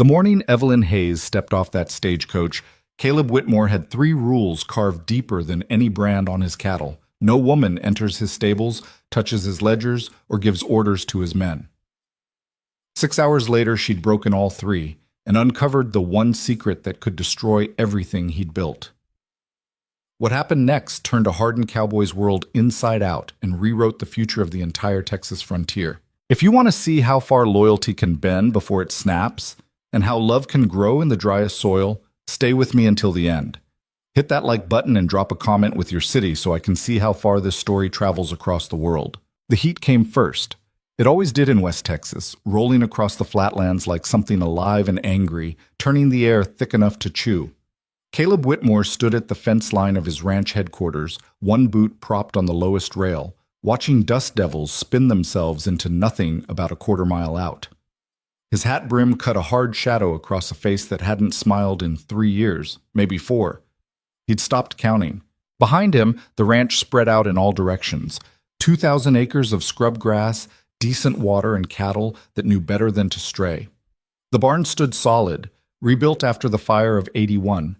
The morning Evelyn Hayes stepped off that stagecoach, Caleb Whitmore had 3 rules carved deeper than any brand on his cattle. No woman enters his stables, touches his ledgers, or gives orders to his men. 6 hours later, she'd broken all 3 and uncovered the one secret that could destroy everything he'd built. What happened next turned a hardened cowboy's world inside out and rewrote the future of the entire Texas frontier. If you want to see how far loyalty can bend before it snaps, and how love can grow in the driest soil, stay with me until the end. Hit that like button and drop a comment with your city so I can see how far this story travels across the world. The heat came first. It always did in West Texas, rolling across the flatlands like something alive and angry, turning the air thick enough to chew. Caleb Whitmore stood at the fence line of his ranch headquarters, one boot propped on the lowest rail, watching dust devils spin themselves into nothing about a quarter-mile out. His hat brim cut a hard shadow across a face that hadn't smiled in 3 years, maybe 4. He'd stopped counting. Behind him, the ranch spread out in all directions. 2,000 acres of scrub grass, decent water, and cattle that knew better than to stray. The barn stood solid, rebuilt after the fire of '81.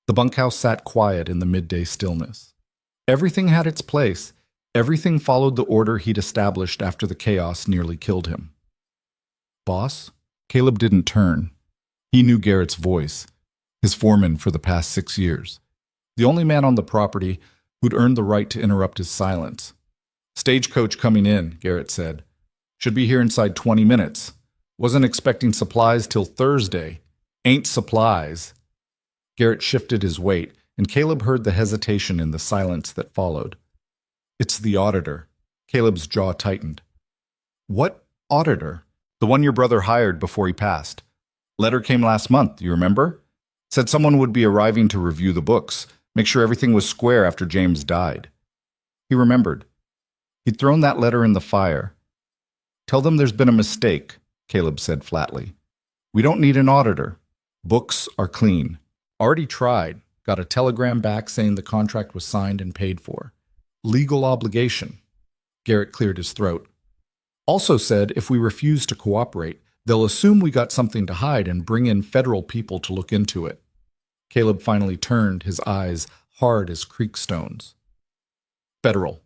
The bunkhouse sat quiet in the midday stillness. Everything had its place. Everything followed the order he'd established after the chaos nearly killed him. Boss? Caleb didn't turn. He knew Garrett's voice, his foreman for the past 6 years. The only man on the property who'd earned the right to interrupt his silence. Stagecoach coming in, Garrett said. Should be here inside 20 minutes. Wasn't expecting supplies till Thursday. Ain't supplies. Garrett shifted his weight, and Caleb heard the hesitation in the silence that followed. It's the auditor. Caleb's jaw tightened. What auditor? The one your brother hired before he passed. Letter came last month, you remember? Said someone would be arriving to review the books, make sure everything was square after James died. He remembered. He'd thrown that letter in the fire. Tell them there's been a mistake, Caleb said flatly. We don't need an auditor. Books are clean. Already tried. Got a telegram back saying the contract was signed and paid for. Legal obligation. Garrett cleared his throat. Also said if we refuse to cooperate, they'll assume we got something to hide and bring in federal people to look into it. Caleb finally turned, his eyes hard as creek stones. Federal.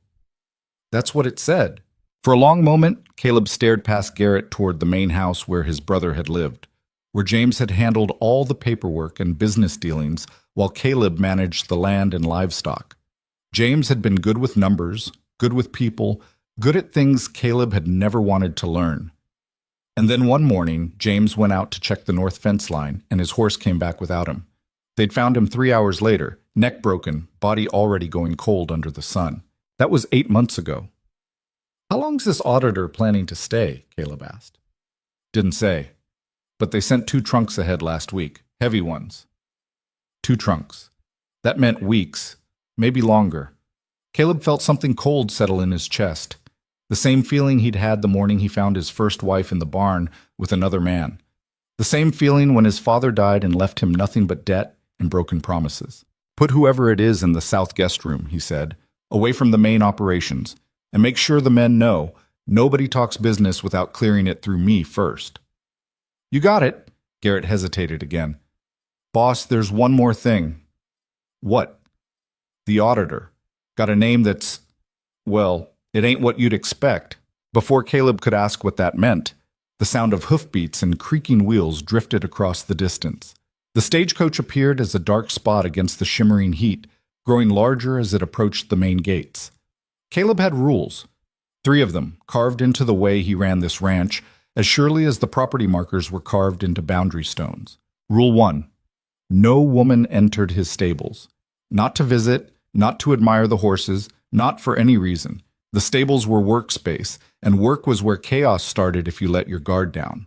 That's what it said. For a long moment, Caleb stared past Garrett toward the main house where his brother had lived, where James had handled all the paperwork and business dealings while Caleb managed the land and livestock. James had been good with numbers, good with people, good at things Caleb had never wanted to learn. And then one morning, James went out to check the north fence line, and his horse came back without him. They'd found him 3 hours later, neck broken, body already going cold under the sun. That was 8 months ago. How long's this auditor planning to stay? Caleb asked. Didn't say. But they sent 2 trunks ahead last week, heavy ones. 2 trunks. That meant weeks, maybe longer. Caleb felt something cold settle in his chest. The same feeling he'd had the morning he found his first wife in the barn with another man. The same feeling when his father died and left him nothing but debt and broken promises. Put whoever it is in the south guest room, he said, away from the main operations, and make sure the men know nobody talks business without clearing it through me first. You got it. Garrett hesitated again. Boss, there's one more thing. What? The auditor. Got a name that's, well, it ain't what you'd expect. Before Caleb could ask what that meant, the sound of hoofbeats and creaking wheels drifted across the distance. The stagecoach appeared as a dark spot against the shimmering heat, growing larger as it approached the main gates. Caleb had rules, 3 of them, carved into the way he ran this ranch, as surely as the property markers were carved into boundary stones. Rule 1. No woman entered his stables. Not to visit, not to admire the horses, not for any reason. The stables were workspace, and work was where chaos started if you let your guard down.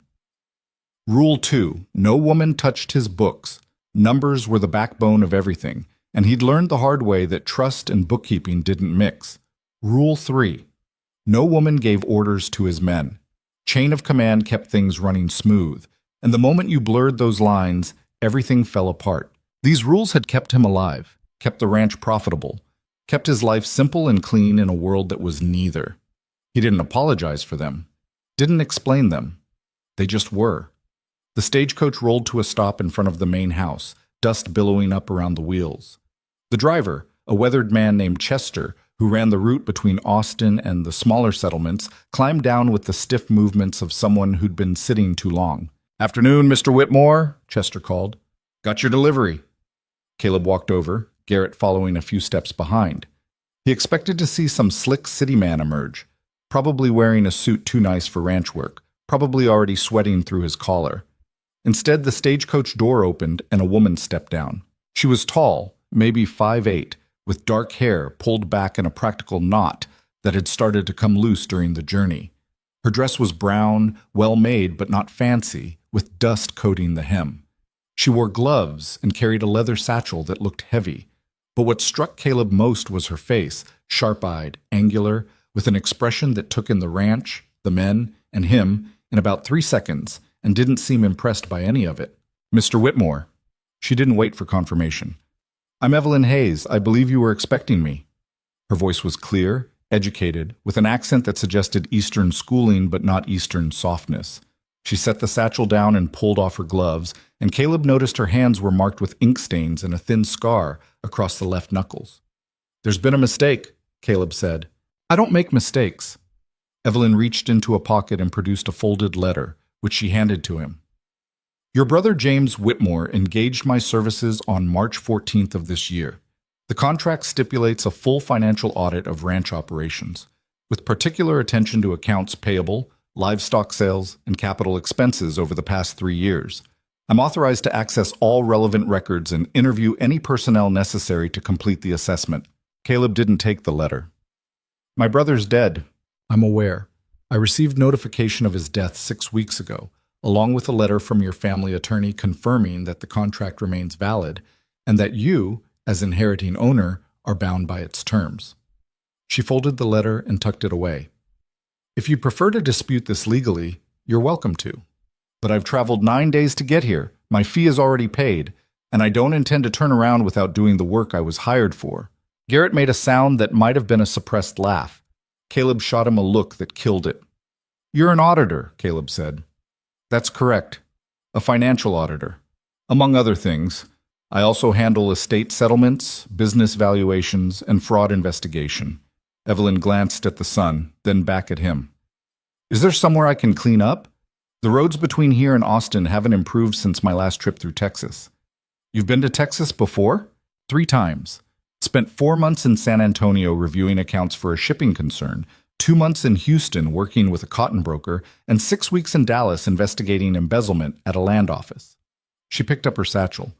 Rule 2. No woman touched his books. Numbers were the backbone of everything, and he'd learned the hard way that trust and bookkeeping didn't mix. Rule 3. No woman gave orders to his men. Chain of command kept things running smooth, and the moment you blurred those lines, everything fell apart. These rules had kept him alive, kept the ranch profitable, kept his life simple and clean in a world that was neither. He didn't apologize for them, didn't explain them. They just were. The stagecoach rolled to a stop in front of the main house, dust billowing up around the wheels. The driver, a weathered man named Chester, who ran the route between Austin and the smaller settlements, climbed down with the stiff movements of someone who'd been sitting too long. "Afternoon, Mr. Whitmore," Chester called. "Got your delivery." Caleb walked over, Garrett following a few steps behind. He expected to see some slick city man emerge, probably wearing a suit too nice for ranch work, probably already sweating through his collar. Instead, the stagecoach door opened and a woman stepped down. She was tall, maybe 5'8", with dark hair pulled back in a practical knot that had started to come loose during the journey. Her dress was brown, well-made but not fancy, with dust coating the hem. She wore gloves and carried a leather satchel that looked heavy. But what struck Caleb most was her face, sharp-eyed, angular, with an expression that took in the ranch, the men, and him in about 3 seconds, and didn't seem impressed by any of it. "Mr. Whitmore." She didn't wait for confirmation. "I'm Evelyn Hayes. I believe you were expecting me." Her voice was clear, educated, with an accent that suggested Eastern schooling but not Eastern softness. She set the satchel down and pulled off her gloves, and Caleb noticed her hands were marked with ink stains and a thin scar across the left knuckles. "There's been a mistake," Caleb said. "I don't make mistakes." Evelyn reached into a pocket and produced a folded letter, which she handed to him. "Your brother James Whitmore engaged my services on March 14th of this year. The contract stipulates a full financial audit of ranch operations, with particular attention to accounts payable, livestock sales, and capital expenses over the past 3 years. I'm authorized to access all relevant records and interview any personnel necessary to complete the assessment." Caleb didn't take the letter. "My brother's dead. I'm aware. I received notification of his death 6 weeks ago, along with a letter from your family attorney confirming that the contract remains valid and that you, as inheriting owner, are bound by its terms." She folded the letter and tucked it away. "If you prefer to dispute this legally, you're welcome to. But I've traveled 9 days to get here, my fee is already paid, and I don't intend to turn around without doing the work I was hired for." Garrett made a sound that might have been a suppressed laugh. Caleb shot him a look that killed it. "You're an auditor," Caleb said. "That's correct. A financial auditor. Among other things, I also handle estate settlements, business valuations, and fraud investigation." Evelyn glanced at the son, then back at him. "Is there somewhere I can clean up? The roads between here and Austin haven't improved since my last trip through Texas." "You've been to Texas before?" "3 times. Spent 4 months in San Antonio reviewing accounts for a shipping concern, 2 months in Houston working with a cotton broker, and 6 weeks in Dallas investigating embezzlement at a land office." She picked up her satchel.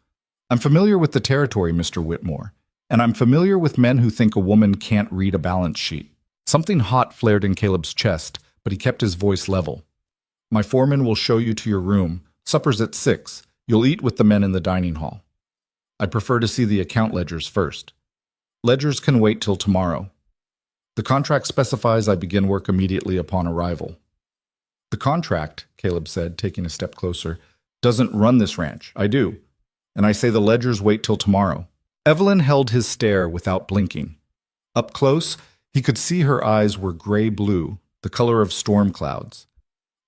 "I'm familiar with the territory, Mr. Whitmore, and I'm familiar with men who think a woman can't read a balance sheet." Something hot flared in Caleb's chest, but he kept his voice level. "My foreman will show you to your room. Supper's at 6. You'll eat with the men in the dining hall. I prefer to see the account ledgers first." "Ledgers can wait till tomorrow. The contract specifies I begin work immediately upon arrival." "The contract," Caleb said, taking a step closer, "doesn't run this ranch. I do. And I say the ledgers wait till tomorrow." Evelyn held his stare without blinking. Up close, he could see her eyes were gray-blue, the color of storm clouds.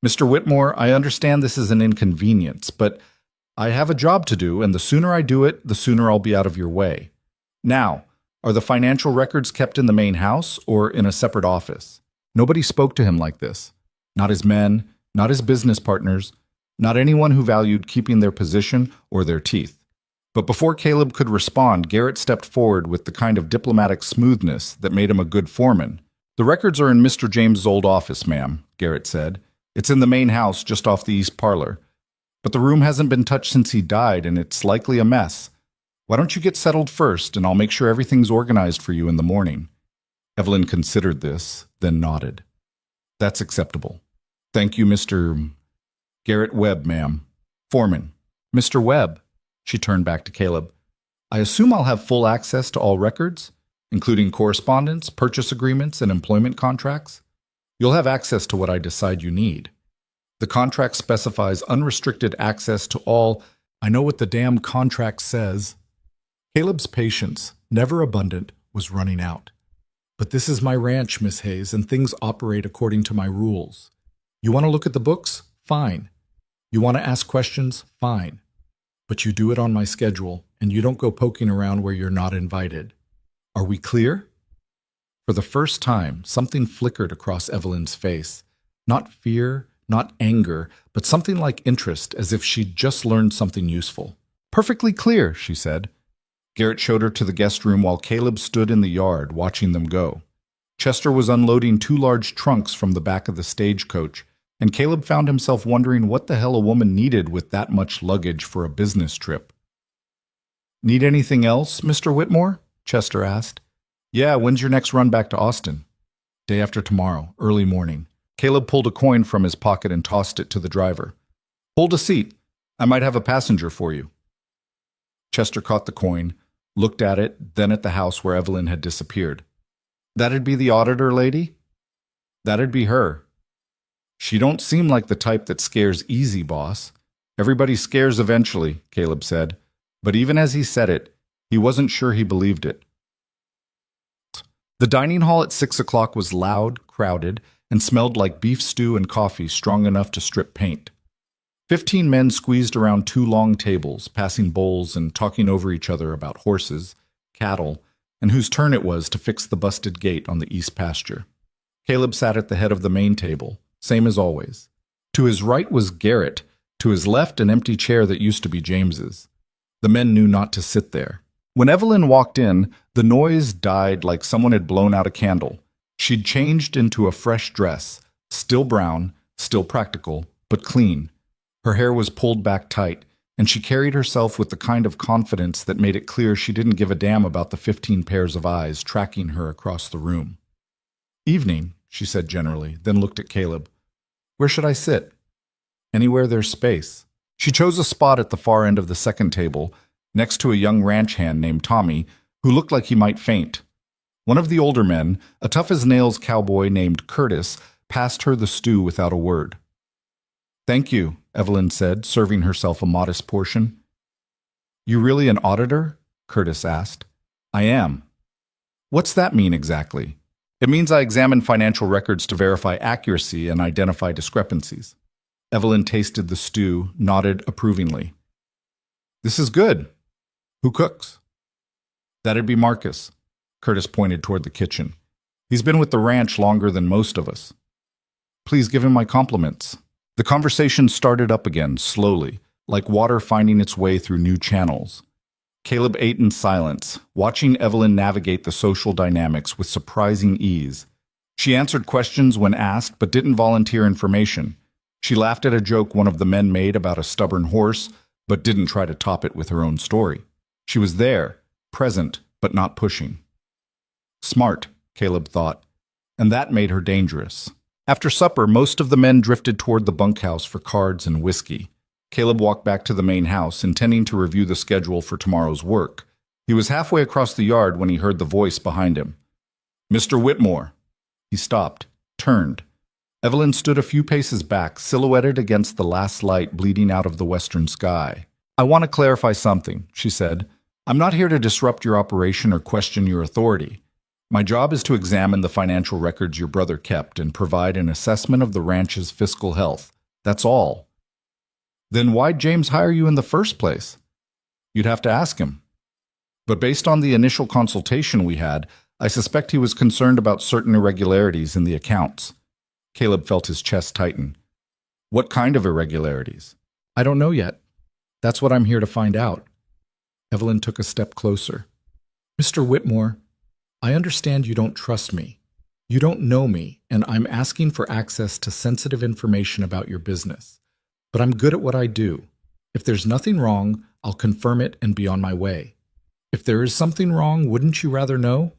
"Mr. Whitmore, I understand this is an inconvenience, but I have a job to do, and the sooner I do it, the sooner I'll be out of your way. Now, are the financial records kept in the main house or in a separate office?" Nobody spoke to him like this. Not his men, not his business partners, not anyone who valued keeping their position or their teeth. But before Caleb could respond, Garrett stepped forward with the kind of diplomatic smoothness that made him a good foreman. "The records are in Mr. James's old office, ma'am," Garrett said. "It's in the main house just off the east parlor. But the room hasn't been touched since he died, and it's likely a mess. Why don't you get settled first, and I'll make sure everything's organized for you in the morning." Evelyn considered this, then nodded. "That's acceptable. Thank you, Mr. Garrett Webb, ma'am. Foreman." "Mr. Webb," she turned back to Caleb. "I assume I'll have full access to all records, including correspondence, purchase agreements, and employment contracts?" "You'll have access to what I decide you need. The contract specifies unrestricted access to all—" "I know what the damn contract says." Caleb's patience, never abundant, was running out. "But this is my ranch, Miss Hayes, and things operate according to my rules. You want to look at the books? Fine. You want to ask questions? Fine. But you do it on my schedule, and you don't go poking around where you're not invited. Are we clear? For the first time, something flickered across Evelyn's face. Not fear, not anger, but something like interest, as if she'd just learned something useful. Perfectly clear, she said. Garrett showed her to the guest room while Caleb stood in the yard, watching them go. Chester was unloading 2 large trunks from the back of the stagecoach, and Caleb found himself wondering what the hell a woman needed with that much luggage for a business trip. Need anything else, Mr. Whitmore? Chester asked. Yeah, when's your next run back to Austin? Day after tomorrow, early morning. Caleb pulled a coin from his pocket and tossed it to the driver. Hold a seat. I might have a passenger for you. Chester caught the coin, looked at it, then at the house where Evelyn had disappeared. That'd be the auditor lady? That'd be her. She don't seem like the type that scares easy, boss. Everybody scares eventually, Caleb said. But even as he said it, he wasn't sure he believed it. The dining hall at 6 o'clock was loud, crowded, and smelled like beef stew and coffee strong enough to strip paint. 15 men squeezed around 2 long tables, passing bowls and talking over each other about horses, cattle, and whose turn it was to fix the busted gate on the east pasture. Caleb sat at the head of the main table, same as always. To his right was Garrett, to his left an empty chair that used to be James's. The men knew not to sit there. When Evelyn walked in, the noise died like someone had blown out a candle. She'd changed into a fresh dress, still brown, still practical, but clean. Her hair was pulled back tight, and she carried herself with the kind of confidence that made it clear she didn't give a damn about the 15 pairs of eyes tracking her across the room. Evening, she said generally, then looked at Caleb. Where should I sit? Anywhere there's space. She chose a spot at the far end of the second table, next to a young ranch hand named Tommy, who looked like he might faint. One of the older men, a tough-as-nails cowboy named Curtis, passed her the stew without a word. Thank you, Evelyn said, serving herself a modest portion. You really an auditor? Curtis asked. I am. What's that mean exactly? It means I examine financial records to verify accuracy and identify discrepancies. Evelyn tasted the stew, nodded approvingly. This is good. Who cooks? That'd be Marcus. Curtis pointed toward the kitchen. He's been with the ranch longer than most of us. Please give him my compliments. The conversation started up again, slowly, like water finding its way through new channels. Caleb ate in silence, watching Evelyn navigate the social dynamics with surprising ease. She answered questions when asked, but didn't volunteer information. She laughed at a joke one of the men made about a stubborn horse, but didn't try to top it with her own story. She was there, present, but not pushing. Smart, Caleb thought, and that made her dangerous. After supper, most of the men drifted toward the bunkhouse for cards and whiskey. Caleb walked back to the main house, intending to review the schedule for tomorrow's work. He was halfway across the yard when he heard the voice behind him. Mr. Whitmore. He stopped, turned. Evelyn stood a few paces back, silhouetted against the last light bleeding out of the western sky. I want to clarify something, she said. I'm not here to disrupt your operation or question your authority. My job is to examine the financial records your brother kept and provide an assessment of the ranch's fiscal health. That's all. Then why'd James hire you in the first place? You'd have to ask him. But based on the initial consultation we had, I suspect he was concerned about certain irregularities in the accounts. Caleb felt his chest tighten. What kind of irregularities? I don't know yet. That's what I'm here to find out. Evelyn took a step closer. Mr. Whitmore, I understand you don't trust me. You don't know me, and I'm asking for access to sensitive information about your business. But I'm good at what I do. If there's nothing wrong, I'll confirm it and be on my way. If there is something wrong, wouldn't you rather know?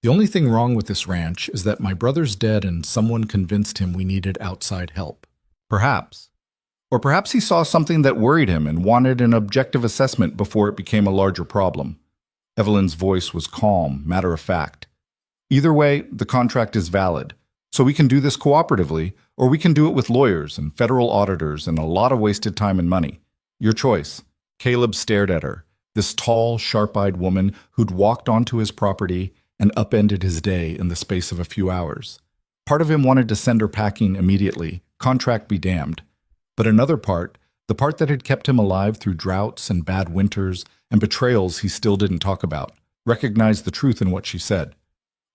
The only thing wrong with this ranch is that my brother's dead and someone convinced him we needed outside help. Perhaps. Or perhaps he saw something that worried him and wanted an objective assessment before it became a larger problem. Evelyn's voice was calm, matter-of-fact. Either way, the contract is valid. So we can do this cooperatively, or we can do it with lawyers and federal auditors and a lot of wasted time and money. Your choice. Caleb stared at her, this tall, sharp-eyed woman who'd walked onto his property and upended his day in the space of a few hours. Part of him wanted to send her packing immediately, contract be damned. But another part, the part that had kept him alive through droughts and bad winters and betrayals he still didn't talk about, recognized the truth in what she said.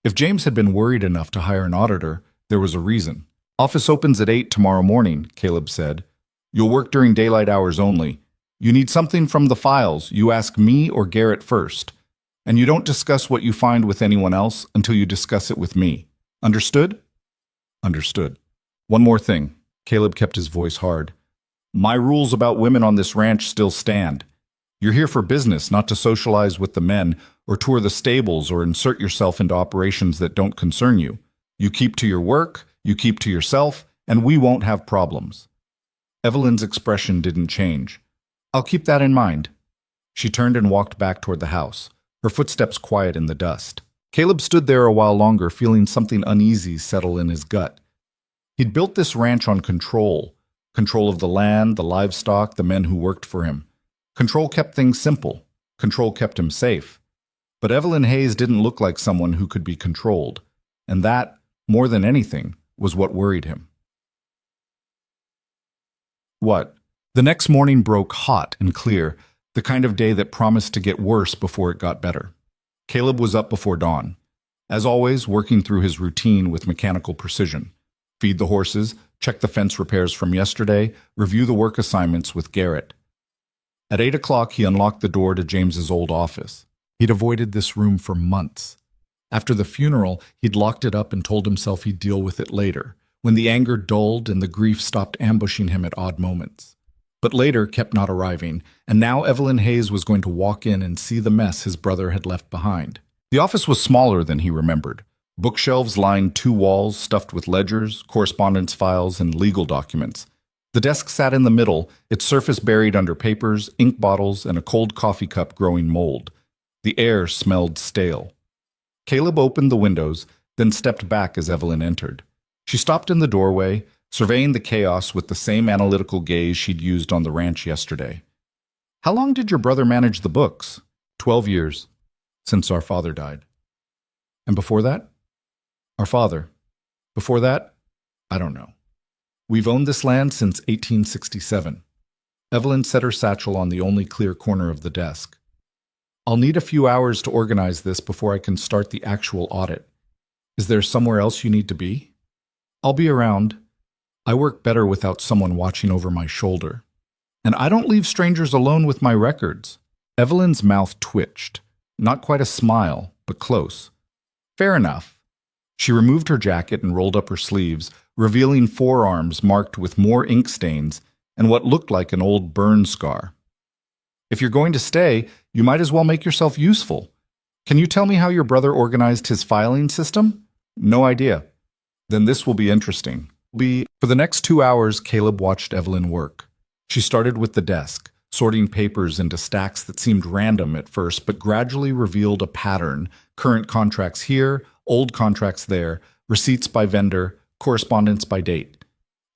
If James had been worried enough to hire an auditor, there was a reason. "Office opens at 8 tomorrow morning," Caleb said. "You'll work during daylight hours only. You need something from the files, you ask me or Garrett first. And you don't discuss what you find with anyone else until you discuss it with me. Understood?" Understood. "One more thing." Caleb kept his voice hard. "My rules about women on this ranch still stand. You're here for business, not to socialize with the men, or tour the stables, or insert yourself into operations that don't concern you. You keep to your work, you keep to yourself, and we won't have problems." Evelyn's expression didn't change. "I'll keep that in mind." She turned and walked back toward the house, her footsteps quiet in the dust. Caleb stood there a while longer, feeling something uneasy settle in his gut. He'd built this ranch on control of the land, the livestock, the men who worked for him. Control kept things simple. Control kept him safe. But Evelyn Hayes didn't look like someone who could be controlled, and that, more than anything, was what worried him. What? The next morning broke hot and clear, the kind of day that promised to get worse before it got better. Caleb was up before dawn, as always working through his routine with mechanical precision. Feed the horses, check the fence repairs from yesterday, review the work assignments with Garrett. At 8 o'clock, he unlocked the door to James's old office. He'd avoided this room for months. After the funeral, he'd locked it up and told himself he'd deal with it later, when the anger dulled and the grief stopped ambushing him at odd moments. But later kept not arriving, and now Evelyn Hayes was going to walk in and see the mess his brother had left behind. The office was smaller than he remembered. Bookshelves lined 2 walls stuffed with ledgers, correspondence files, and legal documents. The desk sat in the middle, its surface buried under papers, ink bottles, and a cold coffee cup growing mold. The air smelled stale. Caleb opened the windows, then stepped back as Evelyn entered. She stopped in the doorway, surveying the chaos with the same analytical gaze she'd used on the ranch yesterday. "How long did your brother manage the books?" 12 years, since our father died." "And before that?" "Our father. Before that? I don't know. We've owned this land since 1867. Evelyn set her satchel on the only clear corner of the desk. "I'll need a few hours to organize this before I can start the actual audit. Is there somewhere else you need to be?" "I'll be around. I work better without someone watching over my shoulder. And I don't leave strangers alone with my records." Evelyn's mouth twitched. Not quite a smile, but close. "Fair enough." She removed her jacket and rolled up her sleeves, revealing forearms marked with more ink stains and what looked like an old burn scar. "If you're going to stay, you might as well make yourself useful. Can you tell me how your brother organized his filing system?" "No idea." "Then this will be interesting." For the next 2 hours, Caleb watched Evelyn work. She started with the desk, sorting papers into stacks that seemed random at first, but gradually revealed a pattern: current contracts here, old contracts there, receipts by vendor, correspondence by date.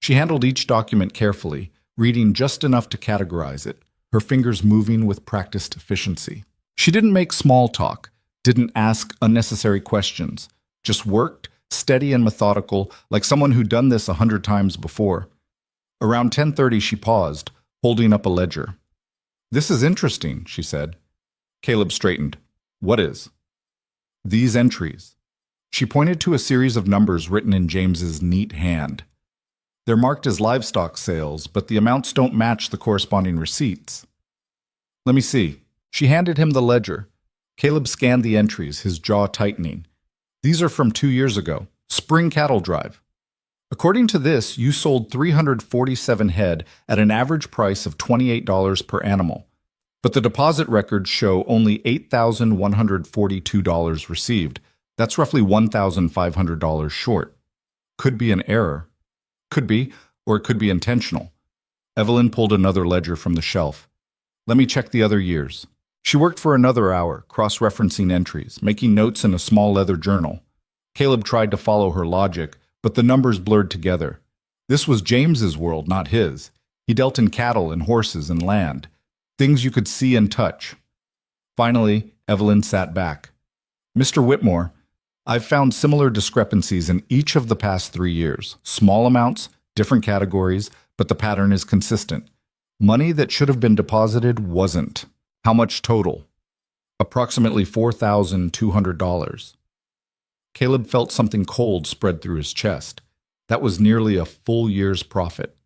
She handled each document carefully, reading just enough to categorize it, her fingers moving with practiced efficiency. She didn't make small talk, didn't ask unnecessary questions, just worked, steady and methodical, like someone who'd done this 100 times before. Around 10:30 she paused, holding up a ledger. "This is interesting," she said. Caleb straightened. "What is?" "These entries." She pointed to a series of numbers written in James's neat hand. "They're marked as livestock sales, but the amounts don't match the corresponding receipts." "Let me see." She handed him the ledger. Caleb scanned the entries, his jaw tightening. "These are from 2 years ago. Spring cattle drive. According to this, you sold 347 head at an average price of $28 per animal. But the deposit records show only $8,142 received. That's roughly $1,500 short. Could be an error. Could be, or it could be intentional." Evelyn pulled another ledger from the shelf. "Let me check the other years." She worked for another hour, cross-referencing entries, making notes in a small leather journal. Caleb tried to follow her logic, but the numbers blurred together. This was James's world, not his. He dealt in cattle and horses and land, things you could see and touch. Finally, Evelyn sat back. "Mr. Whitmore, I've found similar discrepancies in each of the past 3 years. Small amounts, different categories, but the pattern is consistent. Money that should have been deposited wasn't. How much total? Approximately $4,200. Caleb felt something cold spread through his chest. That was nearly a full year's profit.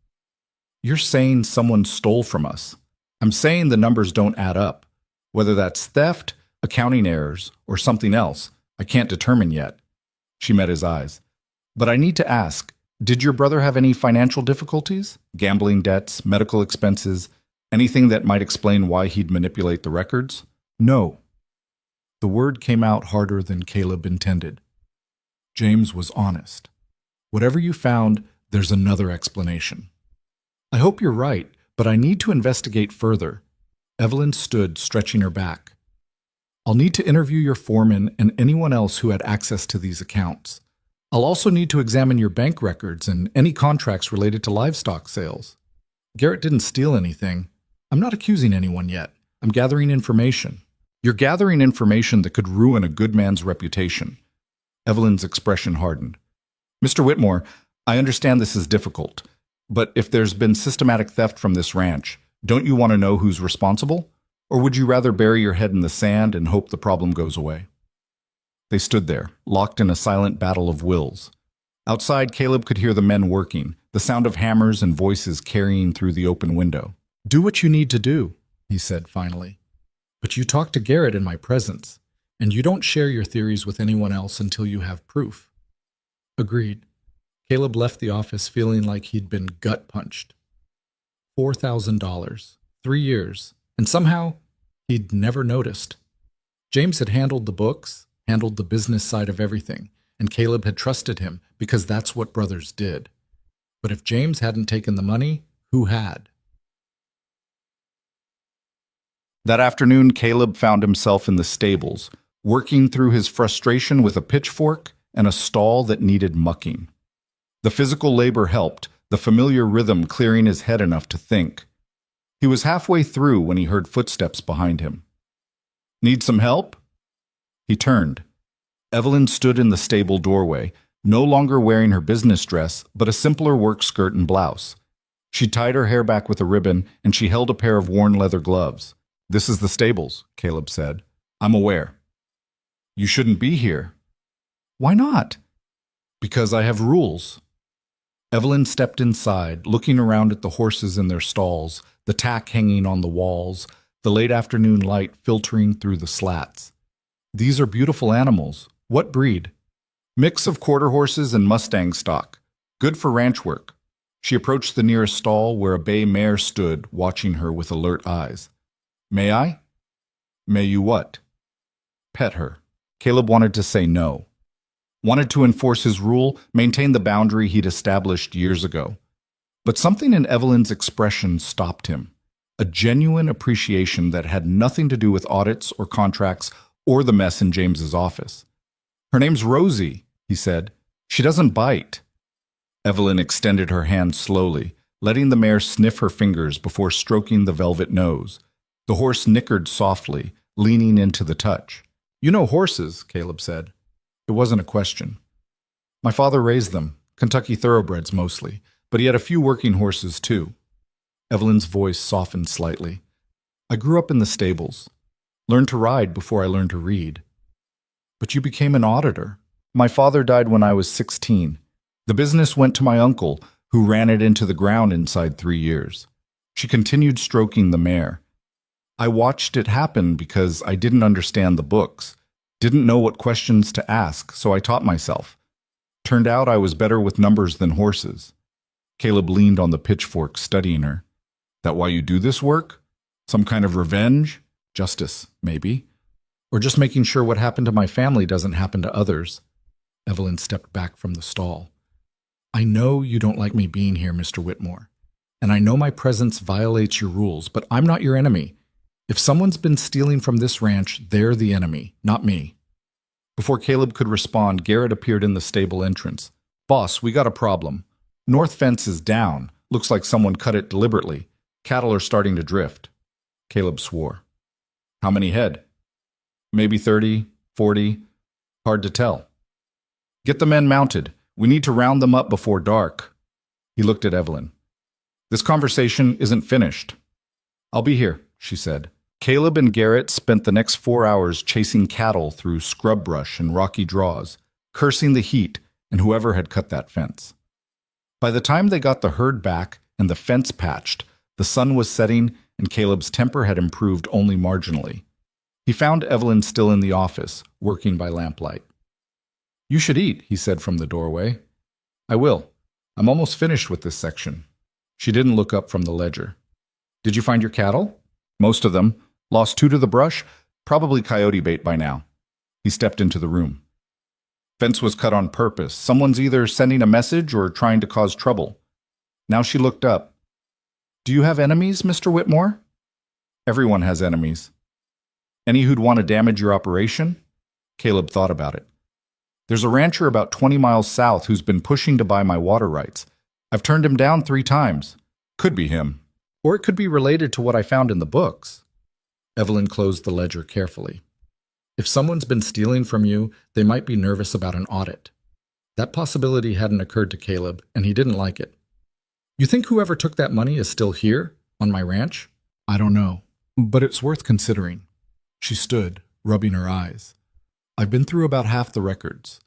You're saying someone stole from us. I'm saying the numbers don't add up. Whether that's theft, accounting errors, or something else, I can't determine yet. She met his eyes. But I need to ask, did your brother have any financial difficulties? Gambling debts, medical expenses, anything that might explain why he'd manipulate the records? No. The word came out harder than Caleb intended. James was honest. Whatever you found, there's another explanation. I hope you're right, but I need to investigate further. Evelyn stood, stretching her back. I'll need to interview your foreman and anyone else who had access to these accounts. I'll also need to examine your bank records and any contracts related to livestock sales. Garrett didn't steal anything. I'm not accusing anyone yet. I'm gathering information. You're gathering information that could ruin a good man's reputation. Evelyn's expression hardened. Mr. Whitmore, I understand this is difficult, but if there's been systematic theft from this ranch, don't you want to know who's responsible? Or would you rather bury your head in the sand and hope the problem goes away? They stood there, locked in a silent battle of wills. Outside, Caleb could hear the men working, the sound of hammers and voices carrying through the open window. Do what you need to do, he said finally. But you talk to Garrett in my presence, and you don't share your theories with anyone else until you have proof. Agreed. Caleb left the office feeling like he'd been gut-punched. $4,000, 3 years, and somehow he'd never noticed. James had handled the books, handled the business side of everything, and Caleb had trusted him because that's what brothers did. But if James hadn't taken the money, who had? That afternoon, Caleb found himself in the stables, working through his frustration with a pitchfork and a stall that needed mucking. The physical labor helped, the familiar rhythm clearing his head enough to think. He was halfway through when he heard footsteps behind him. Need some help? He turned. Evelyn stood in the stable doorway, no longer wearing her business dress, but a simpler work skirt and blouse. She tied her hair back with a ribbon, and she held a pair of worn leather gloves. This is the stables, Caleb said. I'm aware. You shouldn't be here. Why not? Because I have rules. Evelyn stepped inside, looking around at the horses in their stalls, the tack hanging on the walls, the late afternoon light filtering through the slats. These are beautiful animals. What breed? Mix of quarter horses and Mustang stock. Good for ranch work. She approached the nearest stall where a bay mare stood, watching her with alert eyes. May I? May you what? Pet her. Caleb wanted to say no. Wanted to enforce his rule, maintain the boundary he'd established years ago. But something in Evelyn's expression stopped him. A genuine appreciation that had nothing to do with audits or contracts or the mess in James's office. Her name's Rosie, he said. She doesn't bite. Evelyn extended her hand slowly, letting the mare sniff her fingers before stroking the velvet nose. The horse nickered softly, leaning into the touch. You know horses, Caleb said. It wasn't a question. My father raised them, Kentucky thoroughbreds mostly, but he had a few working horses too. Evelyn's voice softened slightly. I grew up in the stables. Learned to ride before I learned to read. But you became an auditor. My father died when I was 16. The business went to my uncle, who ran it into the ground inside 3 years. She continued stroking the mare. I watched it happen because I didn't understand the books, didn't know what questions to ask, so I taught myself. Turned out I was better with numbers than horses. Caleb leaned on the pitchfork, studying her. That why you do this work? Some kind of revenge? Justice, maybe. Or just making sure what happened to my family doesn't happen to others. Evelyn stepped back from the stall. I know you don't like me being here, Mr. Whitmore, and I know my presence violates your rules, but I'm not your enemy. If someone's been stealing from this ranch, they're the enemy, not me. Before Caleb could respond, Garrett appeared in the stable entrance. Boss, we got a problem. North fence is down. Looks like someone cut it deliberately. Cattle are starting to drift. Caleb swore. How many head? Maybe 30, 40. Hard to tell. Get the men mounted. We need to round them up before dark. He looked at Evelyn. This conversation isn't finished. I'll be here, she said. Caleb and Garrett spent the next 4 hours chasing cattle through scrub brush and rocky draws, cursing the heat and whoever had cut that fence. By the time they got the herd back and the fence patched, the sun was setting and Caleb's temper had improved only marginally. He found Evelyn still in the office, working by lamplight. "You should eat," he said from the doorway. "I will. I'm almost finished with this section." She didn't look up from the ledger. "Did you find your cattle?" "Most of them. Lost 2 to the brush. Probably coyote bait by now." He stepped into the room. "Fence was cut on purpose. Someone's either sending a message or trying to cause trouble." Now she looked up. "Do you have enemies, Mr. Whitmore?" "Everyone has enemies." "Any who'd want to damage your operation?" Caleb thought about it. "There's a rancher about 20 miles south who's been pushing to buy my water rights. I've turned him down 3 times. Could be him. Or it could be related to what I found in the books." Evelyn closed the ledger carefully. "If someone's been stealing from you, they might be nervous about an audit." That possibility hadn't occurred to Caleb, and he didn't like it. "You think whoever took that money is still here, on my ranch?" "I don't know, but it's worth considering." She stood, rubbing her eyes. "I've been through about half the records.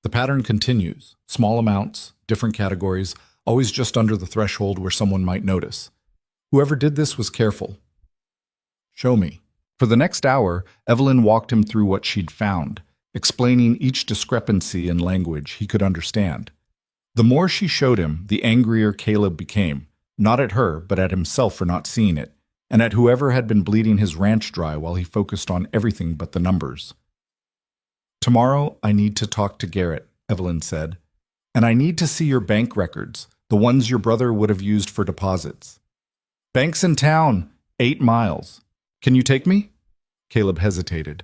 The pattern continues, small amounts, different categories, always just under the threshold where someone might notice. Whoever did this was careful." "Show me." For the next hour, Evelyn walked him through what she'd found, explaining each discrepancy in language he could understand. The more she showed him, the angrier Caleb became, not at her, but at himself for not seeing it, and at whoever had been bleeding his ranch dry while he focused on everything but the numbers. "Tomorrow, I need to talk to Garrett," Evelyn said. "And I need to see your bank records, the ones your brother would have used for deposits." "Bank's in town, 8 miles. Can you take me?" Caleb hesitated.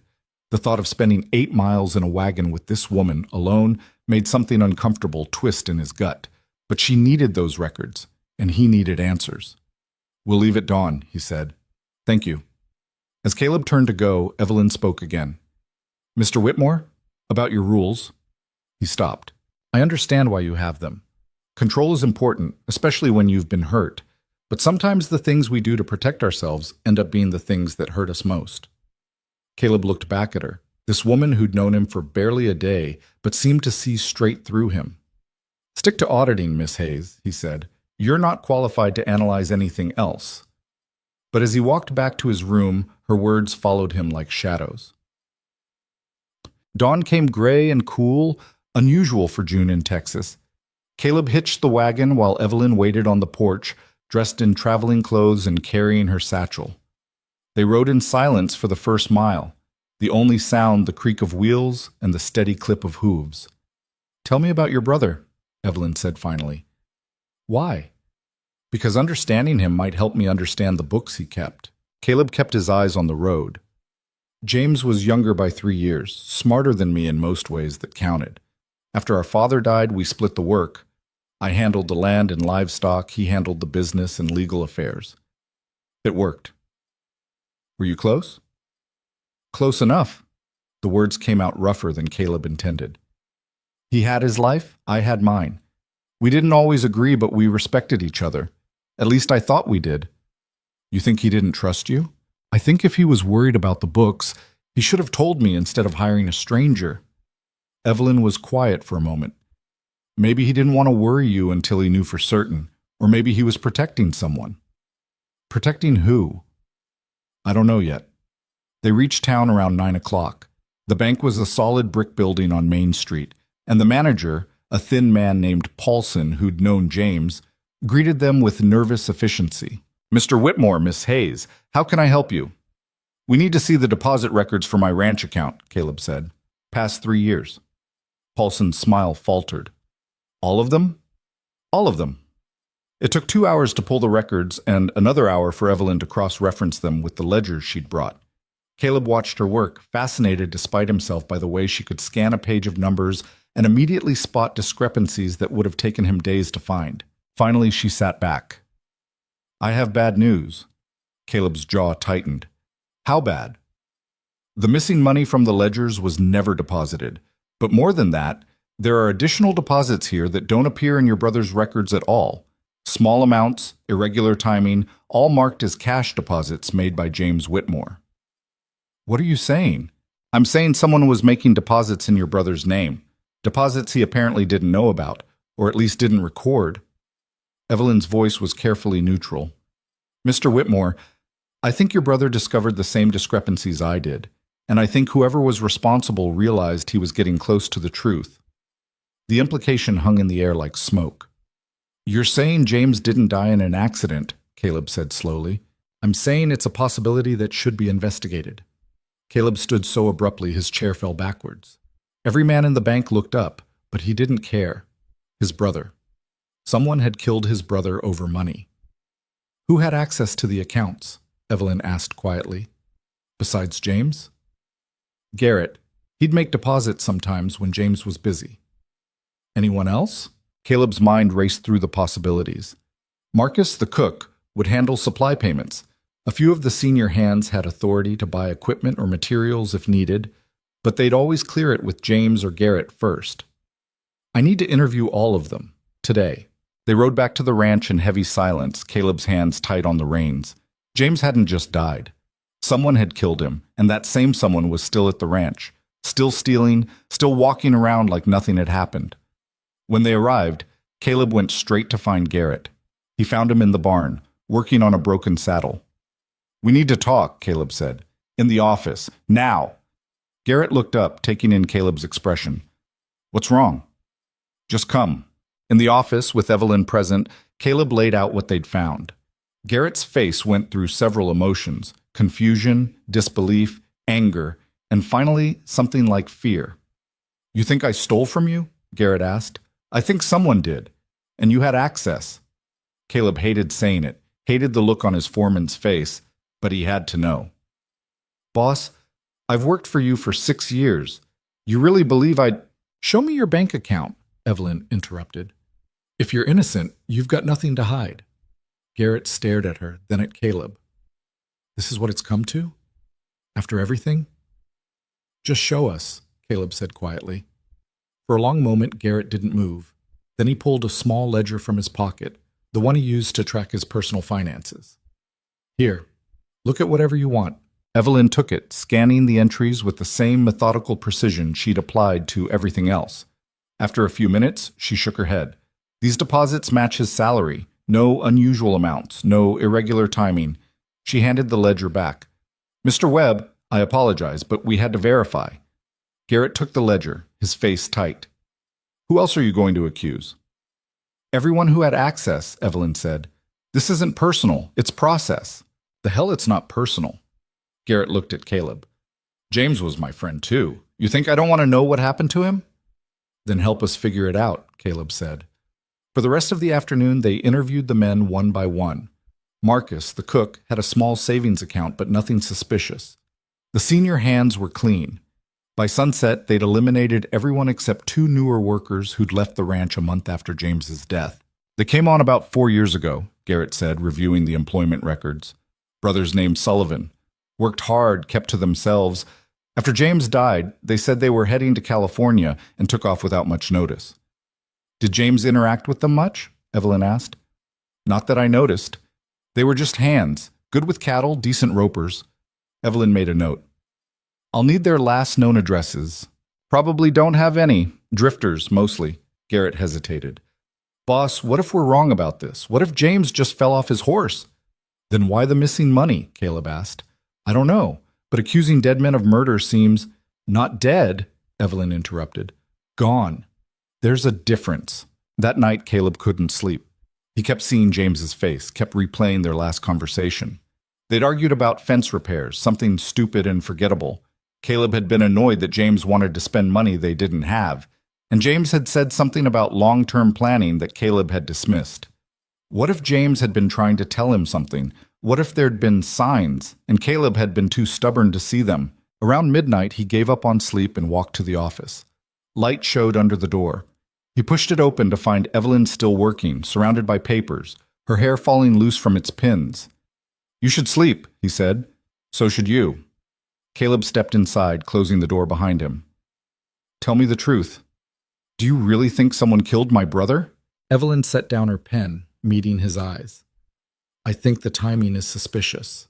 The thought of spending 8 miles in a wagon with this woman, alone, made something uncomfortable twist in his gut. But she needed those records, and he needed answers. "We'll leave at dawn," he said. "Thank you." As Caleb turned to go, Evelyn spoke again. "Mr. Whitmore, about your rules." He stopped. "I understand why you have them. Control is important, especially when you've been hurt. But sometimes the things we do to protect ourselves end up being the things that hurt us most." Caleb looked back at her, this woman who'd known him for barely a day, but seemed to see straight through him. "Stick to auditing, Miss Hayes," he said. "You're not qualified to analyze anything else." But as he walked back to his room, her words followed him like shadows. Dawn came gray and cool, unusual for June in Texas. Caleb hitched the wagon while Evelyn waited on the porch, dressed in traveling clothes and carrying her satchel. They rode in silence for the first mile, the only sound the creak of wheels and the steady clip of hooves. "Tell me about your brother," Evelyn said finally. "Why?" "Because understanding him might help me understand the books he kept." Caleb kept his eyes on the road. "James was younger by 3 years, smarter than me in most ways that counted. After our father died, we split the work. I handled the land and livestock, he handled the business and legal affairs. It worked." "Were you close?" "Close enough." The words came out rougher than Caleb intended. "He had his life, I had mine. We didn't always agree, but we respected each other. At least I thought we did." "You think he didn't trust you?" "I think if he was worried about the books, he should have told me instead of hiring a stranger." Evelyn was quiet for a moment. "Maybe he didn't want to worry you until he knew for certain, or maybe he was protecting someone." "Protecting who?" "I don't know yet." They reached town around 9 o'clock. The bank was a solid brick building on Main Street, and the manager, a thin man named Paulson who'd known James, greeted them with nervous efficiency. "Mr. Whitmore, Miss Hayes, how can I help you?" "We need to see the deposit records for my ranch account," Caleb said. "Past 3 years." Paulson's smile faltered. "All of them?" "All of them." It took 2 hours to pull the records and another hour for Evelyn to cross-reference them with the ledgers she'd brought. Caleb watched her work, fascinated despite himself by the way she could scan a page of numbers and immediately spot discrepancies that would have taken him days to find. Finally, she sat back. "I have bad news." Caleb's jaw tightened. "How bad?" "The missing money from the ledgers was never deposited. But more than that, there are additional deposits here that don't appear in your brother's records at all. Small amounts, irregular timing, all marked as cash deposits made by James Whitmore. What are you saying? I'm saying someone was making deposits in your brother's name. Deposits he apparently didn't know about, or at least didn't record. Evelyn's voice was carefully neutral. Mr. Whitmore, I think your brother discovered the same discrepancies I did, and I think whoever was responsible realized he was getting close to the truth. The implication hung in the air like smoke. You're saying James didn't die in an accident, Caleb said slowly. I'm saying it's a possibility that should be investigated. Caleb stood so abruptly his chair fell backwards. Every man in the bank looked up, but he didn't care. His brother. Someone had killed his brother over money. Who had access to the accounts? Evelyn asked quietly. Besides James? Garrett. He'd make deposits sometimes when James was busy. Anyone else? Caleb's mind raced through the possibilities. Marcus, the cook, would handle supply payments. A few of the senior hands had authority to buy equipment or materials if needed, but they'd always clear it with James or Garrett first. I need to interview all of them, today. They rode back to the ranch in heavy silence, Caleb's hands tight on the reins. James hadn't just died. Someone had killed him, and that same someone was still at the ranch, still stealing, still walking around like nothing had happened. When they arrived, Caleb went straight to find Garrett. He found him in the barn, working on a broken saddle. We need to talk, Caleb said. In the office. Now. Garrett looked up, taking in Caleb's expression. What's wrong? Just come. In the office, with Evelyn present, Caleb laid out what they'd found. Garrett's face went through several emotions: confusion, disbelief, anger, and finally something like fear. You think I stole from you? Garrett asked. I think someone did. And you had access. Caleb hated saying it, hated the look on his foreman's face, but he had to know. Boss, I've worked for you for 6 years. You really believe I'd— Show me your bank account, Evelyn interrupted. If you're innocent, you've got nothing to hide. Garrett stared at her, then at Caleb. This is what it's come to? After everything? Just show us, Caleb said quietly. For a long moment, Garrett didn't move. Then he pulled a small ledger from his pocket, the one he used to track his personal finances. Here, look at whatever you want. Evelyn took it, scanning the entries with the same methodical precision she'd applied to everything else. After a few minutes, she shook her head. These deposits match his salary. No unusual amounts, no irregular timing. She handed the ledger back. Mr. Webb, I apologize, but we had to verify. Garrett took the ledger, his face tight. Who else are you going to accuse? Everyone who had access, Evelyn said. This isn't personal, it's process. The hell it's not personal. Garrett looked at Caleb. James was my friend too. You think I don't want to know what happened to him? Then help us figure it out, Caleb said. For the rest of the afternoon, they interviewed the men one by one. Marcus, the cook, had a small savings account, but nothing suspicious. The senior hands were clean. By sunset, they'd eliminated everyone except 2 newer workers who'd left the ranch a month after James's death. They came on about 4 years ago, Garrett said, reviewing the employment records. Brothers named Sullivan. Worked hard, kept to themselves. After James died, they said they were heading to California and took off without much notice. Did James interact with them much? Evelyn asked. Not that I noticed. They were just hands, good with cattle, decent ropers. Evelyn made a note. I'll need their last known addresses. Probably don't have any. Drifters, mostly. Garrett hesitated. Boss, what if we're wrong about this? What if James just fell off his horse? Then why the missing money? Caleb asked. I don't know, but accusing dead men of murder seems— Not dead, Evelyn interrupted. Gone. There's a difference. That night, Caleb couldn't sleep. He kept seeing James's face, kept replaying their last conversation. They'd argued about fence repairs, something stupid and forgettable. Caleb had been annoyed that James wanted to spend money they didn't have, and James had said something about long-term planning that Caleb had dismissed. What if James had been trying to tell him something? What if there'd been signs, and Caleb had been too stubborn to see them? Around midnight, he gave up on sleep and walked to the office. Light showed under the door. He pushed it open to find Evelyn still working, surrounded by papers, her hair falling loose from its pins. You should sleep, he said. So should you. Caleb stepped inside, closing the door behind him. Tell me the truth. Do you really think someone killed my brother? Evelyn set down her pen. meeting his eyes. I think the timing is suspicious.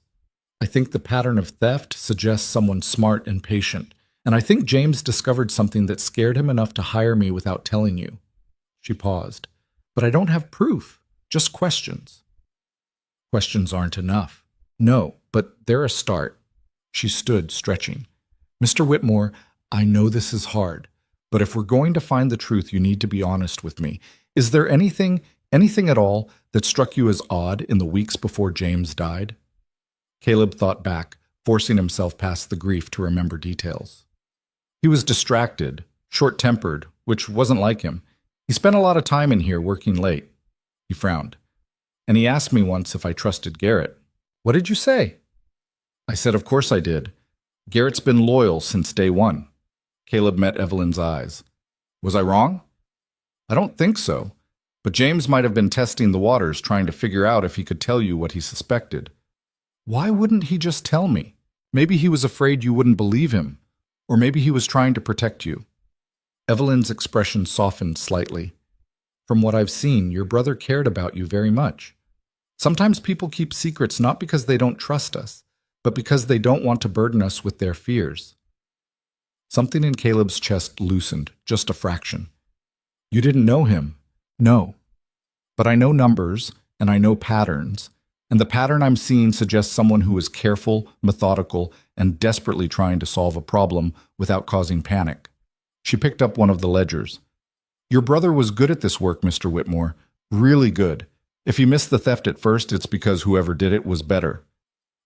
I think the pattern of theft suggests someone smart and patient, and I think James discovered something that scared him enough to hire me without telling you. She paused. But I don't have proof, just questions. Questions aren't enough. No, but they're a start. She stood, stretching. Mr. Whitmore, I know this is hard, but if we're going to find the truth, you need to be honest with me. Is there anything at all, that struck you as odd in the weeks before James died? Caleb thought back, forcing himself past the grief to remember details. He was distracted, short-tempered, which wasn't like him. He spent a lot of time in here working late. He frowned. And he asked me once if I trusted Garrett. What did you say? I said, of course I did. Garrett's been loyal since day one. Caleb met Evelyn's eyes. Was I wrong? I don't think so. But James might have been testing the waters, trying to figure out if he could tell you what he suspected. Why wouldn't he just tell me? Maybe he was afraid you wouldn't believe him. Or maybe he was trying to protect you. Evelyn's expression softened slightly. From what I've seen, your brother cared about you very much. Sometimes people keep secrets not because they don't trust us, but because they don't want to burden us with their fears. Something in Caleb's chest loosened, just a fraction. You didn't know him. No. But I know numbers, and I know patterns, and the pattern I'm seeing suggests someone who is careful, methodical, and desperately trying to solve a problem without causing panic. She picked up one of the ledgers. Your brother was good at this work, Mr. Whitmore. Really good. If he missed the theft at first, it's because whoever did it was better.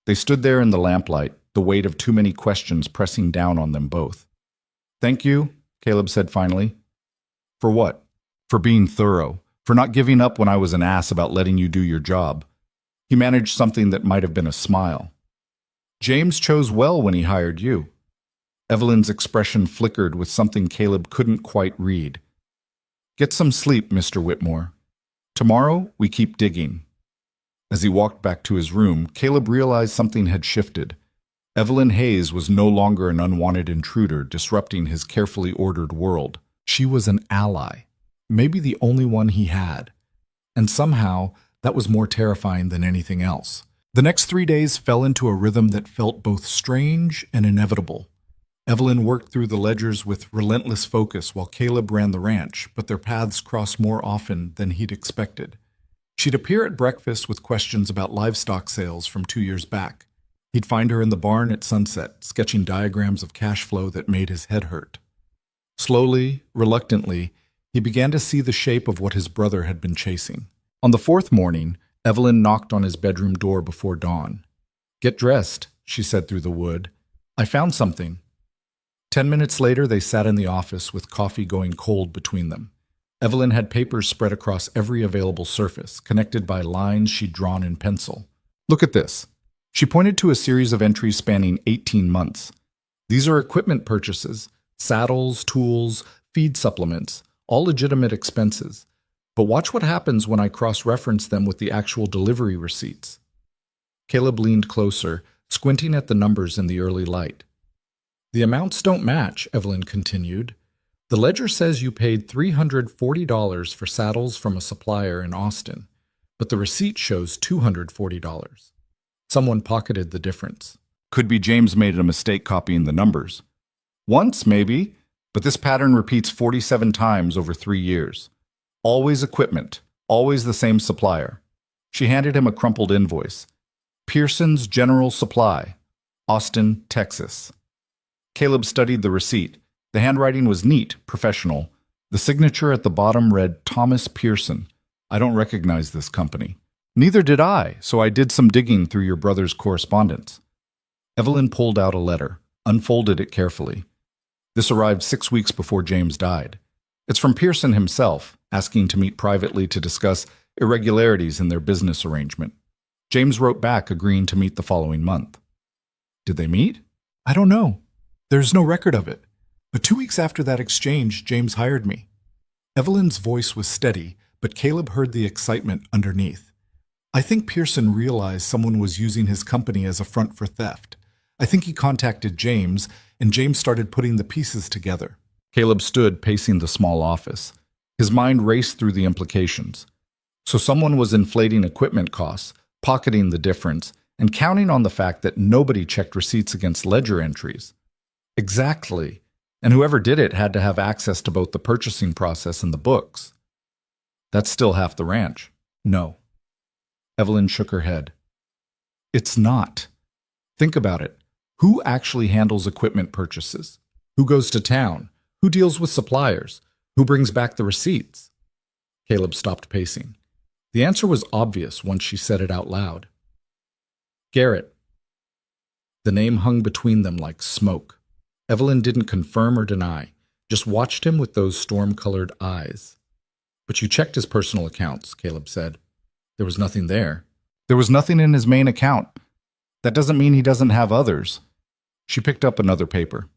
They stood there in the lamplight, the weight of too many questions pressing down on them both. Thank you, Caleb said finally. For what? For being thorough. For not giving up when I was an ass about letting you do your job. He managed something that might have been a smile. James chose well when he hired you. Evelyn's expression flickered with something Caleb couldn't quite read. Get some sleep, Mr. Whitmore. Tomorrow, we keep digging. As he walked back to his room, Caleb realized something had shifted. Evelyn Hayes was no longer an unwanted intruder disrupting his carefully ordered world. She was an ally, maybe the only one he had. And somehow, that was more terrifying than anything else. The next 3 days fell into a rhythm that felt both strange and inevitable. Evelyn worked through the ledgers with relentless focus while Caleb ran the ranch, but their paths crossed more often than he'd expected. She'd appear at breakfast with questions about livestock sales from 2 years back. He'd find her in the barn at sunset, sketching diagrams of cash flow that made his head hurt. Slowly, reluctantly, he began to see the shape of what his brother had been chasing. On the fourth morning, Evelyn knocked on his bedroom door before dawn. Get dressed, she said through the wood. I found something. 10 minutes later, they sat in the office with coffee going cold between them. Evelyn had papers spread across every available surface, connected by lines she'd drawn in pencil. Look at this. She pointed to a series of entries spanning 18 months. These are equipment purchases, saddles, tools, feed supplements, all legitimate expenses. But watch what happens when I cross-reference them with the actual delivery receipts. Caleb leaned closer, squinting at the numbers in the early light. The amounts don't match, Evelyn continued. The ledger says you paid $340 for saddles from a supplier in Austin, but the receipt shows $240. Someone pocketed the difference. Could be James made a mistake copying the numbers. Once, maybe, but this pattern repeats 47 times over 3 years. Always equipment, always the same supplier. She handed him a crumpled invoice. Pearson's General Supply, Austin, Texas. Caleb studied the receipt. The handwriting was neat, professional. The signature at the bottom read, Thomas Pearson. I don't recognize this company. Neither did I, so I did some digging through your brother's correspondence. Evelyn pulled out a letter, unfolded it carefully. This arrived 6 weeks before James died. It's from Pearson himself, asking to meet privately to discuss irregularities in their business arrangement. James wrote back, agreeing to meet the following month. Did they meet? I don't know. There's no record of it. But 2 weeks after that exchange, James hired me. Evelyn's voice was steady, but Caleb heard the excitement underneath. I think Pearson realized someone was using his company as a front for theft. I think he contacted James, and James started putting the pieces together. Caleb stood pacing the small office. His mind raced through the implications. So someone was inflating equipment costs, pocketing the difference, and counting on the fact that nobody checked receipts against ledger entries. Exactly. And whoever did it had to have access to both the purchasing process and the books. That's still half the ranch. No. Evelyn shook her head. It's not. Think about it. Who actually handles equipment purchases? Who goes to town? Who deals with suppliers? Who brings back the receipts? Caleb stopped pacing. The answer was obvious once she said it out loud. Garrett. The name hung between them like smoke. Evelyn didn't confirm or deny, just watched him with those storm-colored eyes. But you checked his personal accounts, Caleb said. There was nothing there. There was nothing in his main account. That doesn't mean he doesn't have others. She picked up another paper.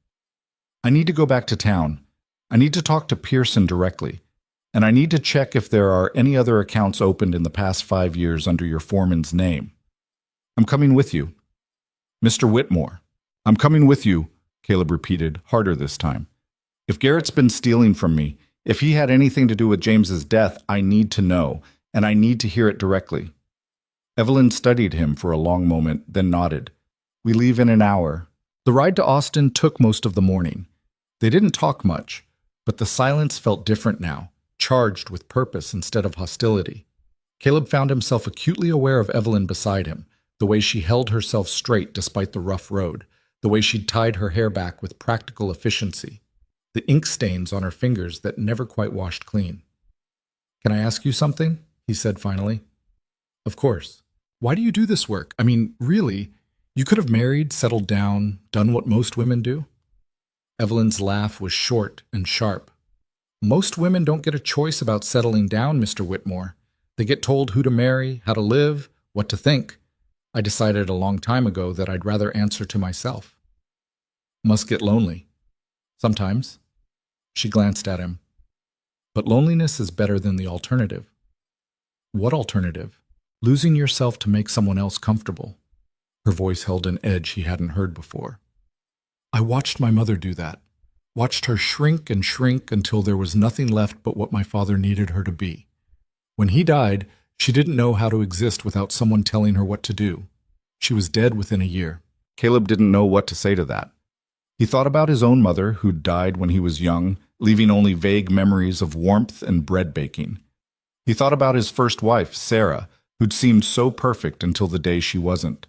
I need to go back to town. I need to talk to Pearson directly. And I need to check if there are any other accounts opened in the past 5 years under your foreman's name. I'm coming with you. Mr. Whitmore. I'm coming with you, Caleb repeated, harder this time. If Garrett's been stealing from me, if he had anything to do with James's death, I need to know, and I need to hear it directly. Evelyn studied him for a long moment, then nodded. We leave in an hour. The ride to Austin took most of the morning. They didn't talk much, but the silence felt different now, charged with purpose instead of hostility. Caleb found himself acutely aware of Evelyn beside him, the way she held herself straight despite the rough road, the way she'd tied her hair back with practical efficiency, the ink stains on her fingers that never quite washed clean. Can I ask you something? He said finally. Of course. Why do you do this work? I mean, really, you could have married, settled down, done what most women do? Evelyn's laugh was short and sharp. Most women don't get a choice about settling down, Mr. Whitmore. They get told who to marry, how to live, what to think. I decided a long time ago that I'd rather answer to myself. Must get lonely. Sometimes. She glanced at him. But loneliness is better than the alternative. What alternative? Losing yourself to make someone else comfortable. Her voice held an edge he hadn't heard before. I watched my mother do that. Watched her shrink and shrink until there was nothing left but what my father needed her to be. When he died, she didn't know how to exist without someone telling her what to do. She was dead within a year. Caleb didn't know what to say to that. He thought about his own mother, who'd died when he was young, leaving only vague memories of warmth and bread baking. He thought about his first wife, Sarah, who'd seemed so perfect until the day she wasn't.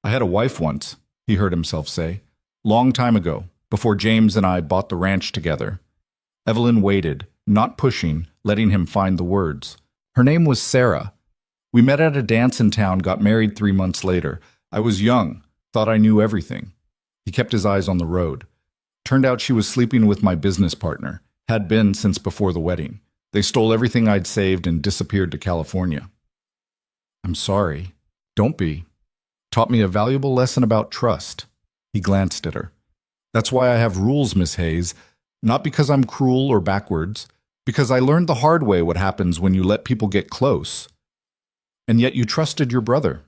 I had a wife once, he heard himself say, long time ago, before James and I bought the ranch together. Evelyn waited, not pushing, letting him find the words. Her name was Sarah. We met at a dance in town, got married 3 months later. I was young, thought I knew everything. He kept his eyes on the road. Turned out she was sleeping with my business partner, had been since before the wedding. They stole everything I'd saved and disappeared to California. I'm sorry. Don't be. Taught me a valuable lesson about trust. He glanced at her. That's why I have rules, Miss Hayes. Not because I'm cruel or backwards, because I learned the hard way what happens when you let people get close. And yet you trusted your brother.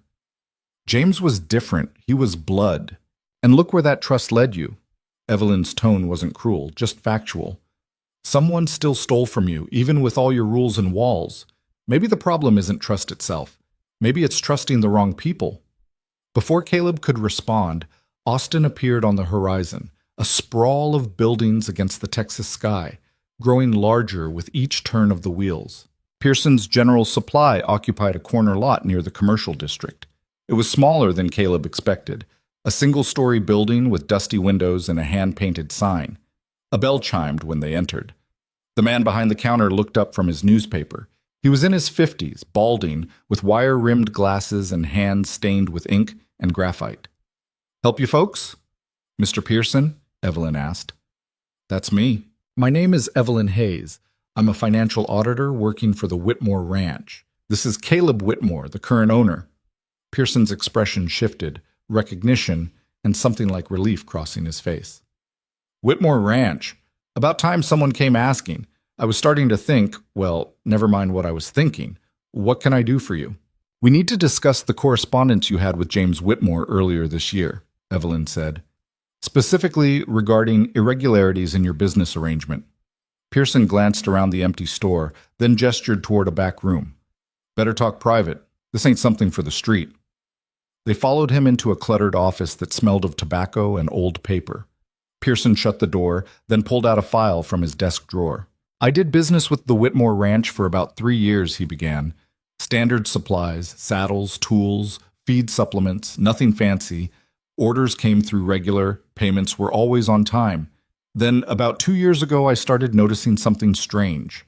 James was different. He was blood. And look where that trust led you. Evelyn's tone wasn't cruel, just factual. Someone still stole from you, even with all your rules and walls. Maybe the problem isn't trust itself. Maybe it's trusting the wrong people. Before Caleb could respond, Austin appeared on the horizon, a sprawl of buildings against the Texas sky, growing larger with each turn of the wheels. Pearson's General Supply occupied a corner lot near the commercial district. It was smaller than Caleb expected, a single-story building with dusty windows and a hand-painted sign. A bell chimed when they entered. The man behind the counter looked up from his newspaper. He was in his 50s, balding, with wire-rimmed glasses and hands stained with ink and graphite. Help you folks? Mr. Pearson? Evelyn asked. That's me. My name is Evelyn Hayes. I'm a financial auditor working for the Whitmore Ranch. This is Caleb Whitmore, the current owner. Pearson's expression shifted, recognition, and something like relief crossing his face. Whitmore Ranch. About time someone came asking. I was starting to think, well, never mind what I was thinking. What can I do for you? We need to discuss the correspondence you had with James Whitmore earlier this year, Evelyn said. Specifically regarding irregularities in your business arrangement. Pearson glanced around the empty store, then gestured toward a back room. Better talk private. This ain't something for the street. They followed him into a cluttered office that smelled of tobacco and old paper. Pearson shut the door, then pulled out a file from his desk drawer. I did business with the Whitmore Ranch for about 3 years, he began. Standard supplies, saddles, tools, feed supplements, nothing fancy. Orders came through regular, payments were always on time. Then, about 2 years ago, I started noticing something strange.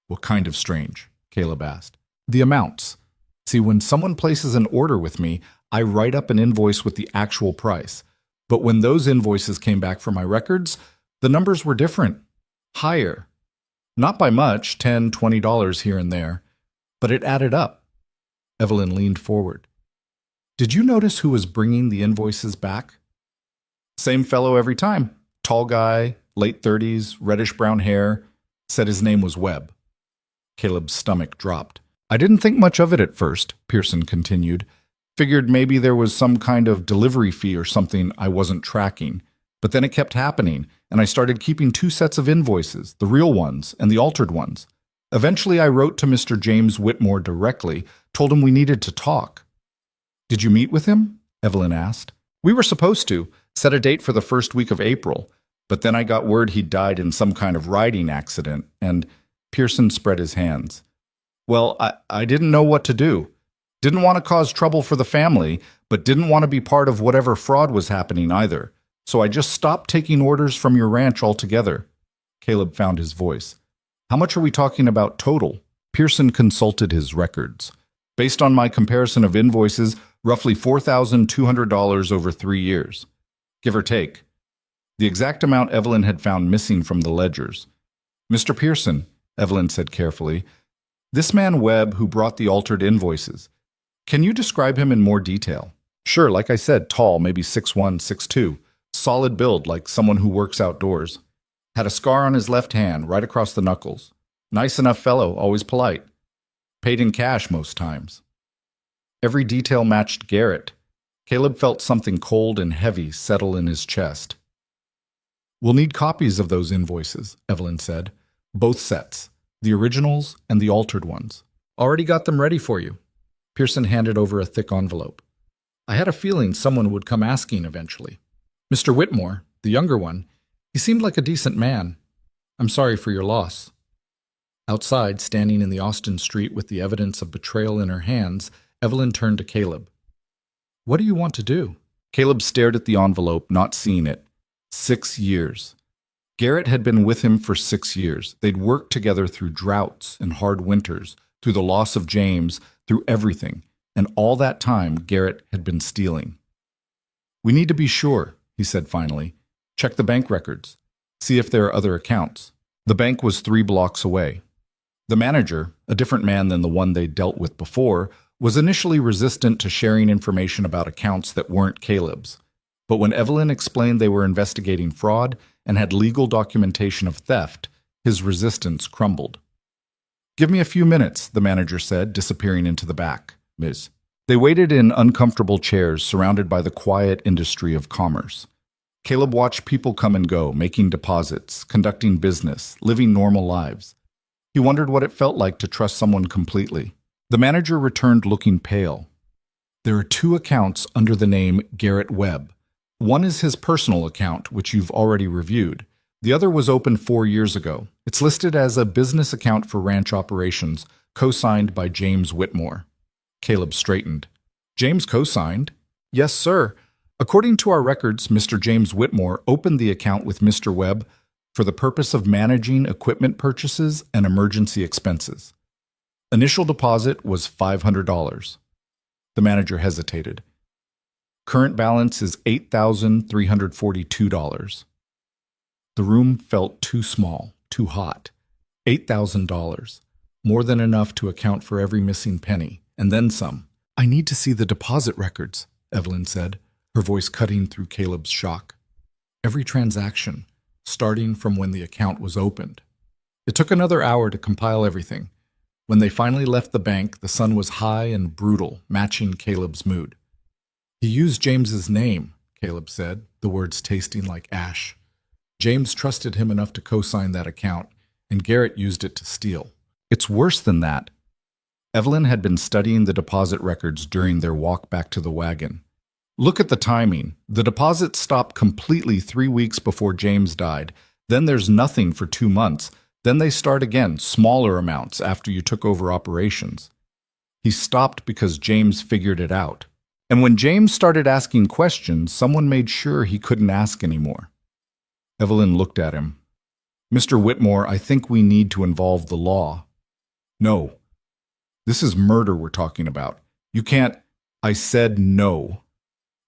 What kind of strange? Caleb asked. The amounts. See, when someone places an order with me, I write up an invoice with the actual price. But when those invoices came back for my records, the numbers were different. Higher. Not by much, $10, $20 here and there. But it added up. Evelyn leaned forward. Did you notice who was bringing the invoices back? Same fellow every time. Tall guy, late 30s, reddish-brown hair. Said his name was Webb. Caleb's stomach dropped. I didn't think much of it at first, Pearson continued. Figured maybe there was some kind of delivery fee or something I wasn't tracking. But then it kept happening, and I started keeping 2 sets of invoices, the real ones and the altered ones. Eventually I wrote to Mr. James Whitmore directly, told him we needed to talk. Did you meet with him? Evelyn asked. We were supposed to, set a date for the first week of April, but then I got word he'd died in some kind of riding accident, and Pearson spread his hands. Well, I didn't know what to do. Didn't want to cause trouble for the family, but didn't want to be part of whatever fraud was happening either. So I just stopped taking orders from your ranch altogether. Caleb found his voice. How much are we talking about total? Pearson consulted his records. Based on my comparison of invoices, roughly $4,200 over 3 years. Give or take. The exact amount Evelyn had found missing from the ledgers. Mr. Pearson, Evelyn said carefully, this man Webb who brought the altered invoices, can you describe him in more detail? Sure, like I said, tall, maybe 6'1", 6'2", solid build like someone who works outdoors. Had a scar on his left hand, right across the knuckles. Nice enough fellow, always polite. Paid in cash most times. Every detail matched Garrett. Caleb felt something cold and heavy settle in his chest. We'll need copies of those invoices, Evelyn said. Both sets, the originals and the altered ones. Already got them ready for you. Pearson handed over a thick envelope. I had a feeling someone would come asking eventually. Mr. Whitmore, the younger one, he seemed like a decent man. I'm sorry for your loss. Outside, standing in the Austin street with the evidence of betrayal in her hands, Evelyn turned to Caleb. What do you want to do? Caleb stared at the envelope, not seeing it. 6 years. Garrett had been with him for 6 years. They'd worked together through droughts and hard winters, through the loss of James, through everything. And all that time, Garrett had been stealing. We need to be sure, he said finally. Check the bank records. See if there are other accounts. The bank was 3 blocks away. The manager, a different man than the one they'd dealt with before, was initially resistant to sharing information about accounts that weren't Caleb's. But when Evelyn explained they were investigating fraud and had legal documentation of theft, his resistance crumbled. Give me a few minutes, the manager said, disappearing into the back. Miss. They waited in uncomfortable chairs surrounded by the quiet industry of commerce. Caleb watched people come and go, making deposits, conducting business, living normal lives. He wondered what it felt like to trust someone completely. The manager returned looking pale. There are 2 accounts under the name Garrett Webb. One is his personal account, which you've already reviewed. The other was opened 4 years ago. It's listed as a business account for ranch operations, co-signed by James Whitmore. Caleb straightened. James co-signed? Yes, sir. According to our records, Mr. James Whitmore opened the account with Mr. Webb for the purpose of managing equipment purchases and emergency expenses. Initial deposit was $500. The manager hesitated. Current balance is $8,342. The room felt too small, too hot. $8,000. More than enough to account for every missing penny, and then some. I need to see the deposit records, Evelyn said, her voice cutting through Caleb's shock. Every transaction, starting from when the account was opened. It took another hour to compile everything. When they finally left the bank, the sun was high and brutal, matching Caleb's mood. He used James's name, Caleb said, the words tasting like ash. James trusted him enough to co-sign that account, and Garrett used it to steal. It's worse than that. Evelyn had been studying the deposit records during their walk back to the wagon. Look at the timing. The deposits stopped completely 3 weeks before James died. Then there's nothing for 2 months. Then they start again, smaller amounts, after you took over operations. He stopped because James figured it out. And when James started asking questions, someone made sure he couldn't ask anymore. Evelyn looked at him. Mr. Whitmore, I think we need to involve the law. No. This is murder we're talking about. You can't. I said no.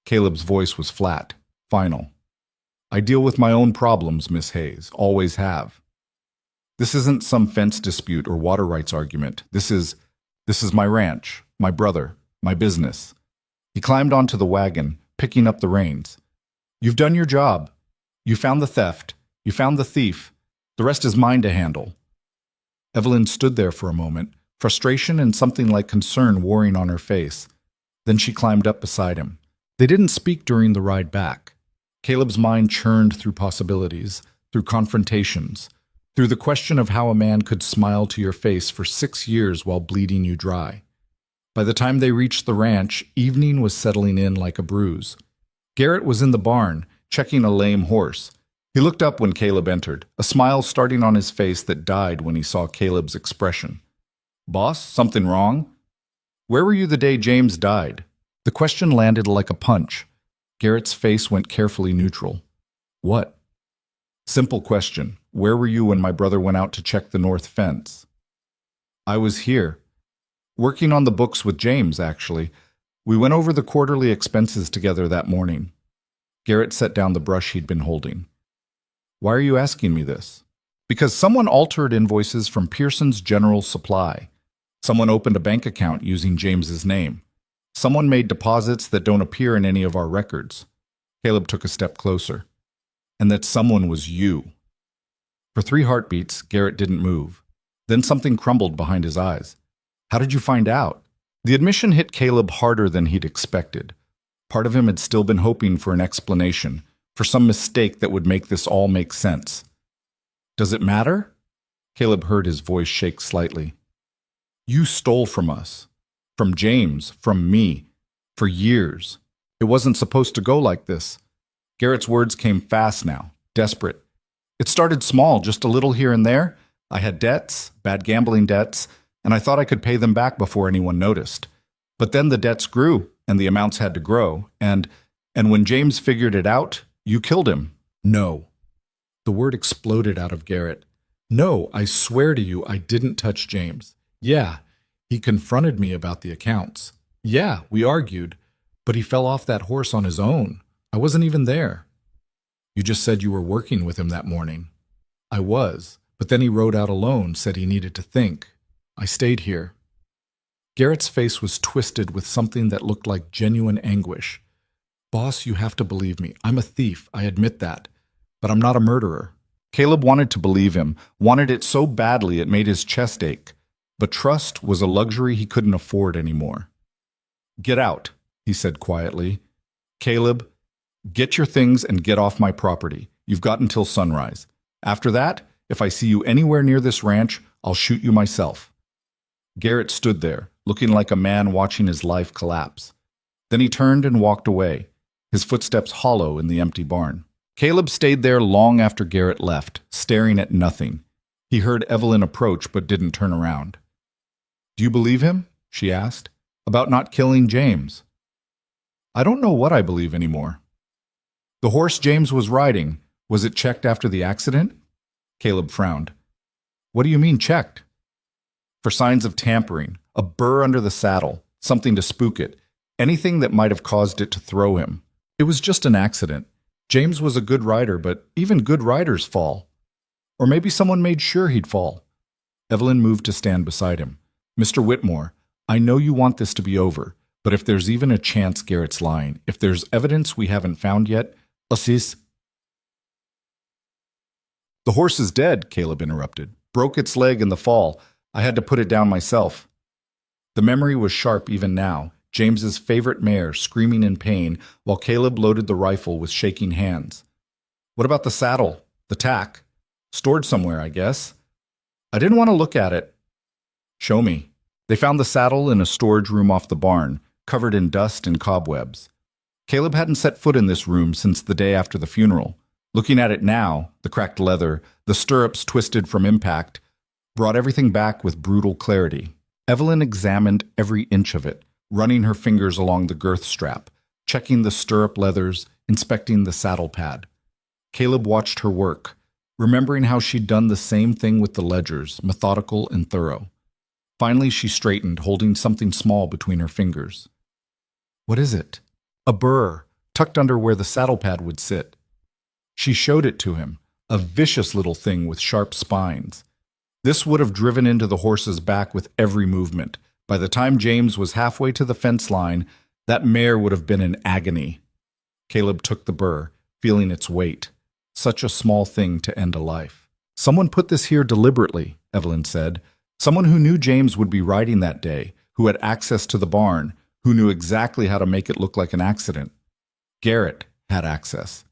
Caleb's voice was flat, final. I deal with my own problems, Miss Hayes, always have. This isn't some fence dispute or water rights argument. This is my ranch, my brother, my business. He climbed onto the wagon, picking up the reins. You've done your job. You found the theft. You found the thief. The rest is mine to handle. Evelyn stood there for a moment, frustration and something like concern warring on her face. Then she climbed up beside him. They didn't speak during the ride back. Caleb's mind churned through possibilities, through confrontations, through the question of how a man could smile to your face for 6 years while bleeding you dry. By the time they reached the ranch, evening was settling in like a bruise. Garrett was in the barn, checking a lame horse. He looked up when Caleb entered, a smile starting on his face that died when he saw Caleb's expression. Boss, something wrong? Where were you the day James died? The question landed like a punch. Garrett's face went carefully neutral. What? Simple question. Where were you when my brother went out to check the north fence? I was here. Working on the books with James, actually. We went over the quarterly expenses together that morning. Garrett set down the brush he'd been holding. Why are you asking me this? Because someone altered invoices from Pearson's General Supply. Someone opened a bank account using James's name. Someone made deposits that don't appear in any of our records. Caleb took a step closer. And that someone was you. For 3 heartbeats, Garrett didn't move. Then something crumbled behind his eyes. How did you find out? The admission hit Caleb harder than he'd expected. Part of him had still been hoping for an explanation, for some mistake that would make this all make sense. Does it matter? Caleb heard his voice shake slightly. You stole from us. From James, from me. For years. It wasn't supposed to go like this. Garrett's words came fast now, desperate. It started small, just a little here and there. I had debts, bad gambling debts, and I thought I could pay them back before anyone noticed. But then the debts grew, and the amounts had to grow, and when James figured it out, you killed him. No. The word exploded out of Garrett. No, I swear to you, I didn't touch James. Yeah, he confronted me about the accounts. Yeah, we argued, but he fell off that horse on his own. I wasn't even there. You just said you were working with him that morning. I was, but then he rode out alone, said he needed to think. I stayed here. Garrett's face was twisted with something that looked like genuine anguish. Boss, you have to believe me. I'm a thief, I admit that. But I'm not a murderer. Caleb wanted to believe him, wanted it so badly it made his chest ache. But trust was a luxury he couldn't afford anymore. Get out, he said quietly. Caleb, get your things and get off my property. You've got until sunrise. After that, if I see you anywhere near this ranch, I'll shoot you myself. Garrett stood there, looking like a man watching his life collapse. Then he turned and walked away, his footsteps hollow in the empty barn. Caleb stayed there long after Garrett left, staring at nothing. He heard Evelyn approach but didn't turn around. Do you believe him? She asked. About not killing James. I don't know what I believe anymore. The horse James was riding, was it checked after the accident? Caleb frowned. What do you mean checked? For signs of tampering, a burr under the saddle, something to spook it, anything that might have caused it to throw him. It was just an accident. James was a good rider, but even good riders fall. Or maybe someone made sure he'd fall. Evelyn moved to stand beside him. Mr. Whitmore, I know you want this to be over, but if there's even a chance Garrett's lying, if there's evidence we haven't found yet, Assis. The horse is dead, Caleb interrupted. Broke its leg in the fall. I had to put it down myself. The memory was sharp even now, James's favorite mare screaming in pain while Caleb loaded the rifle with shaking hands. What about the saddle? The tack? Stored somewhere, I guess. I didn't want to look at it. Show me. They found the saddle in a storage room off the barn, covered in dust and cobwebs. Caleb hadn't set foot in this room since the day after the funeral. Looking at it now, the cracked leather, the stirrups twisted from impact, brought everything back with brutal clarity. Evelyn examined every inch of it, running her fingers along the girth strap, checking the stirrup leathers, inspecting the saddle pad. Caleb watched her work, remembering how she'd done the same thing with the ledgers, methodical and thorough. Finally, she straightened, holding something small between her fingers. "What is it?" "A burr, tucked under where the saddle pad would sit." She showed it to him, a vicious little thing with sharp spines. This would have driven into the horse's back with every movement. By the time James was halfway to the fence line, that mare would have been in agony. Caleb took the burr, feeling its weight. Such a small thing to end a life. "Someone put this here deliberately," Evelyn said. "Someone who knew James would be riding that day, who had access to the barn, who knew exactly how to make it look like an accident. Garrett had access.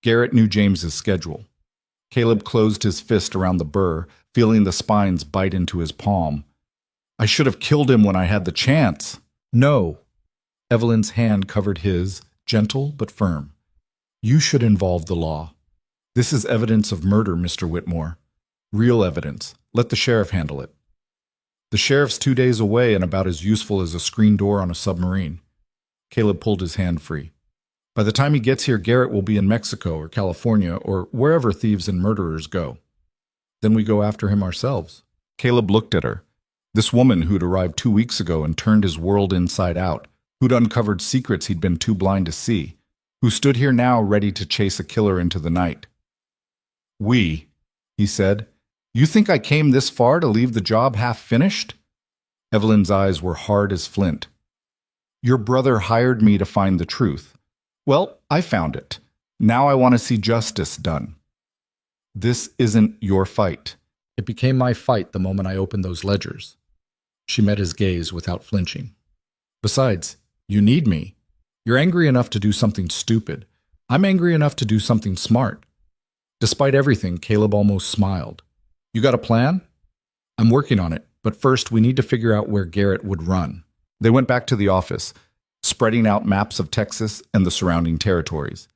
Garrett knew James's schedule." Caleb closed his fist around the burr, feeling the spines bite into his palm. "I should have killed him when I had the chance." "No." Evelyn's hand covered his, gentle but firm. "You should involve the law. This is evidence of murder, Mr. Whitmore. Real evidence. Let the sheriff handle it." "The sheriff's 2 days away and about as useful as a screen door on a submarine." Caleb pulled his hand free. "By the time he gets here, Garrett will be in Mexico or California or wherever thieves and murderers go. Then we go after him ourselves." Caleb looked at her. This woman who'd arrived 2 weeks ago and turned his world inside out, who'd uncovered secrets he'd been too blind to see, who stood here now ready to chase a killer into the night. "We," he said. "You think I came this far to leave the job half finished?" Evelyn's eyes were hard as flint. "Your brother hired me to find the truth. Well, I found it. Now I want to see justice done. This isn't your fight. It became my fight the moment I opened those ledgers." She met his gaze without flinching. "Besides, you need me. You're angry enough to do something stupid. I'm angry enough to do something smart." Despite everything, Caleb almost smiled. "You got a plan?" "I'm working on it, but first we need to figure out where Garrett would run." They went back to the office, spreading out maps of Texas and the surrounding territories.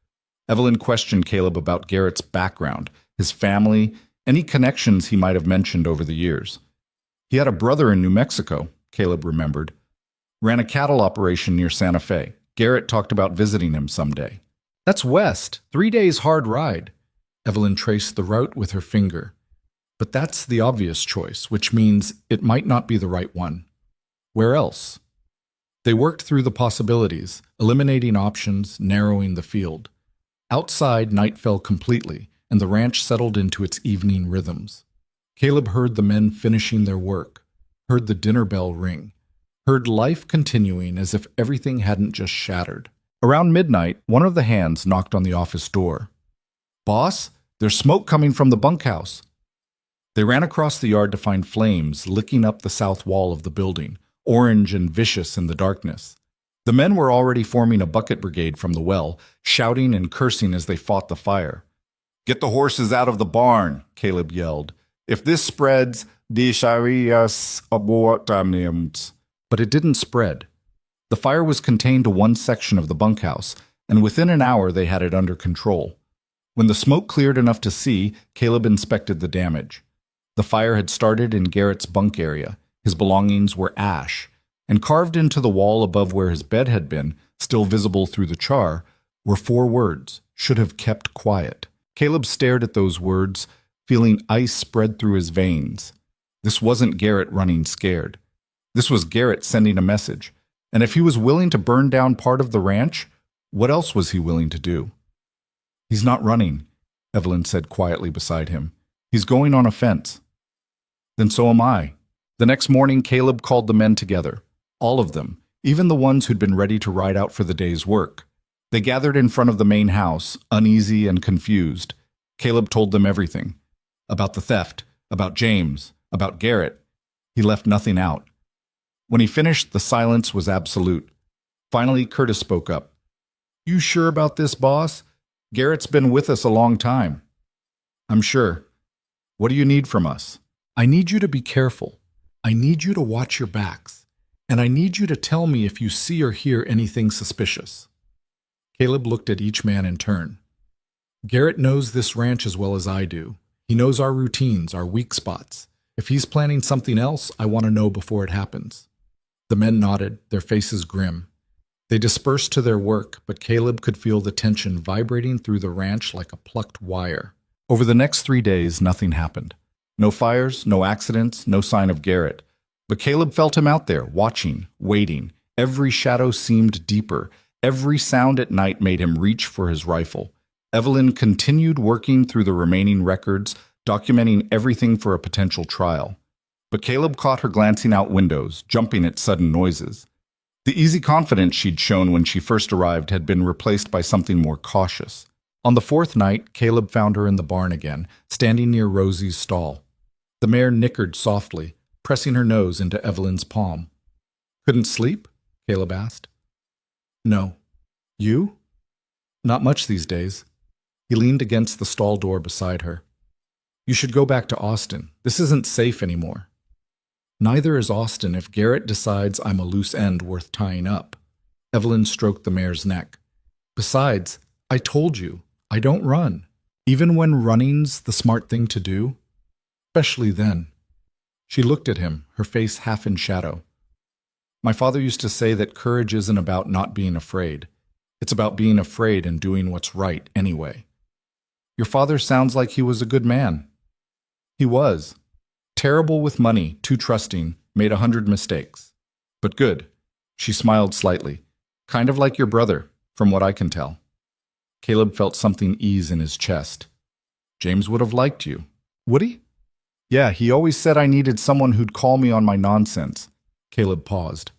Evelyn questioned Caleb about Garrett's background, his family, any connections he might have mentioned over the years. He had a brother in New Mexico, Caleb remembered. Ran a cattle operation near Santa Fe. Garrett talked about visiting him someday. "That's west. 3 days hard ride." Evelyn traced the route with her finger. "But that's the obvious choice, which means it might not be the right one. Where else?" They worked through the possibilities, eliminating options, narrowing the field. Outside, night fell completely, and the ranch settled into its evening rhythms. Caleb heard the men finishing their work, heard the dinner bell ring, heard life continuing as if everything hadn't just shattered. Around midnight, one of the hands knocked on the office door. "Boss, there's smoke coming from the bunkhouse." They ran across the yard to find flames licking up the south wall of the building, orange and vicious in the darkness. The men were already forming a bucket brigade from the well, shouting and cursing as they fought the fire. "Get the horses out of the barn," Caleb yelled. "If this spreads, disharias abortamiums." But it didn't spread. The fire was contained to one section of the bunkhouse, and within an hour they had it under control. When the smoke cleared enough to see, Caleb inspected the damage. The fire had started in Garrett's bunk area. His belongings were ash, and carved into the wall above where his bed had been, still visible through the char, were 4 words, "Should have kept quiet." Caleb stared at those words, feeling ice spread through his veins. This wasn't Garrett running scared. This was Garrett sending a message, and if he was willing to burn down part of the ranch, what else was he willing to do? "He's not running," Evelyn said quietly beside him. "He's going on a fence." "Then so am I." The next morning, Caleb called the men together. All of them, even the ones who'd been ready to ride out for the day's work. They gathered in front of the main house, uneasy and confused. Caleb told them everything. About the theft, about James, about Garrett. He left nothing out. When he finished, the silence was absolute. Finally, Curtis spoke up. "You sure about this, boss? Garrett's been with us a long time." "I'm sure. What do you need from us?" "I need you to be careful. I need you to watch your backs, and I need you to tell me if you see or hear anything suspicious." Caleb looked at each man in turn. "Garrett knows this ranch as well as I do. He knows our routines, our weak spots. If he's planning something else, I want to know before it happens." The men nodded, their faces grim. They dispersed to their work, but Caleb could feel the tension vibrating through the ranch like a plucked wire. Over the next 3 days, nothing happened. No fires, no accidents, no sign of Garrett. But Caleb felt him out there, watching, waiting. Every shadow seemed deeper. Every sound at night made him reach for his rifle. Evelyn continued working through the remaining records, documenting everything for a potential trial. But Caleb caught her glancing out windows, jumping at sudden noises. The easy confidence she'd shown when she first arrived had been replaced by something more cautious. On the 4th night, Caleb found her in the barn again, standing near Rosie's stall. The mare nickered softly, pressing her nose into Evelyn's palm. "Couldn't sleep?" Caleb asked. "No. You?" "Not much these days." He leaned against the stall door beside her. "You should go back to Austin. This isn't safe anymore." "Neither is Austin if Garrett decides I'm a loose end worth tying up." Evelyn stroked the mare's neck. "Besides, I told you, I don't run. Even when running's the smart thing to do. Especially then." She looked at him, her face half in shadow. "My father used to say that courage isn't about not being afraid. It's about being afraid and doing what's right anyway." "Your father sounds like he was a good man." "He was. Terrible with money, too trusting, made 100 mistakes. But good." She smiled slightly. "Kind of like your brother, from what I can tell." Caleb felt something ease in his chest. "James would have liked you." "Would he?" "Yeah, he always said I needed someone who'd call me on my nonsense." Caleb paused.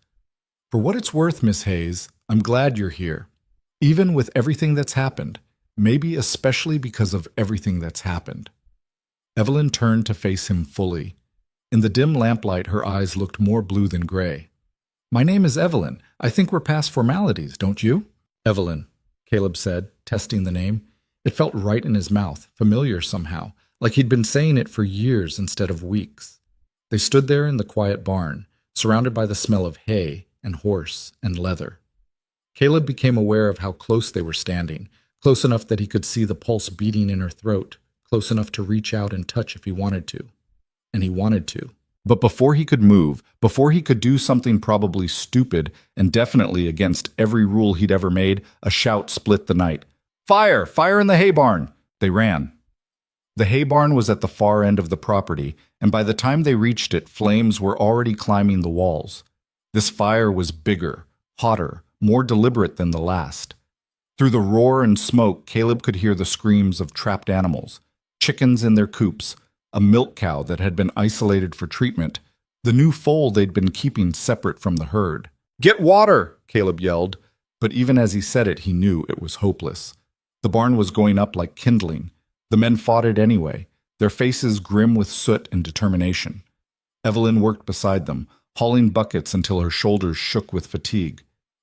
"For what it's worth, Miss Hayes, I'm glad you're here. Even with everything that's happened, maybe especially because of everything that's happened." Evelyn turned to face him fully. In the dim lamplight, her eyes looked more blue than gray. "My name is Evelyn. I think we're past formalities, don't you?" "Evelyn," Caleb said, testing the name. It felt right in his mouth, familiar somehow, like he'd been saying it for years instead of weeks. They stood there in the quiet barn, surrounded by the smell of hay and horse and leather. Caleb became aware of how close they were standing, close enough that he could see the pulse beating in her throat, close enough to reach out and touch if he wanted to. And he wanted to. But before he could move, before he could do something probably stupid and definitely against every rule he'd ever made, a shout split the night. "Fire! Fire in the hay barn!" They ran. The hay barn was at the far end of the property, and by the time they reached it, flames were already climbing the walls. This fire was bigger, hotter, more deliberate than the last. Through the roar and smoke, Caleb could hear the screams of trapped animals, chickens in their coops, a milk cow that had been isolated for treatment, the new foal they'd been keeping separate from the herd. "Get water!" Caleb yelled, but even as he said it, he knew it was hopeless. The barn was going up like kindling. The men fought it anyway, their faces grim with soot and determination. Evelyn worked beside them, hauling buckets until her shoulders shook with fatigue.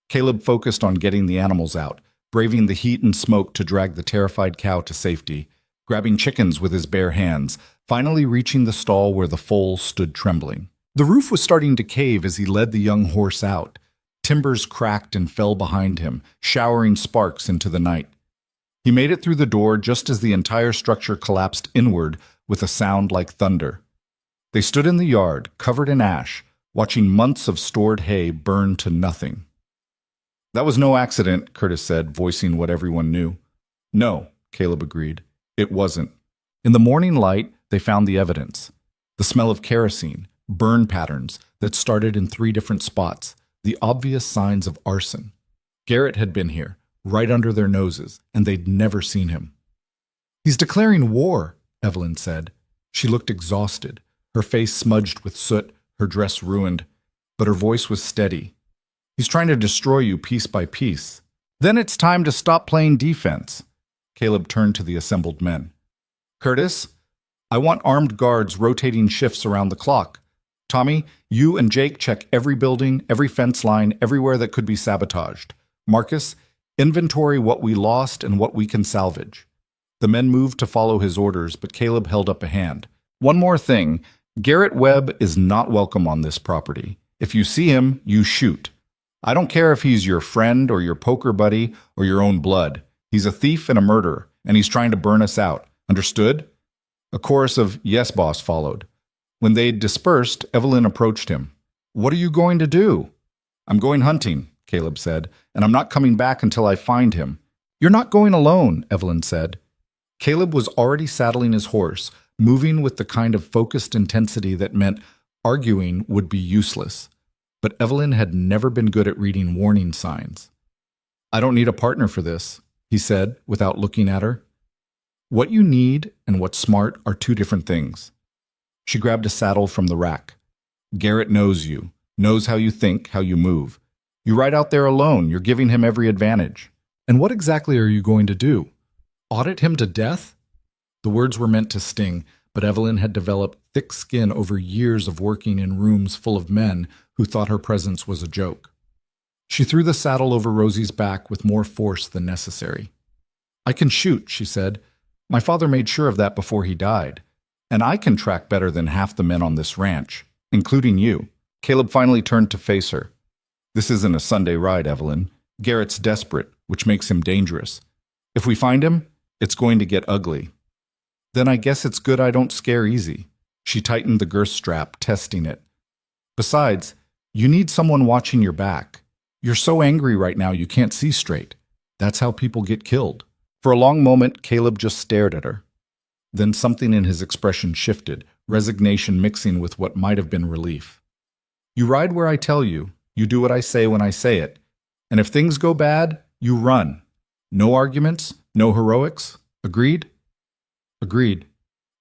Caleb focused on getting the animals out, braving the heat and smoke to drag the terrified cow to safety, grabbing chickens with his bare hands, finally reaching the stall where the foal stood trembling. The roof was starting to cave as he led the young horse out. Timbers cracked and fell behind him, showering sparks into the night. He made it through the door just as the entire structure collapsed inward with a sound like thunder. They stood in the yard, covered in ash, watching months of stored hay burn to nothing. "That was no accident," Curtis said, voicing what everyone knew. "No," Caleb agreed. "It wasn't." In the morning light, they found the evidence. The smell of kerosene, burn patterns that started in 3 different spots, the obvious signs of arson. Garrett had been here, right under their noses, and they'd never seen him. "He's declaring war," Evelyn said. She looked exhausted, her face smudged with soot, her dress ruined, but her voice was steady. "He's trying to destroy you piece by piece. Then it's time to stop playing defense." Caleb turned to the assembled men. "Curtis, I want armed guards rotating shifts around the clock. Tommy, you and Jake check every building, every fence line, everywhere that could be sabotaged. Marcus, inventory what we lost and what we can salvage." The men moved to follow his orders, but Caleb held up a hand. "One more thing. Garrett Webb is not welcome on this property. If you see him, you shoot. I don't care if he's your friend or your poker buddy or your own blood. He's a thief and a murderer, and he's trying to burn us out. Understood?" A chorus of "Yes, boss" followed. When they'd dispersed, Evelyn approached him. "What are you going to do?" "I'm going hunting," Caleb said, "and I'm not coming back until I find him." "You're not going alone," Evelyn said. Caleb was already saddling his horse, moving with the kind of focused intensity that meant arguing would be useless. But Evelyn had never been good at reading warning signs. "I don't need a partner for this," he said without looking at her. "What you need and what's smart are two different things." She grabbed a saddle from the rack. "Garrett knows you, knows how you think, how you move. You ride out there alone, you're giving him every advantage." "And what exactly are you going to do? Audit him to death?" The words were meant to sting, but Evelyn had developed thick skin over years of working in rooms full of men who thought her presence was a joke. She threw the saddle over Rosie's back with more force than necessary. "I can shoot," she said. "My father made sure of that before he died. And I can track better than half the men on this ranch, including you." Caleb finally turned to face her. "This isn't a Sunday ride, Evelyn. Garrett's desperate, which makes him dangerous. If we find him, it's going to get ugly." "Then I guess it's good I don't scare easy." She tightened the girth strap, testing it. "Besides, you need someone watching your back. You're so angry right now you can't see straight. That's how people get killed." For a long moment, Caleb just stared at her. Then something in his expression shifted, resignation mixing with what might have been relief. "You ride where I tell you. You do what I say when I say it. And if things go bad, you run. No arguments, no heroics. Agreed?" "Agreed,"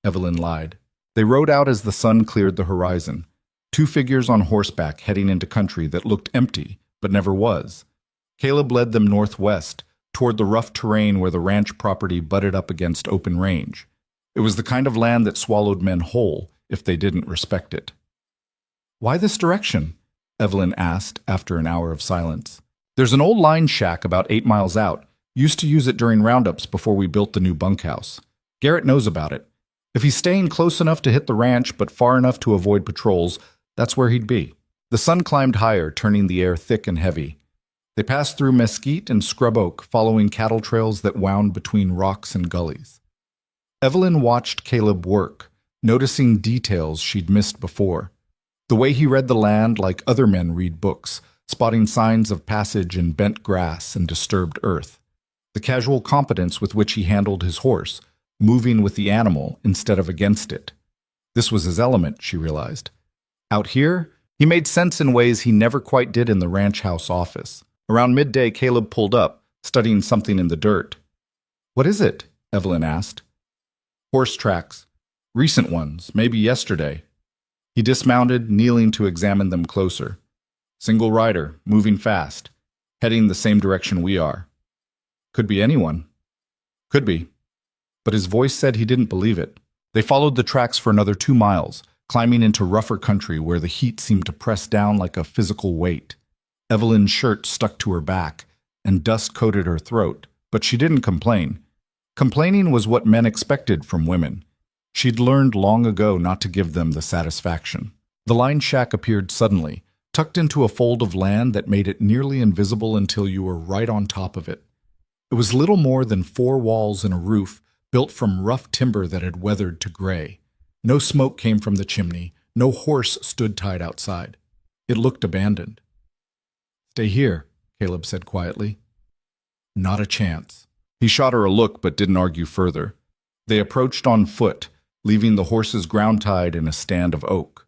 Evelyn lied. They rode out as the sun cleared the horizon. Two figures on horseback heading into country that looked empty, but never was. Caleb led them northwest, toward the rough terrain where the ranch property butted up against open range. It was the kind of land that swallowed men whole if they didn't respect it. "Why this direction?" Evelyn asked after an hour of silence. "There's an old line shack about 8 miles out. Used to use it during roundups before we built the new bunkhouse. Garrett knows about it. If he's staying close enough to hit the ranch but far enough to avoid patrols, that's where he'd be." The sun climbed higher, turning the air thick and heavy. They passed through mesquite and scrub oak, following cattle trails that wound between rocks and gullies. Evelyn watched Caleb work, noticing details she'd missed before. The way he read the land like other men read books, spotting signs of passage in bent grass and disturbed earth. The casual competence with which he handled his horse, moving with the animal instead of against it. This was his element, she realized. Out here, he made sense in ways he never quite did in the ranch house office. Around midday, Caleb pulled up, studying something in the dirt. "What is it?" Evelyn asked. "Horse tracks. Recent ones, maybe yesterday." He dismounted, kneeling to examine them closer. "Single rider, moving fast, heading the same direction we are." "Could be anyone." "Could be." But his voice said he didn't believe it. They followed the tracks for another 2 miles, climbing into rougher country where the heat seemed to press down like a physical weight. Evelyn's shirt stuck to her back, and dust coated her throat, but she didn't complain. Complaining was what men expected from women. She'd learned long ago not to give them the satisfaction. The line shack appeared suddenly, tucked into a fold of land that made it nearly invisible until you were right on top of it. It was little more than 4 walls and a roof, built from rough timber that had weathered to gray. No smoke came from the chimney, no horse stood tied outside. It looked abandoned. "Stay here," Caleb said quietly. "Not a chance." He shot her a look but didn't argue further. They approached on foot, leaving the horses ground-tied in a stand of oak.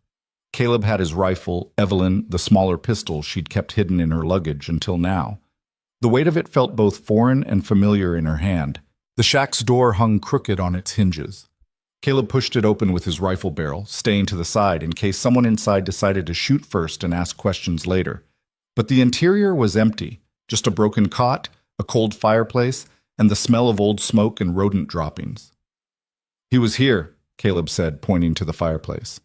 Caleb had his rifle, Evelyn the smaller pistol she'd kept hidden in her luggage until now. The weight of it felt both foreign and familiar in her hand. The shack's door hung crooked on its hinges. Caleb pushed it open with his rifle barrel, staying to the side in case someone inside decided to shoot first and ask questions later. But the interior was empty, just a broken cot, a cold fireplace, and the smell of old smoke and rodent droppings. "He was here," Caleb said, pointing to the fireplace.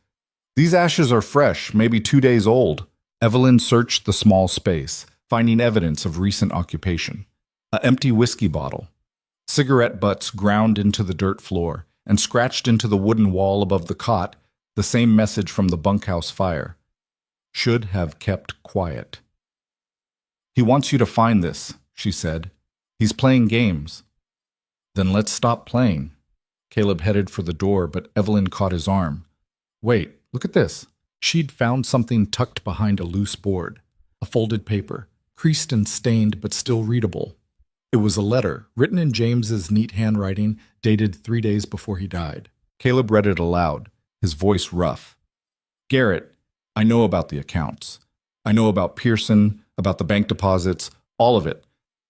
"These ashes are fresh, maybe 2 days old." Evelyn searched the small space, finding evidence of recent occupation. An empty whiskey bottle. Cigarette butts ground into the dirt floor, and scratched into the wooden wall above the cot, The same message from the bunkhouse fire. Should have kept quiet. He wants you to find this, she said. He's playing games. Then let's stop playing. Caleb headed for the door, but Evelyn caught his arm. Wait, look at this. She'd found something tucked behind a loose board. A folded paper, creased and stained but still readable. It was a letter, written in James's neat handwriting, dated 3 days before he died. Caleb read it aloud, his voice rough. Garrett, I know about the accounts. I know about Pearson, about the bank deposits, all of it.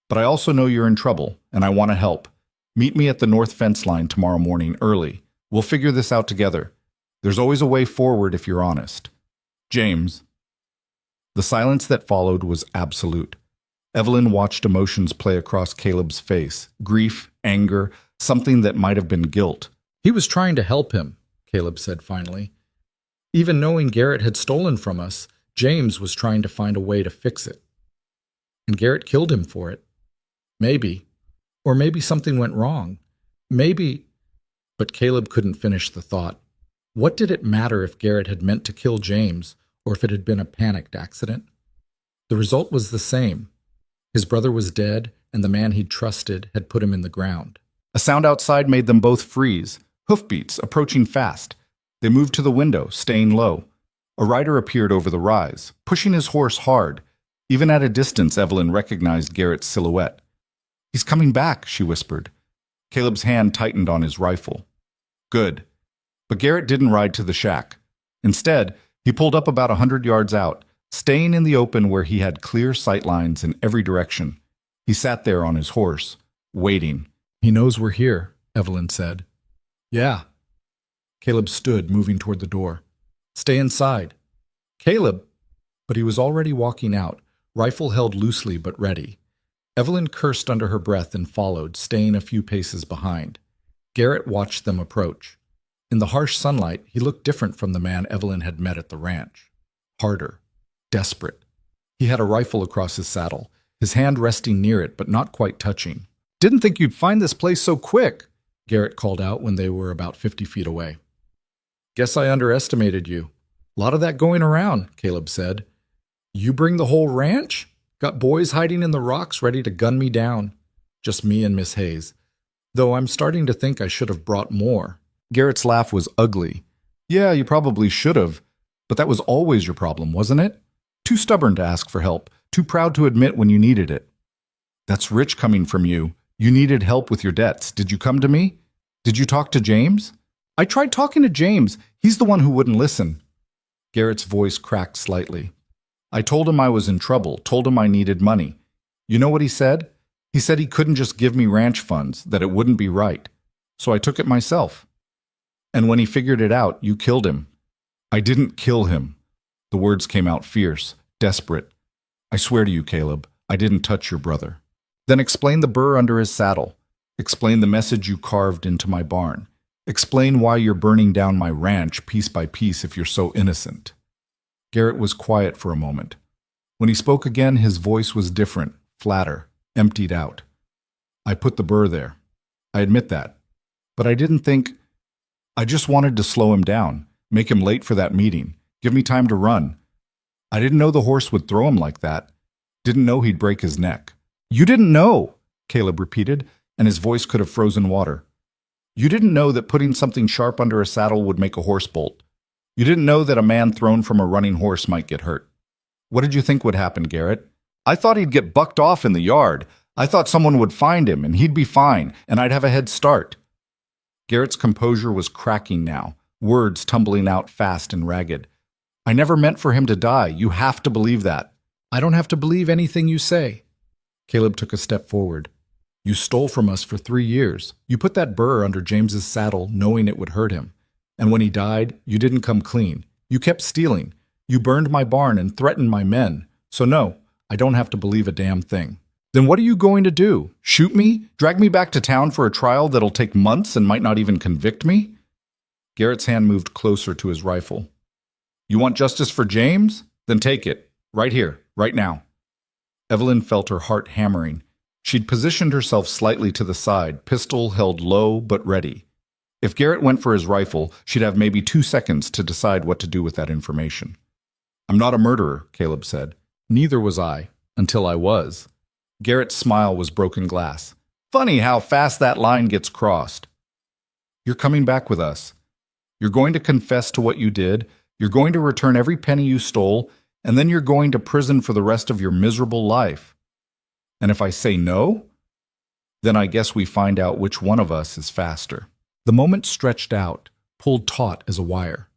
But I also know you're in trouble, and I want to help. Meet me at the north fence line tomorrow morning early. We'll figure this out together. There's always a way forward if you're honest. James. The silence that followed was absolute. Evelyn watched emotions play across Caleb's face. Grief, anger, something that might have been guilt. He was trying to help him, Caleb said finally. Even knowing Garrett had stolen from us, James was trying to find a way to fix it. And Garrett killed him for it. Maybe. Or maybe something went wrong. Maybe. But Caleb couldn't finish the thought. What did it matter if Garrett had meant to kill James, or if it had been a panicked accident? The result was the same. His brother was dead, and the man he'd trusted had put him in the ground. A sound outside made them both freeze. Hoofbeats approaching fast. They moved to the window, staying low. A rider appeared over the rise, pushing his horse hard. Even at a distance, Evelyn recognized Garrett's silhouette. He's coming back, she whispered. Caleb's hand tightened on his rifle. Good. But Garrett didn't ride to the shack. Instead, he pulled up about 100 yards out, staying in the open where he had clear sight lines in every direction. He sat there on his horse, waiting. He knows we're here, Evelyn said. Yeah. Caleb stood, moving toward the door. Stay inside. Caleb! But he was already walking out, rifle held loosely but ready. Evelyn cursed under her breath and followed, staying a few paces behind. Garrett watched them approach. In the harsh sunlight, he looked different from the man Evelyn had met at the ranch. Harder. Desperate. He had a rifle across his saddle, his hand resting near it but not quite touching. Didn't think you'd find this place so quick, Garrett called out when they were about 50 feet away. Guess I underestimated you. A lot of that going around, Caleb said. You bring the whole ranch? Got boys hiding in the rocks ready to gun me down. Just me and Miss Hayes. Though I'm starting to think I should have brought more. Garrett's laugh was ugly. Yeah, you probably should have. But that was always your problem, wasn't it? Too stubborn to ask for help. Too proud to admit when you needed it. That's rich coming from you. You needed help with your debts. Did you come to me? Did you talk to James? I tried talking to James. He's the one who wouldn't listen. Garrett's voice cracked slightly. I told him I was in trouble, told him I needed money. You know what he said? He said he couldn't just give me ranch funds, that it wouldn't be right. So I took it myself. And when he figured it out, you killed him. I didn't kill him. The words came out fierce, desperate. I swear to you, Caleb, I didn't touch your brother. Then explain the burr under his saddle. Explain the message you carved into my barn. Explain why you're burning down my ranch piece by piece if you're so innocent. Garrett was quiet for a moment. When he spoke again, his voice was different, flatter, emptied out. I put the burr there. I admit that. But I didn't think... I just wanted to slow him down, make him late for that meeting, give me time to run. I didn't know the horse would throw him like that. Didn't know he'd break his neck. You didn't know, Caleb repeated, and his voice could have frozen water. You didn't know that putting something sharp under a saddle would make a horse bolt. You didn't know that a man thrown from a running horse might get hurt. What did you think would happen, Garrett? I thought he'd get bucked off in the yard. I thought someone would find him, and he'd be fine, and I'd have a head start. Garrett's composure was cracking now, words tumbling out fast and ragged. I never meant for him to die. You have to believe that. I don't have to believe anything you say. Caleb took a step forward. You stole from us for 3 years. You put that burr under James's saddle knowing it would hurt him. And when he died, you didn't come clean. You kept stealing. You burned my barn and threatened my men. So no, I don't have to believe a damn thing. Then what are you going to do? Shoot me? Drag me back to town for a trial that'll take months and might not even convict me? Garrett's hand moved closer to his rifle. You want justice for James? Then take it. Right here, right now. Evelyn felt her heart hammering. She'd positioned herself slightly to the side, pistol held low but ready. If Garrett went for his rifle, she'd have maybe 2 seconds to decide what to do with that information. "I'm not a murderer," Caleb said. "Neither was I, until I was." Garrett's smile was broken glass. "Funny how fast that line gets crossed." "You're coming back with us. You're going to confess to what you did, you're going to return every penny you stole, and then you're going to prison for the rest of your miserable life. And if I say no, then I guess we find out which one of us is faster." The moment stretched out, pulled taut as a wire.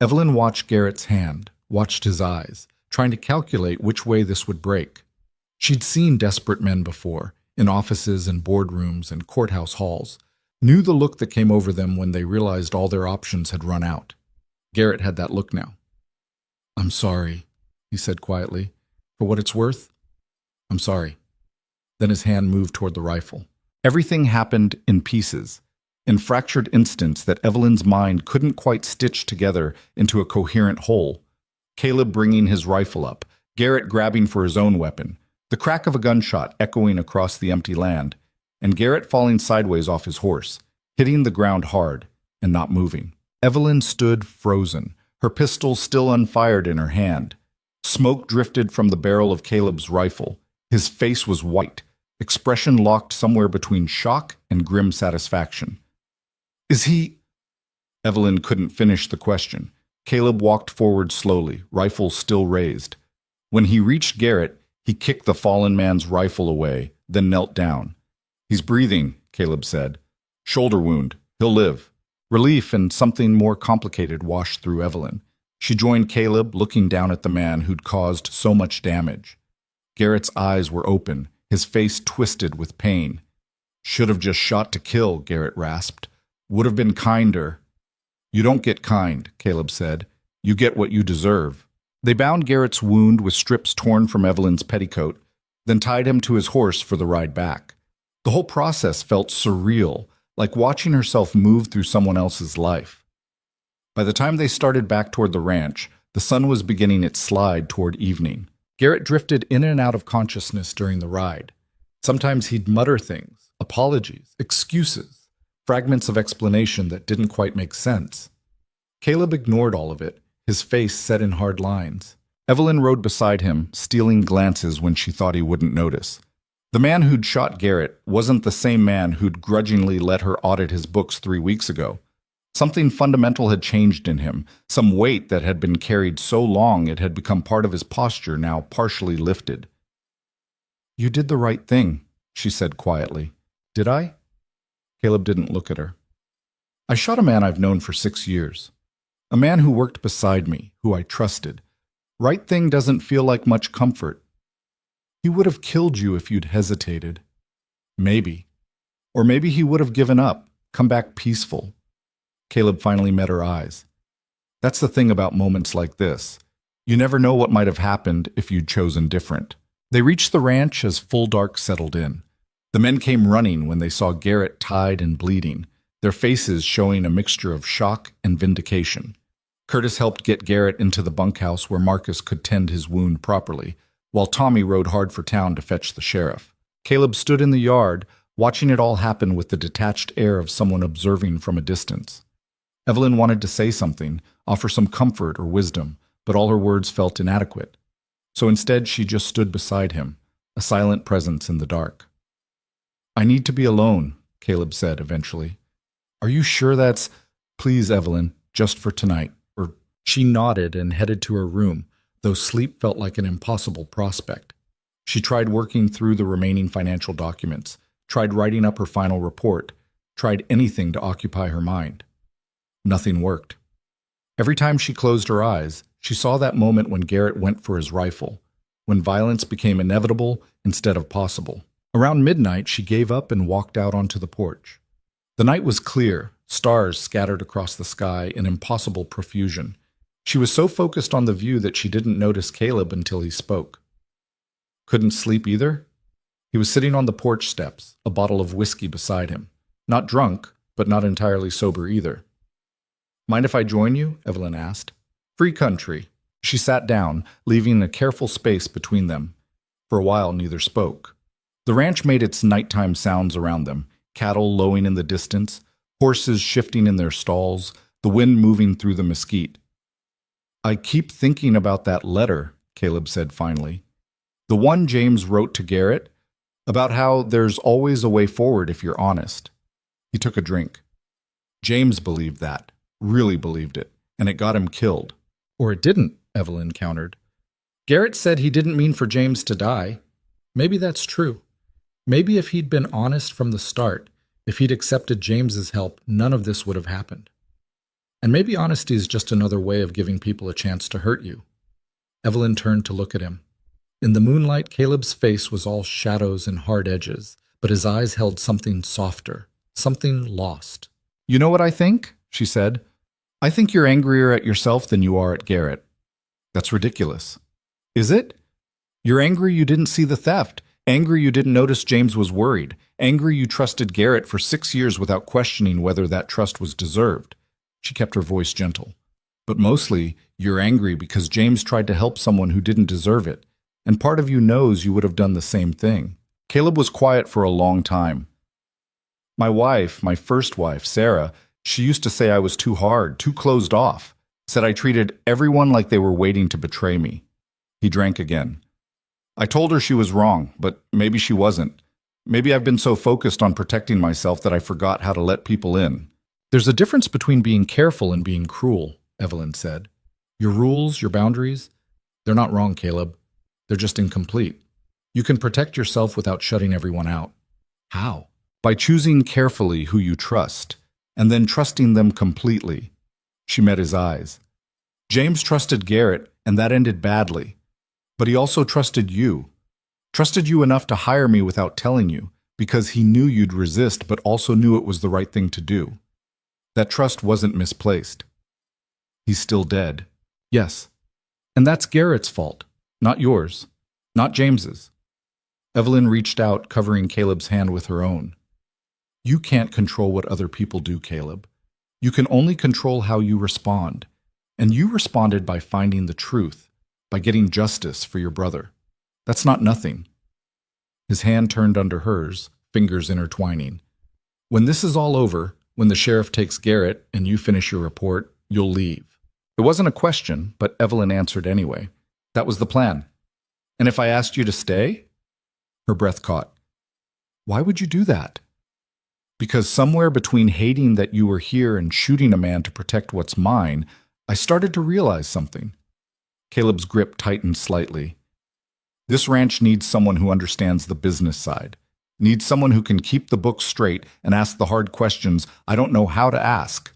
Evelyn watched Garrett's hand, watched his eyes, trying to calculate which way this would break. She'd seen desperate men before, in offices and boardrooms and courthouse halls, knew the look that came over them when they realized all their options had run out. Garrett had that look now. "I'm sorry," he said quietly. "For what it's worth, I'm sorry." Then his hand moved toward the rifle. Everything happened in pieces, in fractured instants that Evelyn's mind couldn't quite stitch together into a coherent whole. Caleb bringing his rifle up, Garrett grabbing for his own weapon, the crack of a gunshot echoing across the empty land, and Garrett falling sideways off his horse, hitting the ground hard and not moving. Evelyn stood frozen, her pistol still unfired in her hand. Smoke drifted from the barrel of Caleb's rifle. His face was white, expression locked somewhere between shock and grim satisfaction. "Is he—" Evelyn couldn't finish the question. Caleb walked forward slowly, rifle still raised. When he reached Garrett, he kicked the fallen man's rifle away, then knelt down. "He's breathing," Caleb said. "Shoulder wound. He'll live." Relief and something more complicated washed through Evelyn. She joined Caleb, looking down at the man who'd caused so much damage. Garrett's eyes were open, his face twisted with pain. "Should have just shot to kill," Garrett rasped. "Would have been kinder." "You don't get kind," Caleb said. "You get what you deserve." They bound Garrett's wound with strips torn from Evelyn's petticoat, then tied him to his horse for the ride back. The whole process felt surreal, like watching herself move through someone else's life. By the time they started back toward the ranch, the sun was beginning its slide toward evening. Garrett drifted in and out of consciousness during the ride. Sometimes he'd mutter things, apologies, excuses, fragments of explanation that didn't quite make sense. Caleb ignored all of it, his face set in hard lines. Evelyn rode beside him, stealing glances when she thought he wouldn't notice. The man who'd shot Garrett wasn't the same man who'd grudgingly let her audit his books 3 weeks ago. Something fundamental had changed in him, some weight that had been carried so long it had become part of his posture now partially lifted. "You did the right thing," she said quietly. "Did I?" Caleb didn't look at her. "I shot a man I've known for 6 years. A man who worked beside me, who I trusted. Right thing doesn't feel like much comfort. He would have killed you if you'd hesitated. Maybe. Or maybe he would have given up, come back peaceful." Caleb finally met her eyes. "That's the thing about moments like this. You never know what might have happened if you'd chosen different." They reached the ranch as full dark settled in. The men came running when they saw Garrett tied and bleeding, their faces showing a mixture of shock and vindication. Curtis helped get Garrett into the bunkhouse where Marcus could tend his wound properly, while Tommy rode hard for town to fetch the sheriff. Caleb stood in the yard, watching it all happen with the detached air of someone observing from a distance. Evelyn wanted to say something, offer some comfort or wisdom, but all her words felt inadequate. So instead she just stood beside him, a silent presence in the dark. "I need to be alone," Caleb said eventually. "Are you sure that's—" "Please, Evelyn, just for tonight." She nodded and headed to her room, though sleep felt like an impossible prospect. She tried working through the remaining financial documents, tried writing up her final report, tried anything to occupy her mind. Nothing worked. Every time she closed her eyes, she saw that moment when Garrett went for his rifle, when violence became inevitable instead of possible. Around midnight, she gave up and walked out onto the porch. The night was clear, stars scattered across the sky in impossible profusion. She was so focused on the view that she didn't notice Caleb until he spoke. Couldn't sleep either? He was sitting on the porch steps, a bottle of whiskey beside him. Not drunk, but not entirely sober either. "Mind if I join you?" Evelyn asked. "Free country." She sat down, leaving a careful space between them. For a while, neither spoke. The ranch made its nighttime sounds around them, cattle lowing in the distance, horses shifting in their stalls, the wind moving through the mesquite. "I keep thinking about that letter," Caleb said finally. "The one James wrote to Garrett, about how there's always a way forward if you're honest." He took a drink. James believed that, really believed it, and it got him killed. Or it didn't, Evelyn countered. Garrett said he didn't mean for James to die. Maybe that's true. Maybe if he'd been honest from the start, if he'd accepted James's help, none of this would have happened. And maybe honesty is just another way of giving people a chance to hurt you. Evelyn turned to look at him. In the moonlight, Caleb's face was all shadows and hard edges, but his eyes held something softer, something lost. "You know what I think?" she said. "I think you're angrier at yourself than you are at Garrett." "That's ridiculous." "Is it? You're angry you didn't see the theft, angry you didn't notice James was worried, angry you trusted Garrett for 6 years without questioning whether that trust was deserved." She kept her voice gentle. "But mostly, you're angry because James tried to help someone who didn't deserve it, and part of you knows you would have done the same thing." Caleb was quiet for a long time. "My wife, my first wife, Sarah, she used to say I was too hard, too closed off, said I treated everyone like they were waiting to betray me." He drank again. "I told her she was wrong, but maybe she wasn't. Maybe I've been so focused on protecting myself that I forgot how to let people in." "There's a difference between being careful and being cruel," Evelyn said. "Your rules, your boundaries, they're not wrong, Caleb. They're just incomplete. You can protect yourself without shutting everyone out." "How?" "By choosing carefully who you trust, and then trusting them completely." She met his eyes. "James trusted Garrett, and that ended badly. But he also trusted you enough to hire me without telling you, because he knew you'd resist but also knew it was the right thing to do. That trust wasn't misplaced." "He's still dead." "Yes. And that's Garrett's fault, not yours, not James's." Evelyn reached out, covering Caleb's hand with her own. "You can't control what other people do, Caleb. You can only control how you respond. And you responded by finding the truth, by getting justice for your brother. That's not nothing." His hand turned under hers, fingers intertwining. "When this is all over, when the sheriff takes Garrett and you finish your report, you'll leave." It wasn't a question, but Evelyn answered anyway. "That was the plan." "And if I asked you to stay?" Her breath caught. "Why would you do that?" "Because somewhere between hating that you were here and shooting a man to protect what's mine, I started to realize something." Caleb's grip tightened slightly. "This ranch needs someone who understands the business side, needs someone who can keep the books straight and ask the hard questions I don't know how to ask.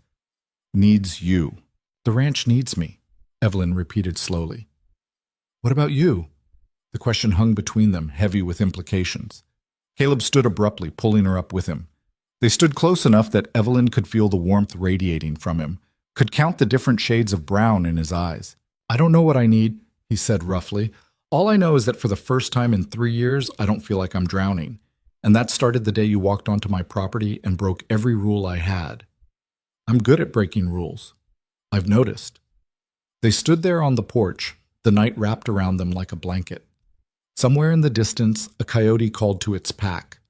Needs you." "The ranch needs me," Evelyn repeated slowly. "What about you?" The question hung between them, heavy with implications. Caleb stood abruptly, pulling her up with him. They stood close enough that Evelyn could feel the warmth radiating from him, could count the different shades of brown in his eyes. "I don't know what I need," he said roughly. "All I know is that for the first time in 3 years, I don't feel like I'm drowning. And that started the day you walked onto my property and broke every rule I had. I'm good at breaking rules. I've noticed." They stood there on the porch, the night wrapped around them like a blanket. Somewhere in the distance, a coyote called to its pack.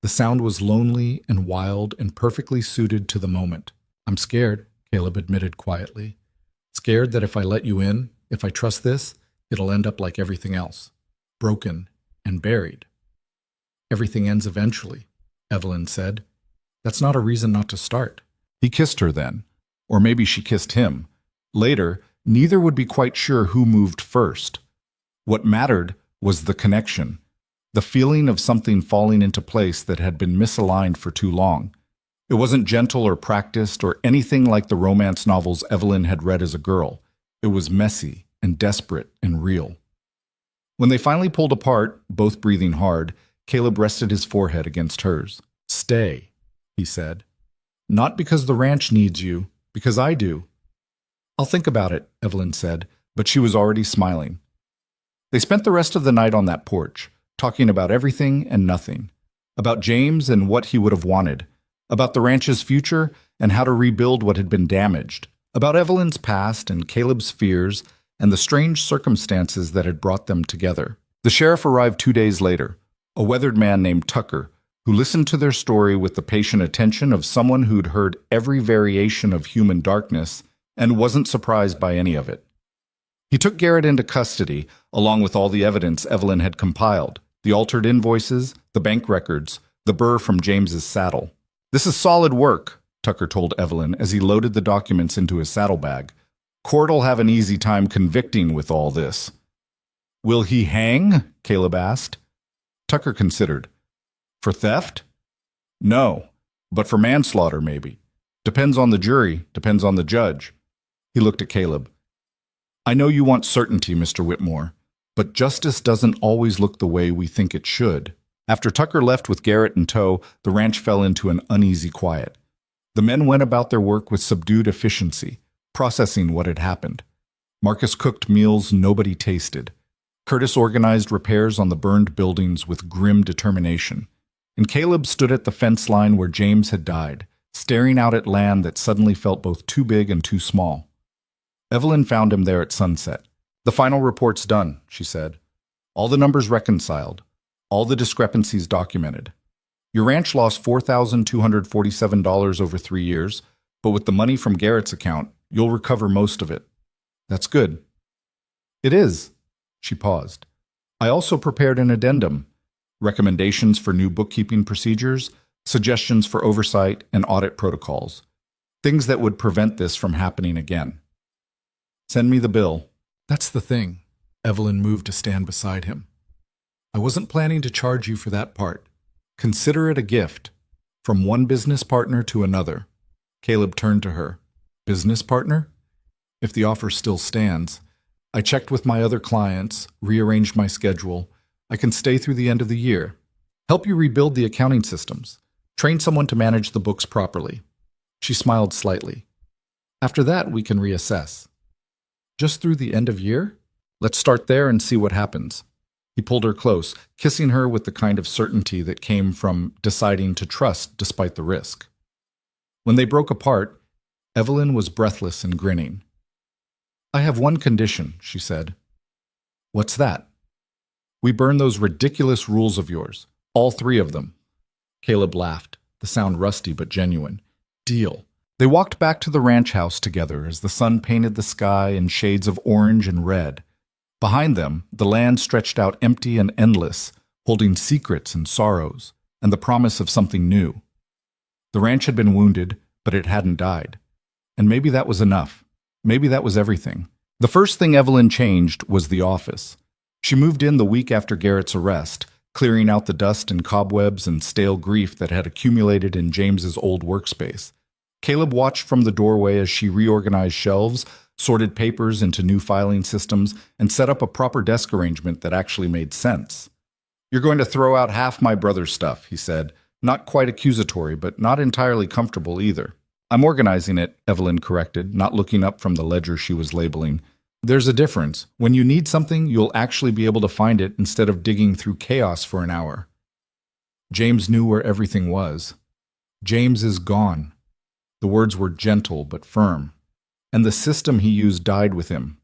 The sound was lonely and wild and perfectly suited to the moment. "I'm scared," Caleb admitted quietly. "Scared that if I let you in, if I trust this, it'll end up like everything else. Broken and buried." "Everything ends eventually," Evelyn said. "That's not a reason not to start." He kissed her then. Or maybe she kissed him. Later, neither would be quite sure who moved first. What mattered was the connection, the feeling of something falling into place that had been misaligned for too long. It wasn't gentle or practiced or anything like the romance novels Evelyn had read as a girl. It was messy and desperate and real. When they finally pulled apart, both breathing hard, Caleb rested his forehead against hers. "Stay," he said. "Not because the ranch needs you, because I do." "I'll think about it," Evelyn said, but she was already smiling. They spent the rest of the night on that porch, talking about everything and nothing, about James and what he would have wanted, about the ranch's future and how to rebuild what had been damaged, about Evelyn's past and Caleb's fears and the strange circumstances that had brought them together. The sheriff arrived 2 days later, a weathered man named Tucker, who listened to their story with the patient attention of someone who'd heard every variation of human darkness and wasn't surprised by any of it. He took Garrett into custody, along with all the evidence Evelyn had compiled, the altered invoices, the bank records, the burr from James's saddle. "This is solid work," Tucker told Evelyn as he loaded the documents into his saddlebag. "Court'll have an easy time convicting with all this." "Will he hang?" Caleb asked. Tucker considered. "For theft? No, but for manslaughter, maybe. Depends on the jury, depends on the judge." He looked at Caleb. "I know you want certainty, Mr. Whitmore, but justice doesn't always look the way we think it should." After Tucker left with Garrett in tow, the ranch fell into an uneasy quiet. The men went about their work with subdued efficiency, processing what had happened. Marcus cooked meals nobody tasted. Curtis organized repairs on the burned buildings with grim determination. And Caleb stood at the fence line where James had died, staring out at land that suddenly felt both too big and too small. Evelyn found him there at sunset. "The final report's done," she said. "All the numbers reconciled. All the discrepancies documented. Your ranch lost $4,247 over 3 years, but with the money from Garrett's account, you'll recover most of it." "That's good." "It is." She paused. "I also prepared an addendum, recommendations for new bookkeeping procedures, suggestions for oversight and audit protocols, things that would prevent this from happening again." "Send me the bill." "That's the thing." Evelyn moved to stand beside him. "I wasn't planning to charge you for that part. Consider it a gift, from one business partner to another." Caleb turned to her. "Business partner?" "If the offer still stands. I checked with my other clients, rearranged my schedule. I can stay through the end of the year. Help you rebuild the accounting systems. Train someone to manage the books properly." She smiled slightly. "After that, we can reassess." "Just through the end of year? Let's start there and see what happens." He pulled her close, kissing her with the kind of certainty that came from deciding to trust despite the risk. When they broke apart, Evelyn was breathless and grinning. "I have one condition," she said. "What's that?" "We burn those ridiculous rules of yours, all 3 of them." Caleb laughed, the sound rusty but genuine. "Deal." They walked back to the ranch house together as the sun painted the sky in shades of orange and red. Behind them, the land stretched out empty and endless, holding secrets and sorrows, and the promise of something new. The ranch had been wounded, but it hadn't died. And maybe that was enough. Maybe that was everything. The first thing Evelyn changed was the office. She moved in the week after Garrett's arrest, clearing out the dust and cobwebs and stale grief that had accumulated in James's old workspace. Caleb watched from the doorway as she reorganized shelves, sorted papers into new filing systems, and set up a proper desk arrangement that actually made sense. "You're going to throw out half my brother's stuff," he said, not quite accusatory, but not entirely comfortable either. "I'm organizing it," Evelyn corrected, not looking up from the ledger she was labeling. "There's a difference. When you need something, you'll actually be able to find it instead of digging through chaos for an hour." James knew where everything was. "James is gone." The words were gentle but firm. "And the system he used died with him.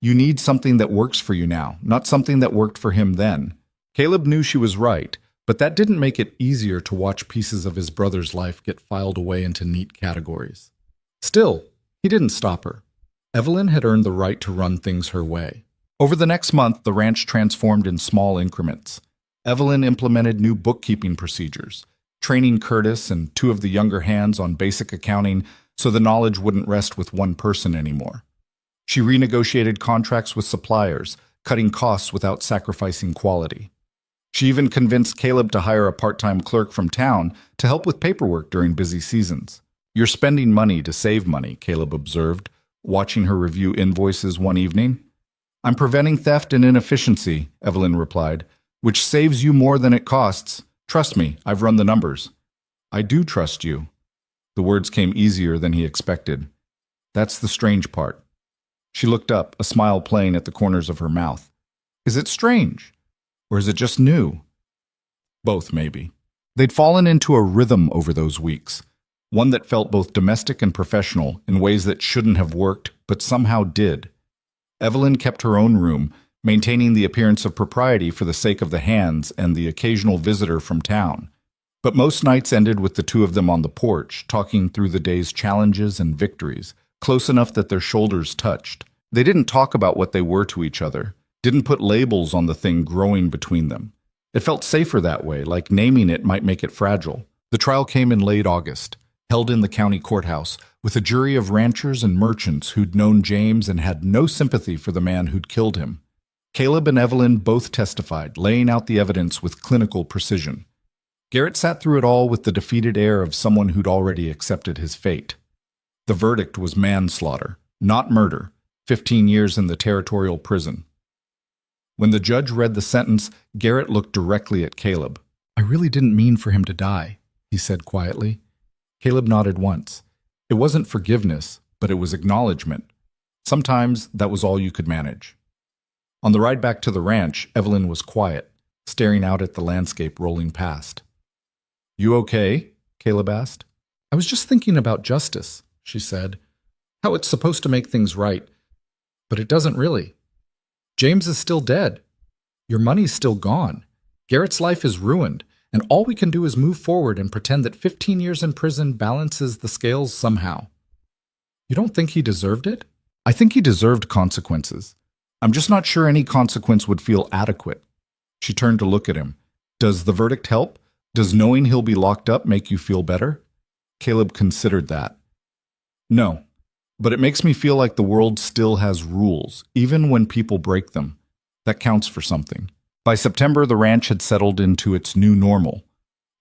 You need something that works for you now, not something that worked for him then." Caleb knew she was right, but that didn't make it easier to watch pieces of his brother's life get filed away into neat categories. Still, he didn't stop her. Evelyn had earned the right to run things her way. Over the next month, the ranch transformed in small increments. Evelyn implemented new bookkeeping procedures, training Curtis and 2 of the younger hands on basic accounting so the knowledge wouldn't rest with one person anymore. She renegotiated contracts with suppliers, cutting costs without sacrificing quality. She even convinced Caleb to hire a part-time clerk from town to help with paperwork during busy seasons. "You're spending money to save money," Caleb observed, watching her review invoices one evening. "I'm preventing theft and inefficiency," Evelyn replied, "which saves you more than it costs. Trust me, I've run the numbers." "I do trust you." The words came easier than he expected. "That's the strange part." She looked up, a smile playing at the corners of her mouth. "Is it strange? Or is it just new?" "Both, maybe." They'd fallen into a rhythm over those weeks, one that felt both domestic and professional in ways that shouldn't have worked, but somehow did. Evelyn kept her own room, maintaining the appearance of propriety for the sake of the hands and the occasional visitor from town. But most nights ended with the two of them on the porch, talking through the day's challenges and victories, close enough that their shoulders touched. They didn't talk about what they were to each other, didn't put labels on the thing growing between them. It felt safer that way, like naming it might make it fragile. The trial came in late August, held in the county courthouse, with a jury of ranchers and merchants who'd known James and had no sympathy for the man who'd killed him. Caleb and Evelyn both testified, laying out the evidence with clinical precision. Garrett sat through it all with the defeated air of someone who'd already accepted his fate. The verdict was manslaughter, not murder, 15 years in the territorial prison. When the judge read the sentence, Garrett looked directly at Caleb. "I really didn't mean for him to die," he said quietly. Caleb nodded once. It wasn't forgiveness, but it was acknowledgement. Sometimes that was all you could manage. On the ride back to the ranch, Evelyn was quiet, staring out at the landscape rolling past. "You okay?" Caleb asked. "I was just thinking about justice," she said. "How it's supposed to make things right. But it doesn't really. James is still dead. Your money's still gone. Garrett's life is ruined, and all we can do is move forward and pretend that 15 years in prison balances the scales somehow." "You don't think he deserved it?" "I think he deserved consequences. I'm just not sure any consequence would feel adequate." She turned to look at him. "Does the verdict help? Does knowing he'll be locked up make you feel better?" Caleb considered that. "No, but it makes me feel like the world still has rules, even when people break them. That counts for something." By September, the ranch had settled into its new normal.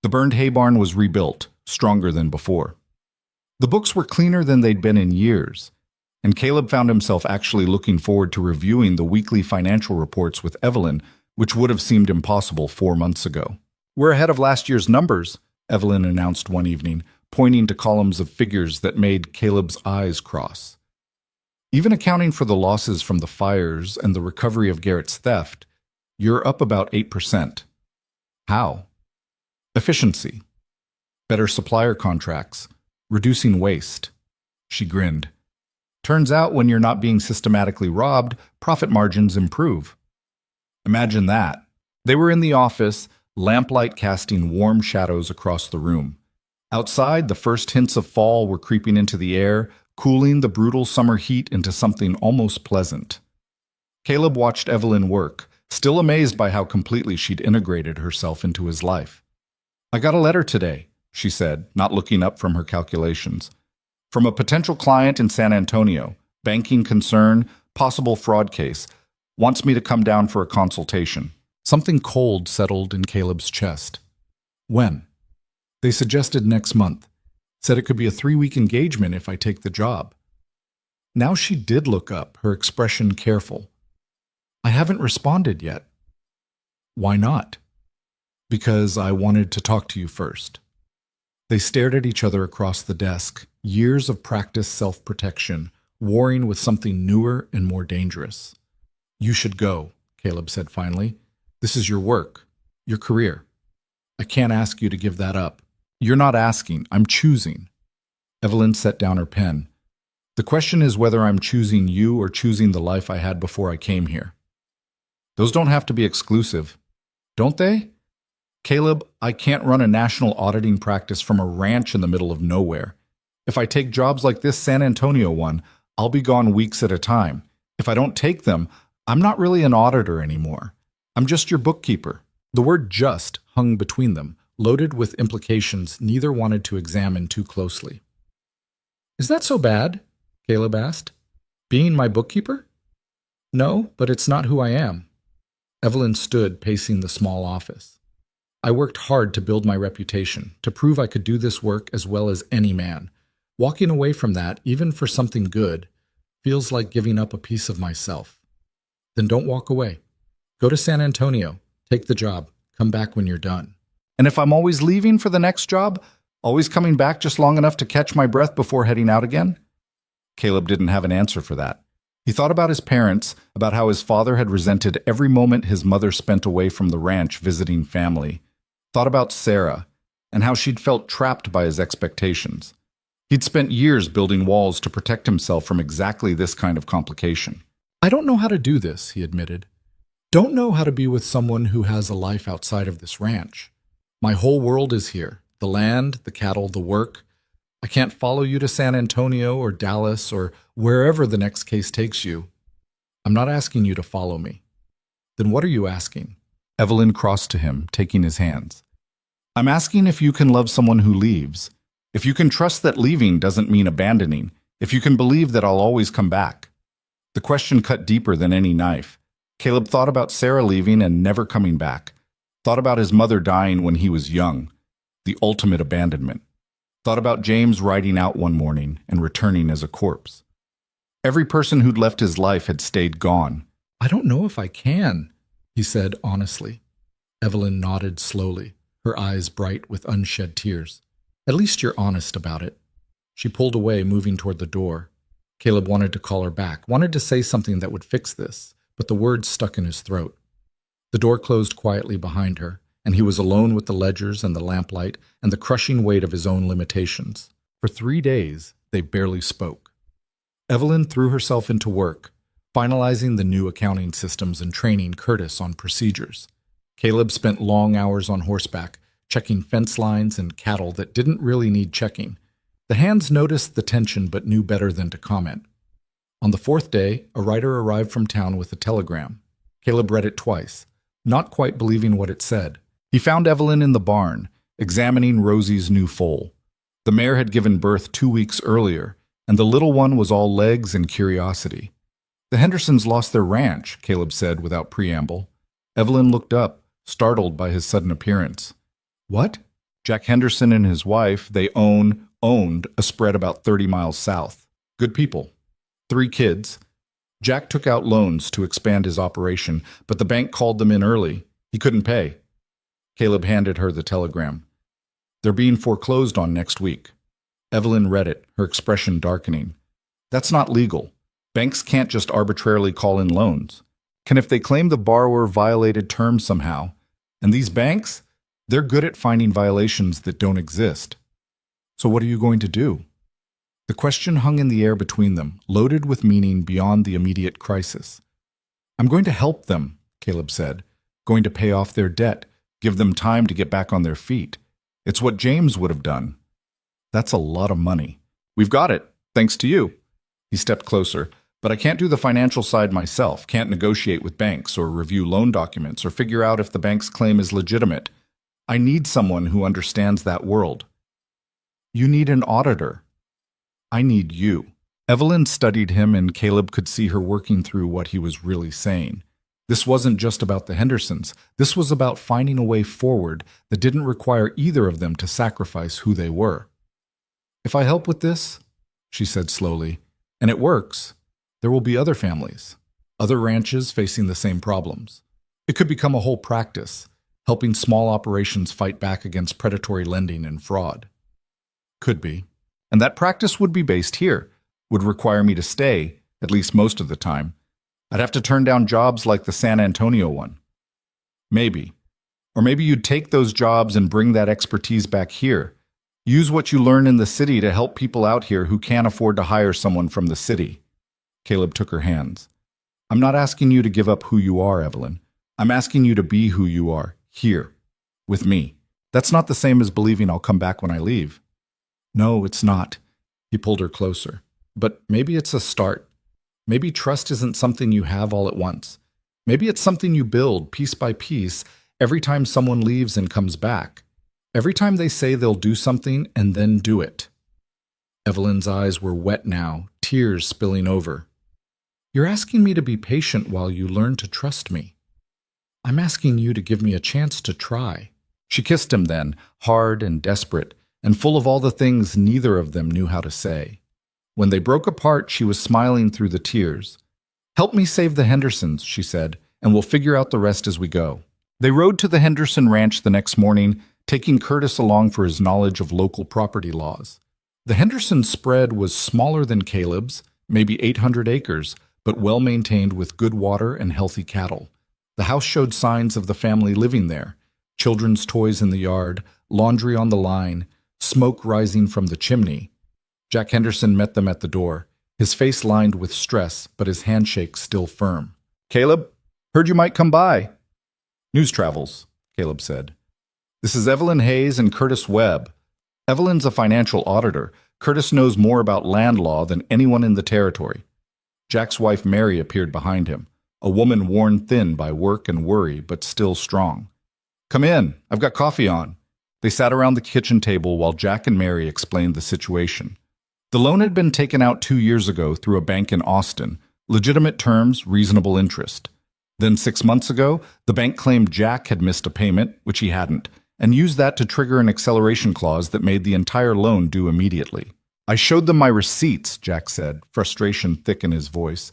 The burned hay barn was rebuilt, stronger than before. The books were cleaner than they'd been in years, and Caleb found himself actually looking forward to reviewing the weekly financial reports with Evelyn, which would have seemed impossible 4 months ago. "We're ahead of last year's numbers," Evelyn announced one evening, pointing to columns of figures that made Caleb's eyes cross. "Even accounting for the losses from the fires and the recovery of Garrett's theft, you're up about 8%. "How?" "Efficiency. Better supplier contracts. Reducing waste." She grinned. "Turns out when you're not being systematically robbed, profit margins improve." Imagine that. They were in the office, lamplight casting warm shadows across the room. Outside, the first hints of fall were creeping into the air, cooling the brutal summer heat into something almost pleasant. Caleb watched Evelyn work, still amazed by how completely she'd integrated herself into his life. "I got a letter today," she said, not looking up from her calculations. "From a potential client in San Antonio, banking concern, possible fraud case, wants me to come down for a consultation." Something cold settled in Caleb's chest. "When?" "They suggested next month. Said it could be a 3-week engagement if I take the job." Now she did look up, her expression careful. "I haven't responded yet." "Why not?" "Because I wanted to talk to you first." They stared at each other across the desk, years of practiced self-protection, warring with something newer and more dangerous. "You should go," Caleb said finally. "This is your work, your career. I can't ask you to give that up." "You're not asking, I'm choosing." Evelyn set down her pen. "The question is whether I'm choosing you or choosing the life I had before I came here. Those don't have to be exclusive, don't they?" "Caleb, I can't run a national auditing practice from a ranch in the middle of nowhere. If I take jobs like this San Antonio one, I'll be gone weeks at a time. If I don't take them, I'm not really an auditor anymore. I'm just your bookkeeper." The word "just" hung between them, loaded with implications neither wanted to examine too closely. "Is that so bad?" Caleb asked. "Being my bookkeeper?" "No, but it's not who I am." Evelyn stood pacing the small office. "I worked hard to build my reputation, to prove I could do this work as well as any man. Walking away from that, even for something good, feels like giving up a piece of myself." "Then don't walk away. Go to San Antonio, take the job, come back when you're done." "And if I'm always leaving for the next job, always coming back just long enough to catch my breath before heading out again?" Caleb didn't have an answer for that. He thought about his parents, about how his father had resented every moment his mother spent away from the ranch visiting family. Thought about Sarah, and how she'd felt trapped by his expectations. He'd spent years building walls to protect himself from exactly this kind of complication. "I don't know how to do this," he admitted. "Don't know how to be with someone who has a life outside of this ranch." My whole world is here. The land, the cattle, the work. I can't follow you to San Antonio or Dallas or wherever the next case takes you. I'm not asking you to follow me. Then what are you asking? Evelyn crossed to him, taking his hands. I'm asking if you can love someone who leaves. If you can trust that leaving doesn't mean abandoning. If you can believe that I'll always come back. The question cut deeper than any knife. Caleb thought about Sarah leaving and never coming back. Thought about his mother dying when he was young. The ultimate abandonment. Thought about James riding out one morning and returning as a corpse. Every person who'd left his life had stayed gone. I don't know if I can, he said honestly. Evelyn nodded slowly, her eyes bright with unshed tears. At least you're honest about it. She pulled away, moving toward the door. Caleb wanted to call her back, wanted to say something that would fix this, but the words stuck in his throat. The door closed quietly behind her, and he was alone with the ledgers and the lamplight and the crushing weight of his own limitations. For 3 days, they barely spoke. Evelyn threw herself into work, finalizing the new accounting systems and training Curtis on procedures. Caleb spent long hours on horseback, checking fence lines and cattle that didn't really need checking. The hands noticed the tension but knew better than to comment. On the 4th day, a writer arrived from town with a telegram. Caleb read it twice, not quite believing what it said. He found Evelyn in the barn, examining Rosie's new foal. The mare had given birth 2 weeks earlier, and the little one was all legs and curiosity. The Hendersons lost their ranch, Caleb said without preamble. Evelyn looked up, startled by his sudden appearance. What? Jack Henderson and his wife, they owned a spread about 30 miles south. Good people. 3 kids. Jack took out loans to expand his operation, but the bank called them in early. He couldn't pay. Caleb handed her the telegram. They're being foreclosed on next week. Evelyn read it, her expression darkening. That's not legal. Banks can't just arbitrarily call in loans. Can if they claim the borrower violated terms somehow. And these banks? They're good at finding violations that don't exist. So what are you going to do? The question hung in the air between them, loaded with meaning beyond the immediate crisis. I'm going to help them, Caleb said. Going to pay off their debt, give them time to get back on their feet. It's what James would have done. That's a lot of money. We've got it, thanks to you. He stepped closer. But I can't do the financial side myself, can't negotiate with banks or review loan documents or figure out if the bank's claim is legitimate. I need someone who understands that world. You need an auditor. I need you. Evelyn studied him, and Caleb could see her working through what he was really saying. This wasn't just about the Hendersons. This was about finding a way forward that didn't require either of them to sacrifice who they were. If I help with this, she said slowly, and it works, there will be other families, other ranches facing the same problems. It could become a whole practice, helping small operations fight back against predatory lending and fraud. Could be. And that practice would be based here, would require me to stay, at least most of the time. I'd have to turn down jobs like the San Antonio one. Maybe. Or maybe you'd take those jobs and bring that expertise back here. Use what you learn in the city to help people out here who can't afford to hire someone from the city. Caleb took her hands. I'm not asking you to give up who you are, Evelyn. I'm asking you to be who you are, here, with me. That's not the same as believing I'll come back when I leave. No, it's not. He pulled her closer. But maybe it's a start. Maybe trust isn't something you have all at once. Maybe it's something you build piece by piece every time someone leaves and comes back. Every time they say they'll do something and then do it. Evelyn's eyes were wet now, tears spilling over. You're asking me to be patient while you learn to trust me. I'm asking you to give me a chance to try. She kissed him then, hard and desperate, and full of all the things neither of them knew how to say. When they broke apart, she was smiling through the tears. Help me save the Hendersons, she said, and we'll figure out the rest as we go. They rode to the Henderson ranch the next morning, taking Curtis along for his knowledge of local property laws. The Henderson spread was smaller than Caleb's, maybe 800 acres, but well-maintained with good water and healthy cattle. The house showed signs of the family living there, children's toys in the yard, laundry on the line, smoke rising from the chimney. Jack Henderson met them at the door, his face lined with stress, but his handshake still firm. Caleb, heard you might come by. News travels, Caleb said. This is Evelyn Hayes and Curtis Webb. Evelyn's a financial auditor. Curtis knows more about land law than anyone in the territory. Jack's wife Mary appeared behind him, a woman worn thin by work and worry, but still strong. "Come in. I've got coffee on." They sat around the kitchen table while Jack and Mary explained the situation. The loan had been taken out 2 years ago through a bank in Austin. Legitimate terms, reasonable interest. Then 6 months ago, the bank claimed Jack had missed a payment, which he hadn't, and used that to trigger an acceleration clause that made the entire loan due immediately. "I showed them my receipts," Jack said, frustration thick in his voice.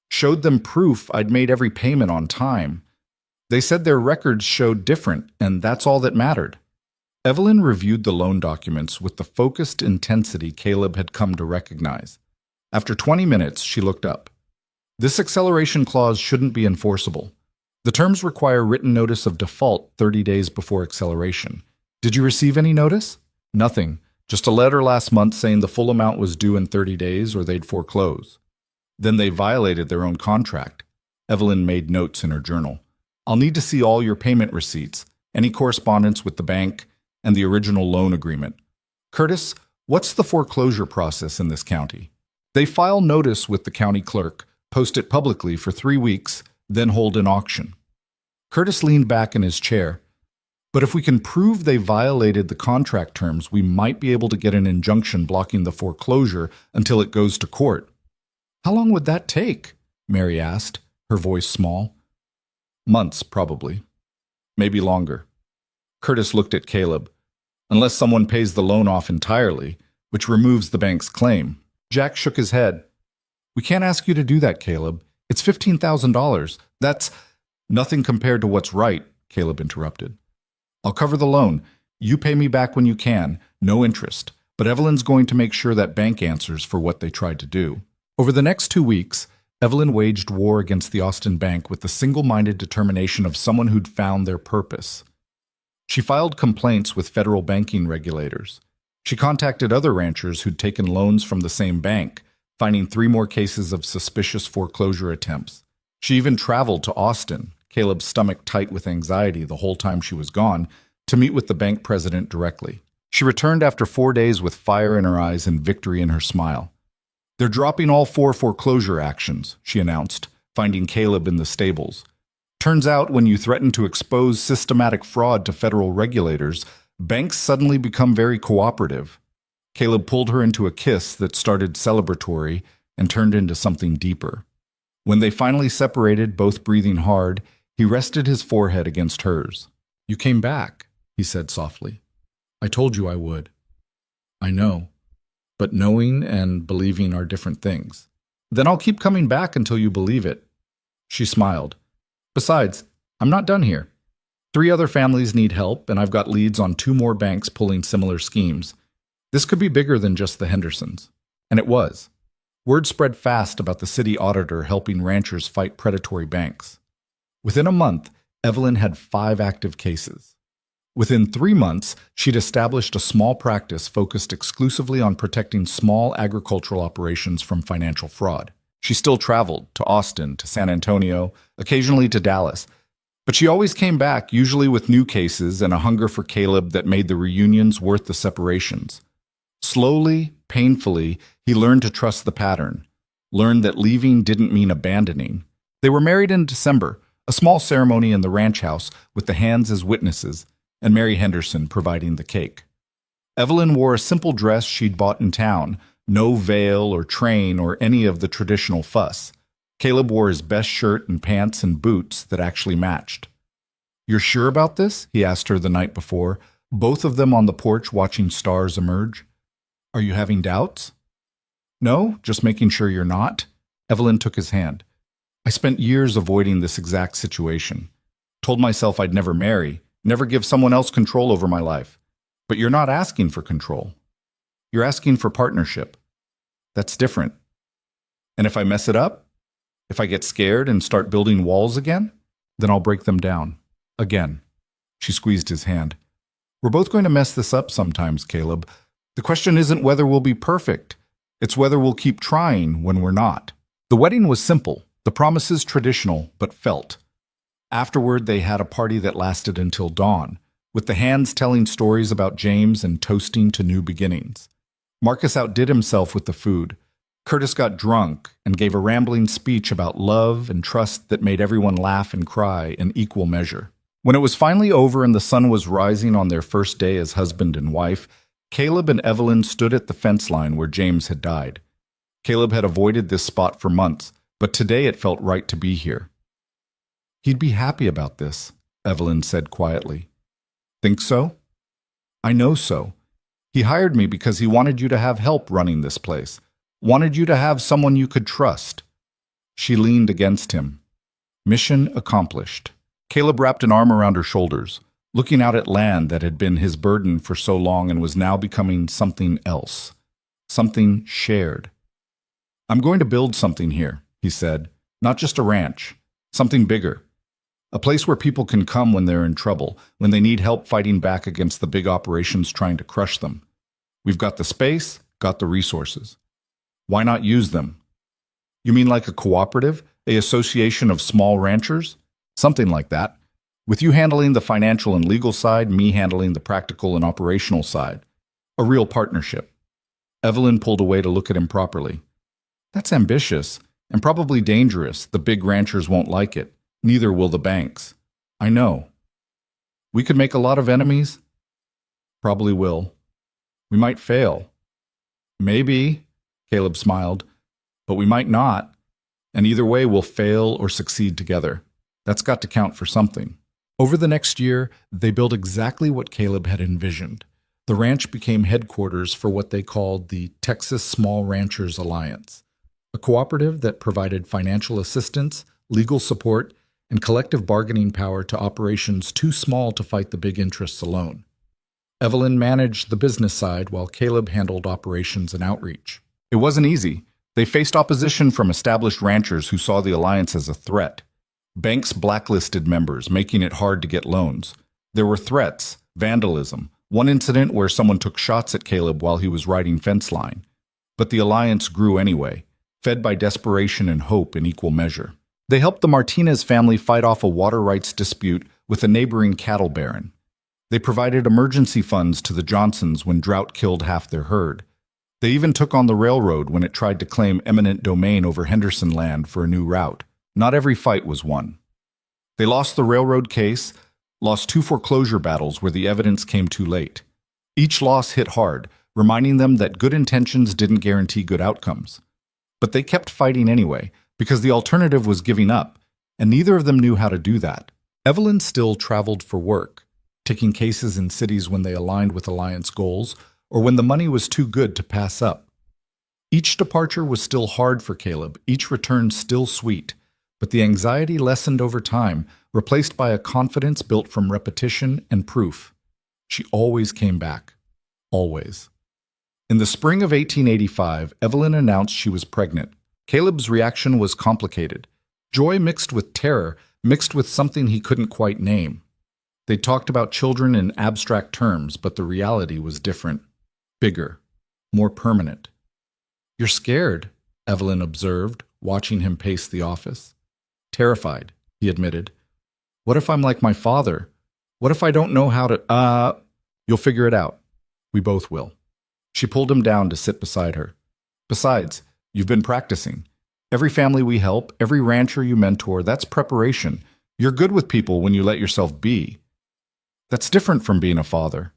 "Showed them proof I'd made every payment on time. They said their records showed different, and that's all that mattered." Evelyn reviewed the loan documents with the focused intensity Caleb had come to recognize. After 20 minutes, she looked up. "This acceleration clause shouldn't be enforceable. The terms require written notice of default 30 days before acceleration. Did you receive any notice?" "Nothing. Just a letter last month saying the full amount was due in 30 days or they'd foreclose." "Then they violated their own contract." Evelyn made notes in her journal. "I'll need to see all your payment receipts, any correspondence with the bank, and the original loan agreement. Curtis, what's the foreclosure process in this county?" "They file notice with the county clerk, post it publicly for 3 weeks, then hold an auction." Curtis leaned back in his chair. "But if we can prove they violated the contract terms, we might be able to get an injunction blocking the foreclosure until it goes to court." "How long would that take?" Mary asked, her voice small. "Months, probably. Maybe longer." Curtis looked at Caleb. "Unless someone pays the loan off entirely, which removes the bank's claim." Jack shook his head. "We can't ask you to do that, Caleb. It's $15,000. That's—" "Nothing compared to what's right," Caleb interrupted. "I'll cover the loan. You pay me back when you can, no interest. But Evelyn's going to make sure that bank answers for what they tried to do." Over the next 2 weeks, Evelyn waged war against the Austin bank with the single-minded determination of someone who'd found their purpose. She filed complaints with federal banking regulators. She contacted other ranchers who'd taken loans from the same bank, finding 3 more cases of suspicious foreclosure attempts. She even traveled to Austin, Caleb's stomach tight with anxiety the whole time she was gone, to meet with the bank president directly. She returned after 4 days with fire in her eyes and victory in her smile. "They're dropping all 4 foreclosure actions," she announced, finding Caleb in the stables. "Turns out when you threaten to expose systematic fraud to federal regulators, banks suddenly become very cooperative." Caleb pulled her into a kiss that started celebratory and turned into something deeper. When they finally separated, both breathing hard, he rested his forehead against hers. "You came back," he said softly. "I told you I would." "I know. But knowing and believing are different things." "Then I'll keep coming back until you believe it." She smiled. "Besides, I'm not done here. 3 other families need help, and I've got leads on 2 more banks pulling similar schemes. This could be bigger than just the Hendersons." And it was. Word spread fast about the city auditor helping ranchers fight predatory banks. Within a month, Evelyn had 5 active cases. Within 3 months, she'd established a small practice focused exclusively on protecting small agricultural operations from financial fraud. She still traveled to Austin, to San Antonio, occasionally to Dallas, but she always came back, usually with new cases and a hunger for Caleb that made the reunions worth the separations. Slowly, painfully, he learned to trust the pattern, learned that leaving didn't mean abandoning. They were married in December, a small ceremony in the ranch house with the hands as witnesses, and Mary Henderson providing the cake. Evelyn wore a simple dress she'd bought in town, no veil or train or any of the traditional fuss. Caleb wore his best shirt and pants and boots that actually matched. "You're sure about this?" he asked her the night before, both of them on the porch watching stars emerge. "Are you having doubts?" "No, just making sure you're not." Evelyn took his hand. "I spent years avoiding this exact situation. Told myself I'd never marry, never give someone else control over my life. But you're not asking for control. You're asking for partnership. That's different. And if I mess it up, if I get scared and start building walls again, then I'll break them down. Again." She squeezed his hand. "We're both going to mess this up sometimes, Caleb. The question isn't whether we'll be perfect. It's whether we'll keep trying when we're not." The wedding was simple, the promises traditional, but felt. Afterward, they had a party that lasted until dawn. with the hands telling stories about James and toasting to new beginnings. Marcus outdid himself with the food. Curtis got drunk and gave a rambling speech about love and trust that made everyone laugh and cry in equal measure. When it was finally over and the sun was rising on their first day as husband and wife, Caleb and Evelyn stood at the fence line where James had died. Caleb had avoided this spot for months, but today it felt right to be here. "He'd be happy about this," Evelyn said quietly. "Think so?" "I know so. He hired me because he wanted you to have help running this place, wanted you to have someone you could trust." She leaned against him. Mission accomplished. Caleb wrapped an arm around her shoulders, looking out at land that had been his burden for so long and was now becoming something else, something shared. "I'm going to build something here," he said, "not just a ranch, something bigger. A place where people can come when they're in trouble, when they need help fighting back against the big operations trying to crush them. We've got the space, got the resources. Why not use them?" "You mean like a cooperative, an association of small ranchers?" "Something like that. With you handling the financial and legal side, me handling the practical and operational side. A real partnership." Evelyn pulled away to look at him properly. "That's ambitious, and probably dangerous. The big ranchers won't like it. Neither will the banks." "I know." "We could make a lot of enemies?" "Probably will. We might fail." "Maybe," Caleb smiled, "but we might not. And either way, we'll fail or succeed together. That's got to count for something." Over the next year, they built exactly what Caleb had envisioned. The ranch became headquarters for what they called the Texas Small Ranchers Alliance, a cooperative that provided financial assistance, legal support, and collective bargaining power to operations too small to fight the big interests alone. Evelyn managed the business side while Caleb handled operations and outreach. It wasn't easy. They faced opposition from established ranchers who saw the alliance as a threat. Banks blacklisted members, making it hard to get loans. There were threats, vandalism, one incident where someone took shots at Caleb while he was riding fence line. But the alliance grew anyway, fed by desperation and hope in equal measure. They helped the Martinez family fight off a water rights dispute with a neighboring cattle baron. They provided emergency funds to the Johnsons when drought killed half their herd. They even took on the railroad when it tried to claim eminent domain over Henderson land for a new route. Not every fight was won. They lost the railroad case, lost 2 foreclosure battles where the evidence came too late. Each loss hit hard, reminding them that good intentions didn't guarantee good outcomes. But they kept fighting anyway, because the alternative was giving up, and neither of them knew how to do that. Evelyn still traveled for work, taking cases in cities when they aligned with Alliance goals, or when the money was too good to pass up. Each departure was still hard for Caleb, each return still sweet, but the anxiety lessened over time, replaced by a confidence built from repetition and proof. She always came back. Always. In the spring of 1885, Evelyn announced she was pregnant. Caleb's reaction was complicated. Joy mixed with terror, mixed with something he couldn't quite name. They talked about children in abstract terms, but the reality was different. Bigger. More permanent. "You're scared," Evelyn observed, watching him pace the office. "Terrified," he admitted. "What if I'm like my father? What if I don't know how to, You'll figure it out. We both will." She pulled him down to sit beside her. "Besides, you've been practicing. Every family we help, every rancher you mentor, that's preparation. You're good with people when you let yourself be. That's different from being a father.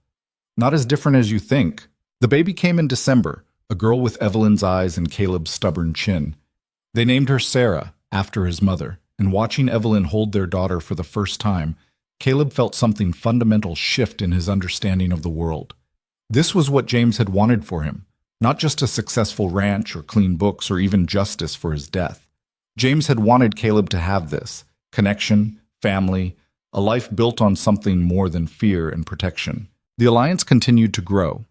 Not as different as you think." The baby came in December, a girl with Evelyn's eyes and Caleb's stubborn chin. They named her Sarah, after his mother, and watching Evelyn hold their daughter for the first time, Caleb felt something fundamental shift in his understanding of the world. This was what James had wanted for him, not just a successful ranch or clean books or even justice for his death. James had wanted Caleb to have this: connection, family, a life built on something more than fear and protection. The alliance continued to grow.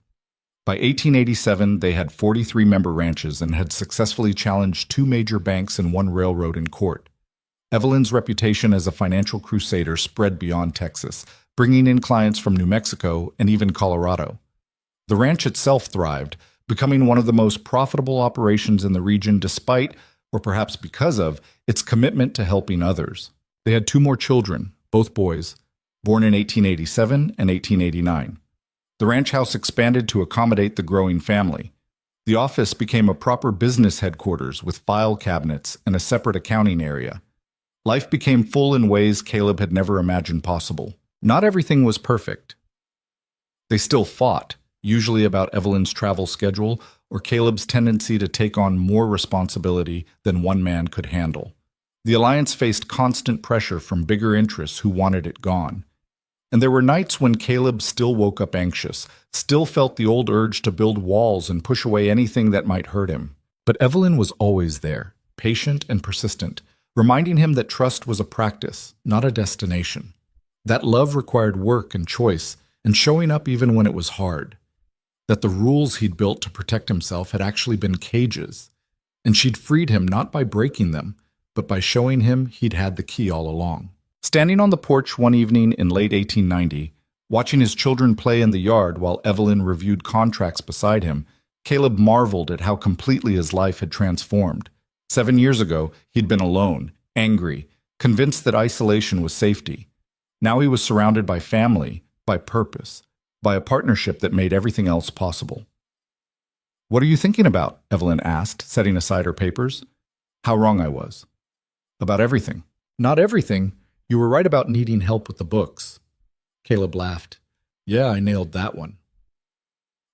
By 1887, they had 43 member ranches and had successfully challenged 2 major banks and 1 railroad in court. Evelyn's reputation as a financial crusader spread beyond Texas, bringing in clients from New Mexico and even Colorado. The ranch itself thrived, becoming one of the most profitable operations in the region despite, or perhaps because of, its commitment to helping others. They had 2 more children, both boys. born in 1887 and 1889. The ranch house expanded to accommodate the growing family. The office became a proper business headquarters with file cabinets and a separate accounting area. Life became full in ways Caleb had never imagined possible. Not everything was perfect. They still fought, usually about Evelyn's travel schedule or Caleb's tendency to take on more responsibility than one man could handle. The alliance faced constant pressure from bigger interests who wanted it gone. And there were nights when Caleb still woke up anxious, still felt the old urge to build walls and push away anything that might hurt him. But Evelyn was always there, patient and persistent, reminding him that trust was a practice, not a destination. That love required work and choice, and showing up even when it was hard. That the rules he'd built to protect himself had actually been cages, and she'd freed him not by breaking them, but by showing him he'd had the key all along. Standing on the porch one evening in late 1890, watching his children play in the yard while Evelyn reviewed contracts beside him, Caleb marveled at how completely his life had transformed. 7 years ago, he'd been alone, angry, convinced that isolation was safety. Now he was surrounded by family, by purpose, by a partnership that made everything else possible. "What are you thinking about?" Evelyn asked, setting aside her papers. How wrong I was. "About everything." "Not everything. You were right about needing help with the books." Caleb laughed. "Yeah, I nailed that one."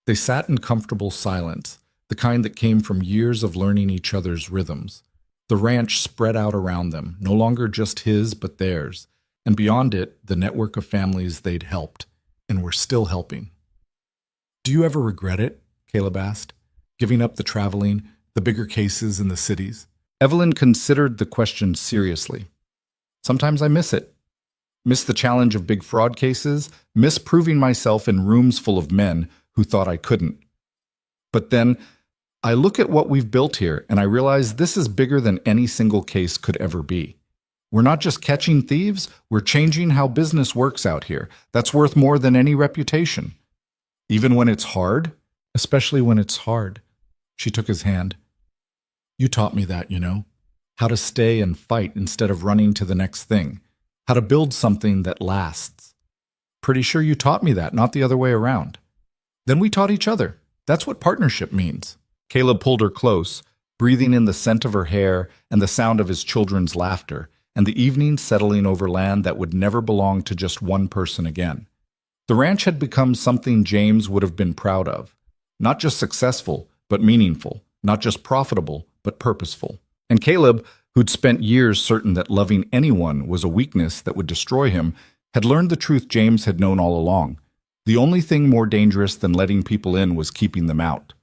They sat in comfortable silence, the kind that came from years of learning each other's rhythms. The ranch spread out around them, no longer just his but theirs, and beyond it, the network of families they'd helped, and were still helping. "Do you ever regret it?" Caleb asked. "Giving up the traveling, the bigger cases in the cities?" Evelyn considered the question seriously. "Sometimes I miss it. Miss the challenge of big fraud cases, miss proving myself in rooms full of men who thought I couldn't. But then, I look at what we've built here, and I realize this is bigger than any single case could ever be. We're not just catching thieves, we're changing how business works out here. That's worth more than any reputation. Even when it's hard, especially when it's hard." She took his hand. "You taught me that, you know. How to stay and fight instead of running to the next thing. How to build something that lasts. Pretty sure you taught me that, not the other way around. Then we taught each other. That's what partnership means." Caleb pulled her close, breathing in the scent of her hair and the sound of his children's laughter, and the evening settling over land that would never belong to just one person again. The ranch had become something James would have been proud of. Not just successful, but meaningful. Not just profitable, but purposeful. And Caleb, who'd spent years certain that loving anyone was a weakness that would destroy him, had learned the truth James had known all along. The only thing more dangerous than letting people in was keeping them out.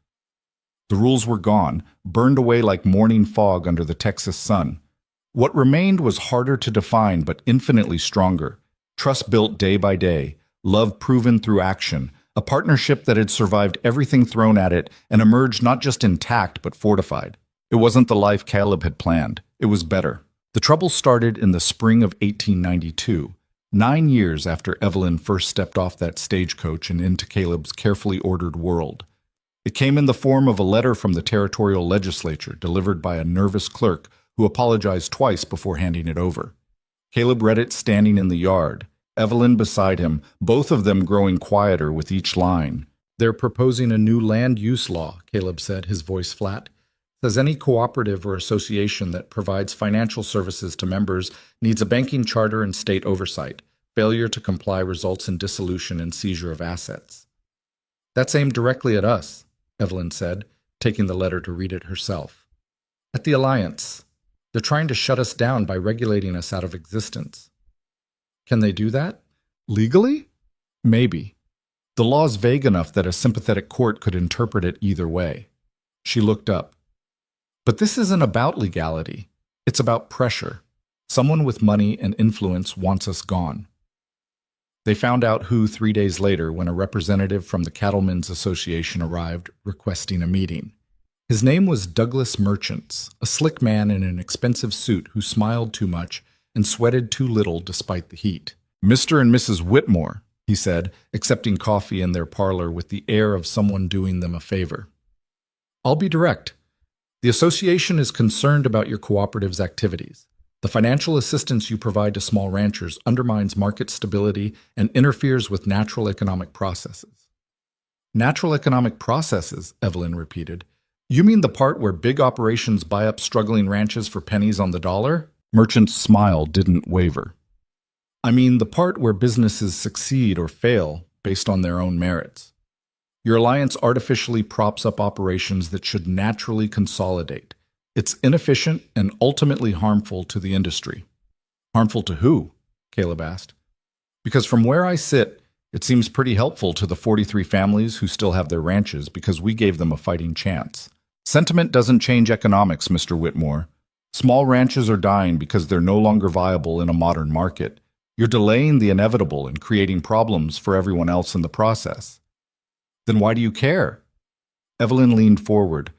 The rules were gone, burned away like morning fog under the Texas sun. What remained was harder to define but infinitely stronger. Trust built day by day, love proven through action, a partnership that had survived everything thrown at it and emerged not just intact but fortified. It wasn't the life Caleb had planned. It was better. The trouble started in the spring of 1892, 9 years after Evelyn first stepped off that stagecoach and into Caleb's carefully ordered world. It came in the form of a letter from the territorial legislature delivered by a nervous clerk who apologized twice before handing it over. Caleb read it standing in the yard, Evelyn beside him, both of them growing quieter with each line. "They're proposing a new land use law," Caleb said, his voice flat. "Says any cooperative or association that provides financial services to members needs a banking charter and state oversight. Failure to comply results in dissolution and seizure of assets." "That's aimed directly at us," Evelyn said, taking the letter to read it herself. "At the Alliance. They're trying to shut us down by regulating us out of existence." "Can they do that? Legally?" "Maybe. The law's vague enough that a sympathetic court could interpret it either way." She looked up. "But this isn't about legality. It's about pressure. Someone with money and influence wants us gone." They found out who 3 days later when a representative from the Cattlemen's Association arrived requesting a meeting. His name was Douglas Merchants, a slick man in an expensive suit who smiled too much and sweated too little despite the heat. "Mr. and Mrs. Whitmore," he said, accepting coffee in their parlor with the air of someone doing them a favor. "I'll be direct. The association is concerned about your cooperative's activities. The The financial assistance you provide to small ranchers undermines market stability and interferes with natural economic processes. Natural economic processes, Evelyn repeated. You mean the part where big operations buy up struggling ranches for pennies on the dollar? Merchant's smile didn't waver. I mean the part where businesses succeed or fail based on their own merits. Your alliance artificially props up operations that should naturally consolidate. It's inefficient and ultimately harmful to the industry. Harmful to who? Caleb asked. Because from where I sit, it seems pretty helpful to the 43 families who still have their ranches because we gave them a fighting chance. Sentiment doesn't change economics, Mr. Whitmore. Small ranches are dying because they're no longer viable in a modern market. You're delaying the inevitable and creating problems for everyone else in the process. Then why do you care? Evelyn leaned forward.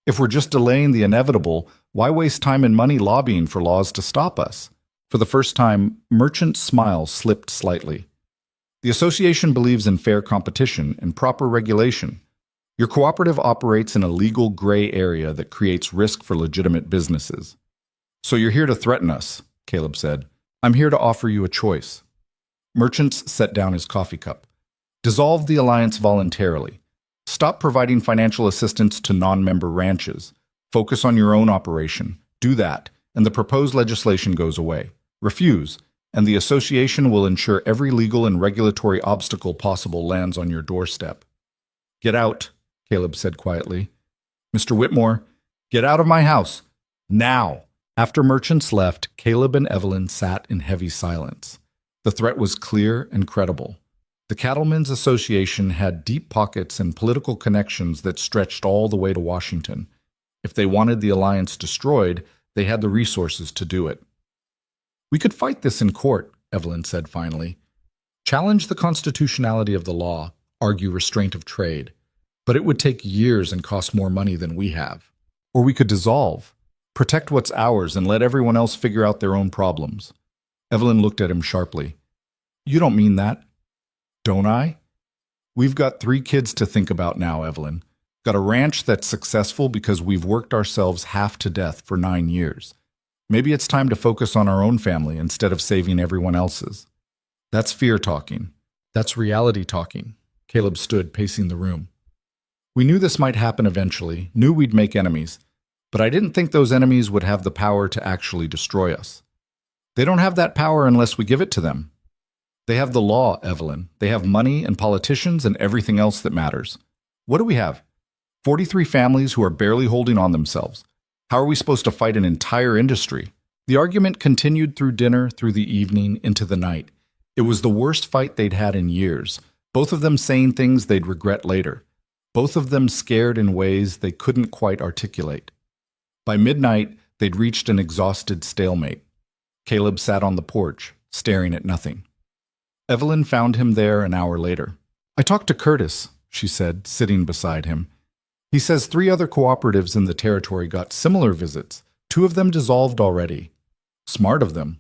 If we're just delaying the inevitable, why waste time and money lobbying for laws to stop us? For the first time, Merchant's smile slipped slightly. The association believes in fair competition and proper regulation. Your cooperative operates in a legal gray area that creates risk for legitimate businesses. So you're here to threaten us, Caleb said. I'm here to offer you a choice. Merchants set down his coffee cup. Dissolve the alliance voluntarily. Stop providing financial assistance to non-member ranches. Focus on your own operation. Do that, and the proposed legislation goes away. Refuse, and the association will ensure every legal and regulatory obstacle possible lands on your doorstep. Get out, Caleb said quietly. Mr. Whitmore, get out of my house. Now. After Merchants left, Caleb and Evelyn sat in heavy silence. The threat was clear and credible. The Cattlemen's Association had deep pockets and political connections that stretched all the way to Washington. If they wanted the alliance destroyed, they had the resources to do it. We could fight this in court, Evelyn said finally. Challenge the constitutionality of the law, argue restraint of trade. But it would take years and cost more money than we have. Or we could dissolve, protect what's ours, and let everyone else figure out their own problems. Evelyn looked at him sharply. You don't mean that. Don't I? We've got 3 kids to think about now, Evelyn. Got a ranch that's successful because we've worked ourselves half to death for 9 years. Maybe it's time to focus on our own family instead of saving everyone else's. That's fear talking. That's reality talking. Caleb stood pacing the room. We knew this might happen eventually, knew we'd make enemies, but I didn't think those enemies would have the power to actually destroy us. They don't have that power unless we give it to them. They have the law, Evelyn. They have money and politicians and everything else that matters. What do we have? 43 families who are barely holding on themselves. How are we supposed to fight an entire industry? The argument continued through dinner, through the evening, into the night. It was the worst fight they'd had in years, both of them saying things they'd regret later, both of them scared in ways they couldn't quite articulate. By midnight, they'd reached an exhausted stalemate. Caleb sat on the porch, staring at nothing. Evelyn found him there an hour later. I talked to Curtis, she said, sitting beside him. He says 3 other cooperatives in the territory got similar visits. 2 of them dissolved already. Smart of them.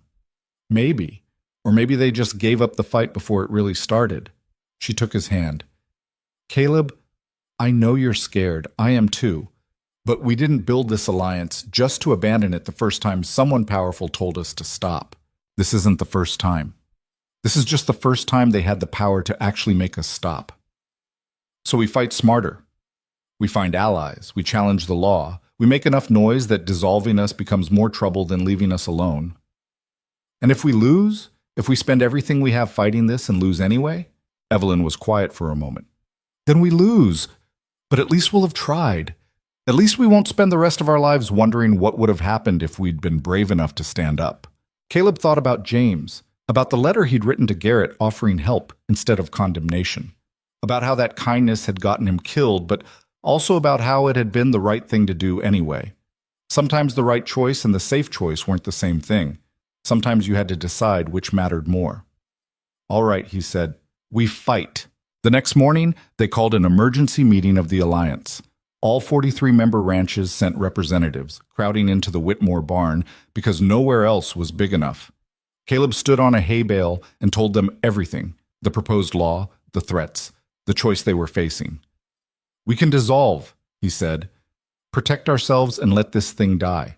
Maybe. Or maybe they just gave up the fight before it really started. She took his hand. Caleb, I know you're scared. I am too. But we didn't build this alliance just to abandon it the first time someone powerful told us to stop. This isn't the first time. This is just the first time they had the power to actually make us stop. So we fight smarter. We find allies. We challenge the law. We make enough noise that dissolving us becomes more trouble than leaving us alone. And if we lose, if we spend everything we have fighting this and lose anyway, Evelyn was quiet for a moment, then we lose. But at least we'll have tried. At least we won't spend the rest of our lives wondering what would have happened if we'd been brave enough to stand up. Caleb thought about James, about the letter he'd written to Garrett offering help instead of condemnation, about how that kindness had gotten him killed, but also about how it had been the right thing to do anyway. Sometimes the right choice and the safe choice weren't the same thing. Sometimes you had to decide which mattered more. All right, he said, we fight. The next morning, they called an emergency meeting of the Alliance. All 43 member ranches sent representatives, crowding into the Whitmore barn because nowhere else was big enough. Caleb stood on a hay bale and told them everything, the proposed law, the threats, the choice they were facing. We can dissolve, he said, protect ourselves and let this thing die.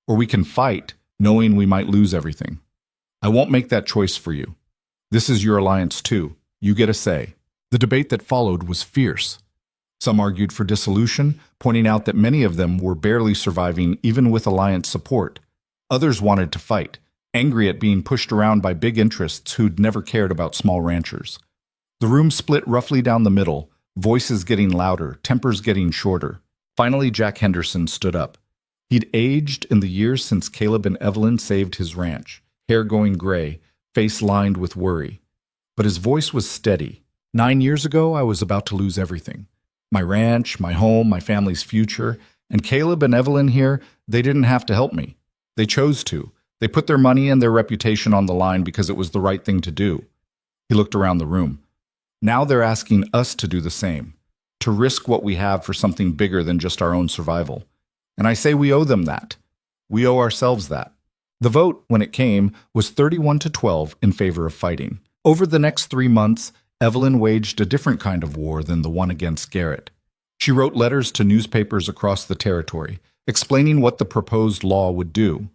Or we can fight, knowing we might lose everything. I won't make that choice for you. This is your alliance too. You get a say. The debate that followed was fierce. Some argued for dissolution, pointing out that many of them were barely surviving even with alliance support. Others wanted to fight, angry at being pushed around by big interests who'd never cared about small ranchers. The room split roughly down the middle, voices getting louder, tempers getting shorter. Finally, Jack Henderson stood up. He'd aged in the years since Caleb and Evelyn saved his ranch, hair going gray, face lined with worry. But his voice was steady. 9 years ago, I was about to lose everything. My ranch, my home, my family's future. And Caleb and Evelyn here, they didn't have to help me. They chose to. They put their money and their reputation on the line because it was the right thing to do. He looked around the room. Now they're asking us to do the same, to risk what we have for something bigger than just our own survival. And I say we owe them that. We owe ourselves that. The vote, when it came, was 31-12 in favor of fighting. Over the next 3 months, Evelyn waged a different kind of war than the one against Garrett. She wrote letters to newspapers across the territory, explaining what the proposed law would do.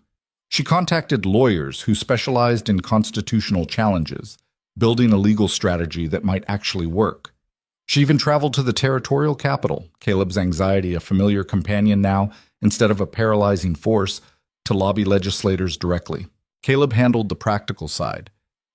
She contacted lawyers who specialized in constitutional challenges, building a legal strategy that might actually work. She even traveled to the territorial capital, Caleb's anxiety a familiar companion now, instead of a paralyzing force, to lobby legislators directly. Caleb handled the practical side.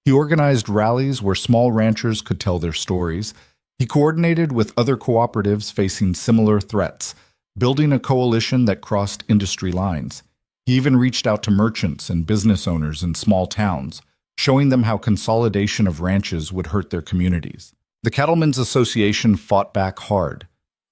He organized rallies where small ranchers could tell their stories. He coordinated with other cooperatives facing similar threats, building a coalition that crossed industry lines. He even reached out to merchants and business owners in small towns, showing them how consolidation of ranches would hurt their communities. The Cattlemen's Association fought back hard.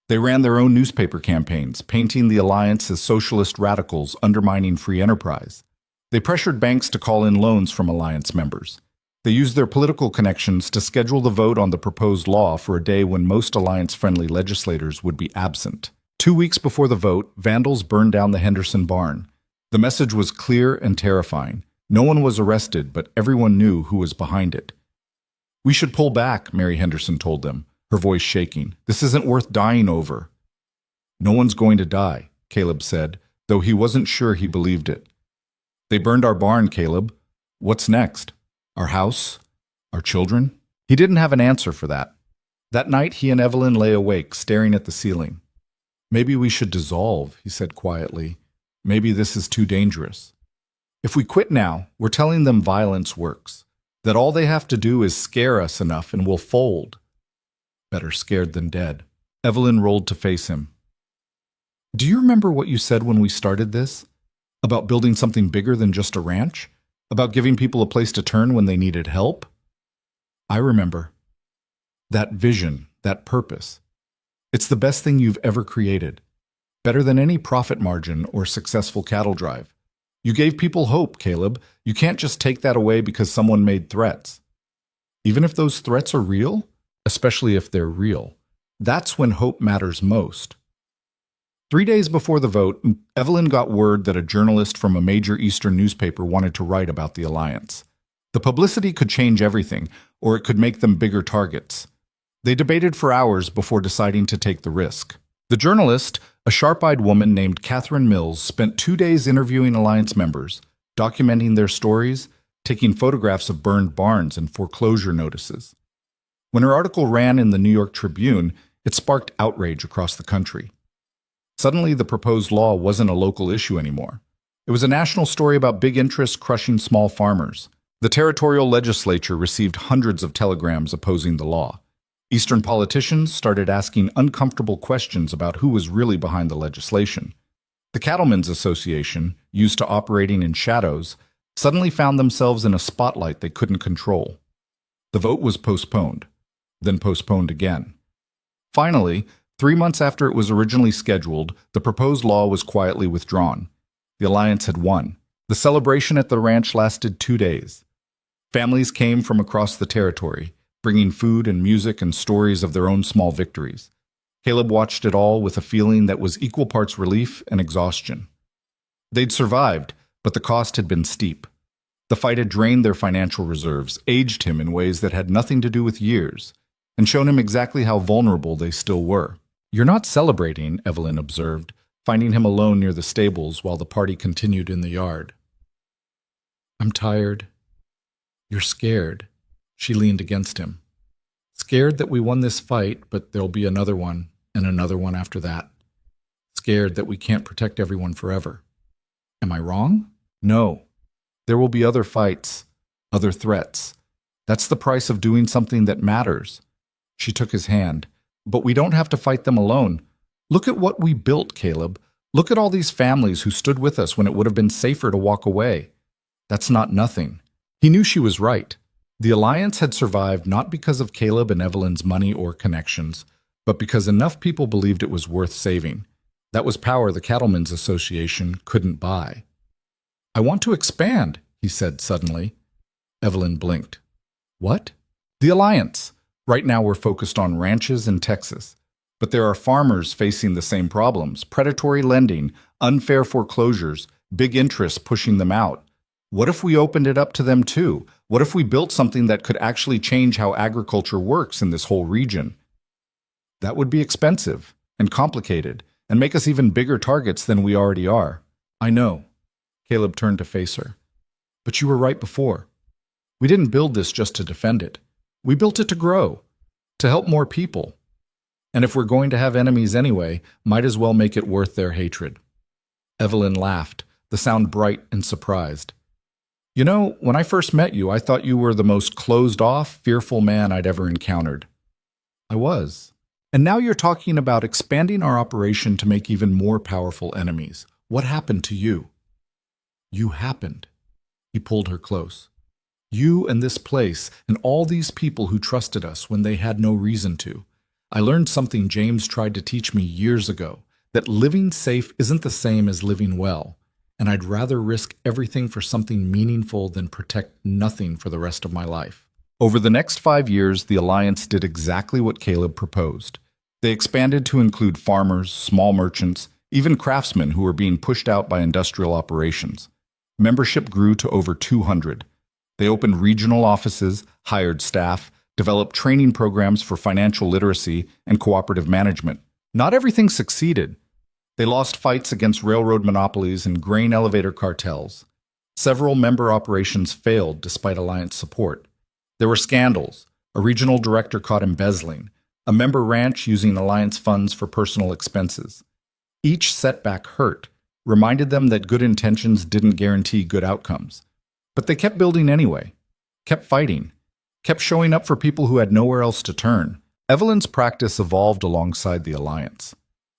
They ran their own newspaper campaigns, painting the alliance as socialist radicals undermining free enterprise. They pressured banks to call in loans from alliance members. They used their political connections to schedule the vote on the proposed law for a day when most alliance-friendly legislators would be absent. 2 weeks before the vote, vandals burned down the Henderson barn. The message was clear and terrifying. No one was arrested, but everyone knew who was behind it. "We should pull back," Mary Henderson told them, her voice shaking. "This isn't worth dying over." "No one's going to die," Caleb said, though he wasn't sure he believed it. "They burned our barn, Caleb. What's next? Our house? Our children?" He didn't have an answer for that. That night, he and Evelyn lay awake, staring at the ceiling. "Maybe we should dissolve," he said quietly. "Maybe this is too dangerous. If we quit now, we're telling them violence works, that all they have to do is scare us enough and we'll fold." Better scared than dead. Evelyn rolled to face him. "Do you remember what you said when we started this? About building something bigger than just a ranch? About giving people a place to turn when they needed help?" "I remember. That vision, that purpose. It's the best thing you've ever created. Better than any profit margin or successful cattle drive. You gave people hope, Caleb. You can't just take that away because someone made threats. Even if those threats are real, especially if they're real, that's when hope matters most." 3 days before the vote, Evelyn got word that a journalist from a major Eastern newspaper wanted to write about the alliance. The publicity could change everything, or it could make them bigger targets. They debated for hours before deciding to take the risk. The journalist, a sharp-eyed woman named Catherine Mills, spent 2 days interviewing alliance members, documenting their stories, taking photographs of burned barns and foreclosure notices. When her article ran in the New York Tribune, it sparked outrage across the country. Suddenly, the proposed law wasn't a local issue anymore. It was a national story about big interests crushing small farmers. The territorial legislature received hundreds of telegrams opposing the law. Eastern politicians started asking uncomfortable questions about who was really behind the legislation. The Cattlemen's Association, used to operating in shadows, suddenly found themselves in a spotlight they couldn't control. The vote was postponed, then postponed again. Finally, 3 months after it was originally scheduled, the proposed law was quietly withdrawn. The alliance had won. The celebration at the ranch lasted 2 days. Families came from across the territory, bringing food and music and stories of their own small victories. Caleb watched it all with a feeling that was equal parts relief and exhaustion. They'd survived, but the cost had been steep. The fight had drained their financial reserves, aged him in ways that had nothing to do with years, and shown him exactly how vulnerable they still were. "You're not celebrating," Evelyn observed, finding him alone near the stables while the party continued in the yard. I'm tired. You're scared. She leaned against him. Scared that we won this fight, but there'll be another one, and another one after that. Scared that we can't protect everyone forever. Am I wrong? No. There will be other fights, other threats. That's the price of doing something that matters. She took his hand. But we don't have to fight them alone. Look at what we built, Caleb. Look at all these families who stood with us when it would have been safer to walk away. That's not nothing. He knew she was right. The alliance had survived not because of Caleb and Evelyn's money or connections, but because enough people believed it was worth saving. That was power the Cattlemen's Association couldn't buy. I want to expand, he said suddenly. Evelyn blinked. What? The alliance. Right now we're focused on ranches in Texas. But there are farmers facing the same problems: predatory lending, unfair foreclosures, big interests pushing them out. What if we opened it up to them too? What if we built something that could actually change how agriculture works in this whole region? That would be expensive and complicated and make us even bigger targets than we already are. I know. Caleb turned to face her. But you were right before. We didn't build this just to defend it. We built it to grow, to help more people. And if we're going to have enemies anyway, might as well make it worth their hatred. Evelyn laughed, the sound bright and surprised. You know, when I first met you, I thought you were the most closed-off, fearful man I'd ever encountered. I was. And now you're talking about expanding our operation to make even more powerful enemies. What happened to you? You happened. He pulled her close. You and this place, and all these people who trusted us when they had no reason to. I learned something James tried to teach me years ago, that living safe isn't the same as living well, and I'd rather risk everything for something meaningful than protect nothing for the rest of my life. Over the next 5 years, the Alliance did exactly what Caleb proposed. They expanded to include farmers, small merchants, even craftsmen who were being pushed out by industrial operations. Membership grew to over 200. They opened regional offices, hired staff, developed training programs for financial literacy and cooperative management. Not everything succeeded. They lost fights against railroad monopolies and grain elevator cartels. Several member operations failed despite Alliance support. There were scandals: a regional director caught embezzling, a member ranch using Alliance funds for personal expenses. Each setback hurt, reminded them that good intentions didn't guarantee good outcomes. But they kept building anyway, kept fighting, kept showing up for people who had nowhere else to turn. Evelyn's practice evolved alongside the Alliance.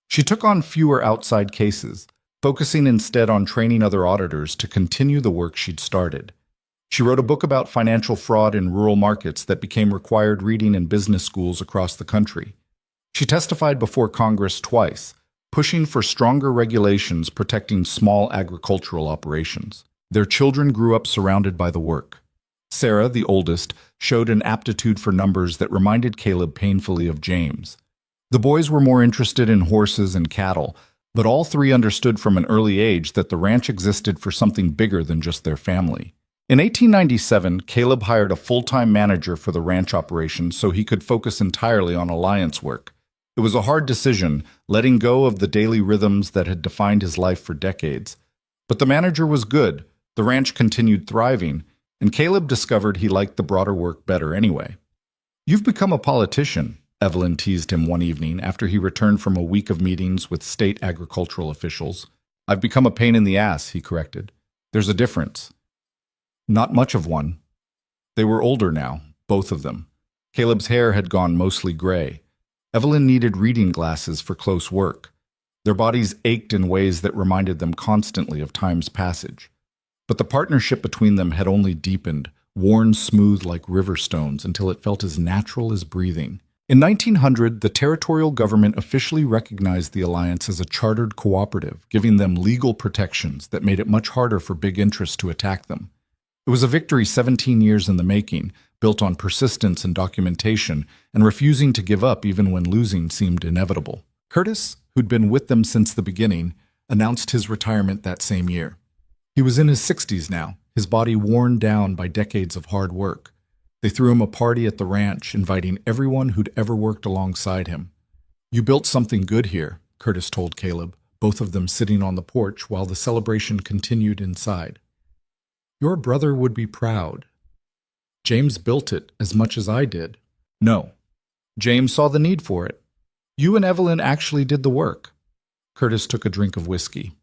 She took on fewer outside cases, focusing instead on training other auditors to continue the work she'd started. She wrote a book about financial fraud in rural markets that became required reading in business schools across the country. She testified before Congress twice, pushing for stronger regulations protecting small agricultural operations. Their children grew up surrounded by the work. Sarah, the oldest, showed an aptitude for numbers that reminded Caleb painfully of James. The boys were more interested in horses and cattle, but all three understood from an early age that the ranch existed for something bigger than just their family. In 1897, Caleb hired a full-time manager for the ranch operation so he could focus entirely on Alliance work. It was a hard decision, letting go of the daily rhythms that had defined his life for decades. But the manager was good, the ranch continued thriving, and Caleb discovered he liked the broader work better anyway. "You've become a politician," Evelyn teased him one evening after he returned from a week of meetings with state agricultural officials. "I've become a pain in the ass," he corrected. "There's a difference." Not much of one. They were older now, both of them. Caleb's hair had gone mostly gray. Evelyn needed reading glasses for close work. Their bodies ached in ways that reminded them constantly of time's passage. But the partnership between them had only deepened, worn smooth like river stones until it felt as natural as breathing. In 1900, the territorial government officially recognized the Alliance as a chartered cooperative, giving them legal protections that made it much harder for big interests to attack them. It was a victory 17 years in the making, built on persistence and documentation, and refusing to give up even when losing seemed inevitable. Curtis, who'd been with them since the beginning, announced his retirement that same year. He was in his 60s now, his body worn down by decades of hard work. They threw him a party at the ranch, inviting everyone who'd ever worked alongside him. "You built something good here," Curtis told Caleb, both of them sitting on the porch while the celebration continued inside. Your brother would be proud. James built it as much as I did. No. James saw the need for it. You and Evelyn actually did the work. Curtis took a drink of whiskey.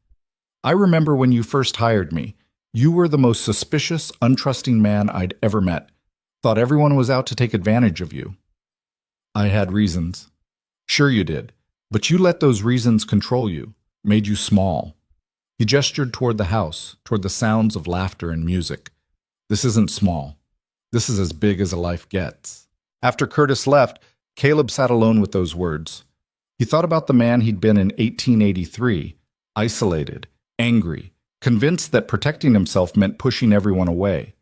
I remember when you first hired me. You were the most suspicious, untrusting man I'd ever met. Thought everyone was out to take advantage of you. I had reasons. Sure you did. But you let those reasons control you, made you small. He gestured toward the house, toward the sounds of laughter and music. This isn't small. This is as big as a life gets. After Curtis left, Caleb sat alone with those words. He thought about the man he'd been in 1883, isolated, angry, convinced that protecting himself meant pushing everyone away.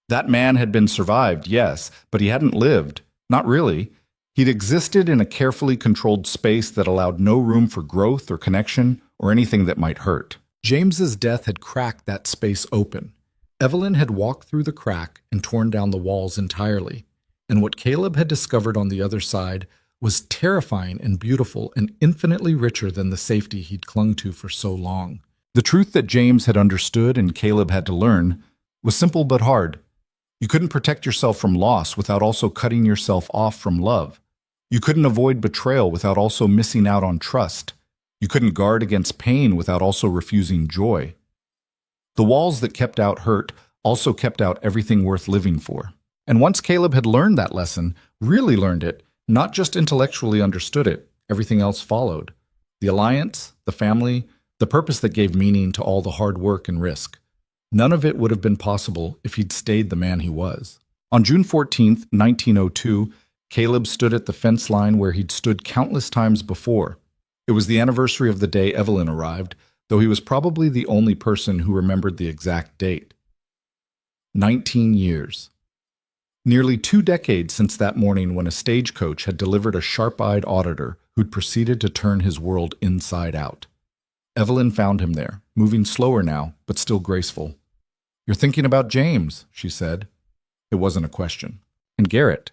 That man had been survived, yes, but he hadn't lived. Not really. He'd existed in a carefully controlled space that allowed no room for growth or connection or anything that might hurt. James's death had cracked that space open. Evelyn had walked through the crack and torn down the walls entirely, and what Caleb had discovered on the other side was terrifying and beautiful and infinitely richer than the safety he'd clung to for so long. The truth that James had understood and Caleb had to learn was simple but hard. You couldn't protect yourself from loss without also cutting yourself off from love. You couldn't avoid betrayal without also missing out on trust. You couldn't guard against pain without also refusing joy. The walls that kept out hurt also kept out everything worth living for. And once Caleb had learned that lesson, really learned it, not just intellectually understood it, everything else followed. The alliance, the family, the purpose that gave meaning to all the hard work and risk. None of it would have been possible if he'd stayed the man he was. On June 14th, 1902, Caleb stood at the fence line where he'd stood countless times before. It was the anniversary of the day Evelyn arrived, though he was probably the only person who remembered the exact date. 19 years. Nearly 2 decades since that morning when a stagecoach had delivered a sharp-eyed auditor who'd proceeded to turn his world inside out. Evelyn found him there, moving slower now, but still graceful. "You're thinking about James," she said. It wasn't a question. "And Garrett.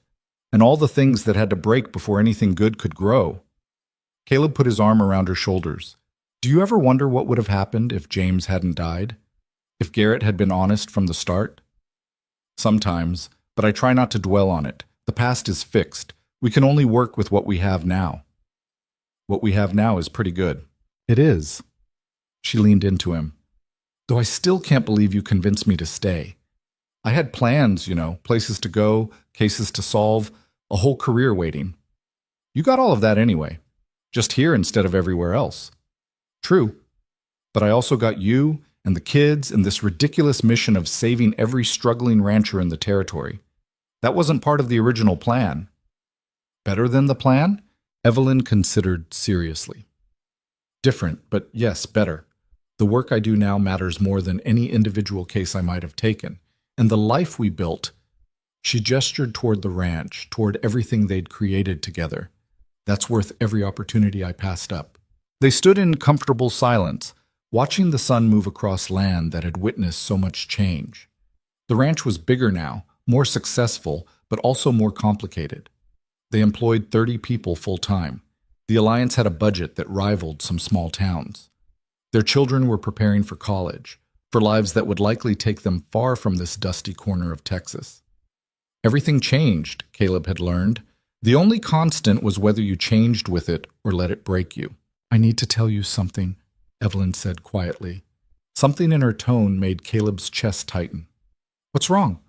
And all the things that had to break before anything good could grow." Caleb put his arm around her shoulders. "Do you ever wonder what would have happened if James hadn't died? If Garrett had been honest from the start?" "Sometimes, but I try not to dwell on it. The past is fixed. We can only work with what we have now." "What we have now is pretty good." "It is." She leaned into him. "Though I still can't believe you convinced me to stay. I had plans, places to go, cases to solve, a whole career waiting. You got all of that anyway, just here instead of everywhere else." "True. But I also got you and the kids and this ridiculous mission of saving every struggling rancher in the territory. That wasn't part of the original plan." "Better than the plan?" Evelyn considered seriously. "Different, but yes, better. The work I do now matters more than any individual case I might have taken. And the life we built," she gestured toward the ranch, toward everything they'd created together. "That's worth every opportunity I passed up." They stood in comfortable silence, watching the sun move across land that had witnessed so much change. The ranch was bigger now, more successful, but also more complicated. They employed 30 people full-time. The Alliance had a budget that rivaled some small towns. Their children were preparing for college, for lives that would likely take them far from this dusty corner of Texas. Everything changed, Caleb had learned. The only constant was whether you changed with it or let it break you. "I need to tell you something," Evelyn said quietly. Something in her tone made Caleb's chest tighten. "What's wrong?"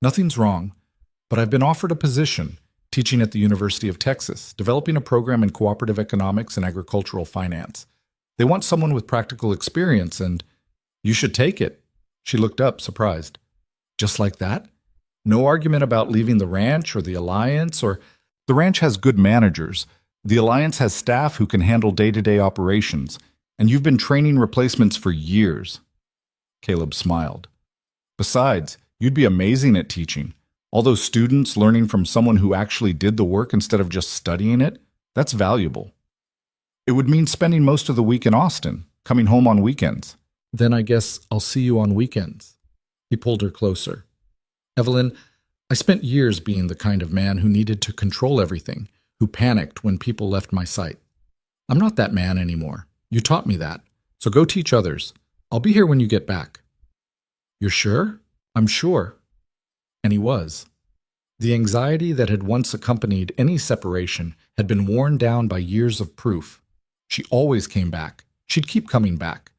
"Nothing's wrong, but I've been offered a position, teaching at the University of Texas, developing a program in cooperative economics and agricultural finance. They want someone with practical experience, and you should take it." She looked up, surprised. "Just like that? No argument about leaving the ranch or the Alliance or—" "The ranch has good managers. The Alliance has staff who can handle day-to-day operations, and you've been training replacements for years." Caleb smiled. "Besides, you'd be amazing at teaching. All those students learning from someone who actually did the work instead of just studying it, that's valuable. It would mean spending most of the week in Austin, coming home on weekends." "Then I guess I'll see you on weekends." He pulled her closer. "Evelyn, I spent years being the kind of man who needed to control everything, who panicked when people left my sight. I'm not that man anymore. You taught me that. So go teach others. I'll be here when you get back." You're sure? I'm sure. And he was. The anxiety that had once accompanied any separation had been worn down by years of proof. She always came back. She'd keep coming back.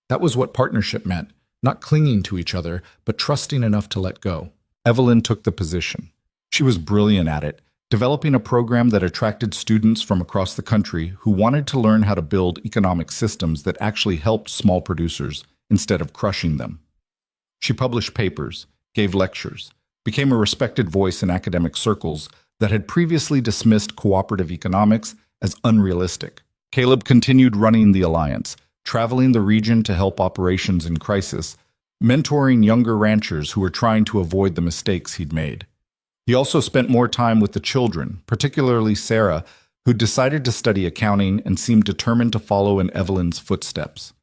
That was what partnership meant, not clinging to each other, but trusting enough to let go. Evelyn took the position. She was brilliant at it, developing a program that attracted students from across the country who wanted to learn how to build economic systems that actually helped small producers instead of crushing them. She published papers, gave lectures, became a respected voice in academic circles that had previously dismissed cooperative economics as unrealistic. Caleb continued running the alliance, traveling the region to help operations in crisis, mentoring younger ranchers who were trying to avoid the mistakes he'd made. He also spent more time with the children, particularly Sarah, who decided to study accounting and seemed determined to follow in Evelyn's footsteps.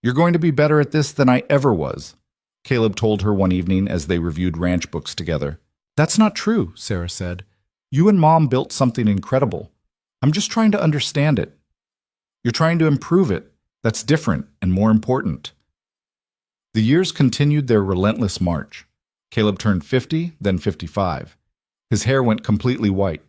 "You're going to be better at this than I ever was," Caleb told her one evening as they reviewed ranch books together. "That's not true," Sarah said. "You and Mom built something incredible. I'm just trying to understand it." "You're trying to improve it. That's different and more important." The years continued their relentless march. Caleb turned 50, then 55. His hair went completely white.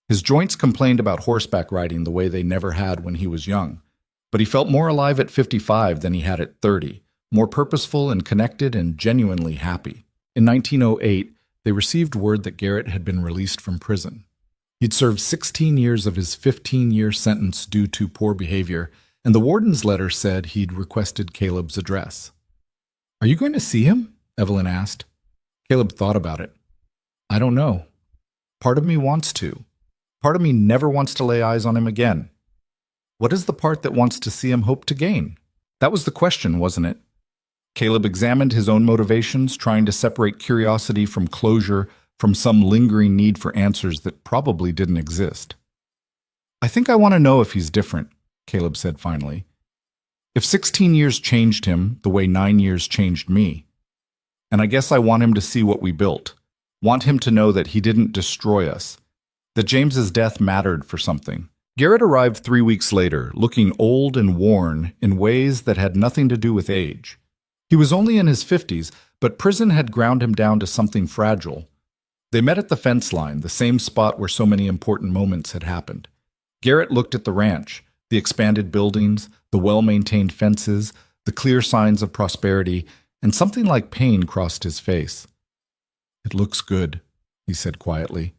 His joints complained about horseback riding the way they never had when he was young. But he felt more alive at 55 than he had at 30, more purposeful and connected and genuinely happy. In 1908, they received word that Garrett had been released from prison. He'd served 16 years of his 15-year sentence due to poor behavior, and the warden's letter said he'd requested Caleb's address. "Are you going to see him?" Evelyn asked. Caleb thought about it. "I don't know. Part of me wants to. Part of me never wants to lay eyes on him again. What does the part that wants to see him hope to gain?" That was the question, wasn't it? Caleb examined his own motivations, trying to separate curiosity from closure, from some lingering need for answers that probably didn't exist. "I think I want to know if he's different," Caleb said finally. "If 16 years changed him the way 9 years changed me. And I guess I want him to see what we built. Want him to know that he didn't destroy us. That James's death mattered for something." Garrett arrived 3 weeks later, looking old and worn in ways that had nothing to do with age. He was only in his 50s, but prison had ground him down to something fragile. They met at the fence line, the same spot where so many important moments had happened. Garrett looked at the ranch, the expanded buildings, the well-maintained fences, the clear signs of prosperity, and something like pain crossed his face. "It looks good," he said quietly.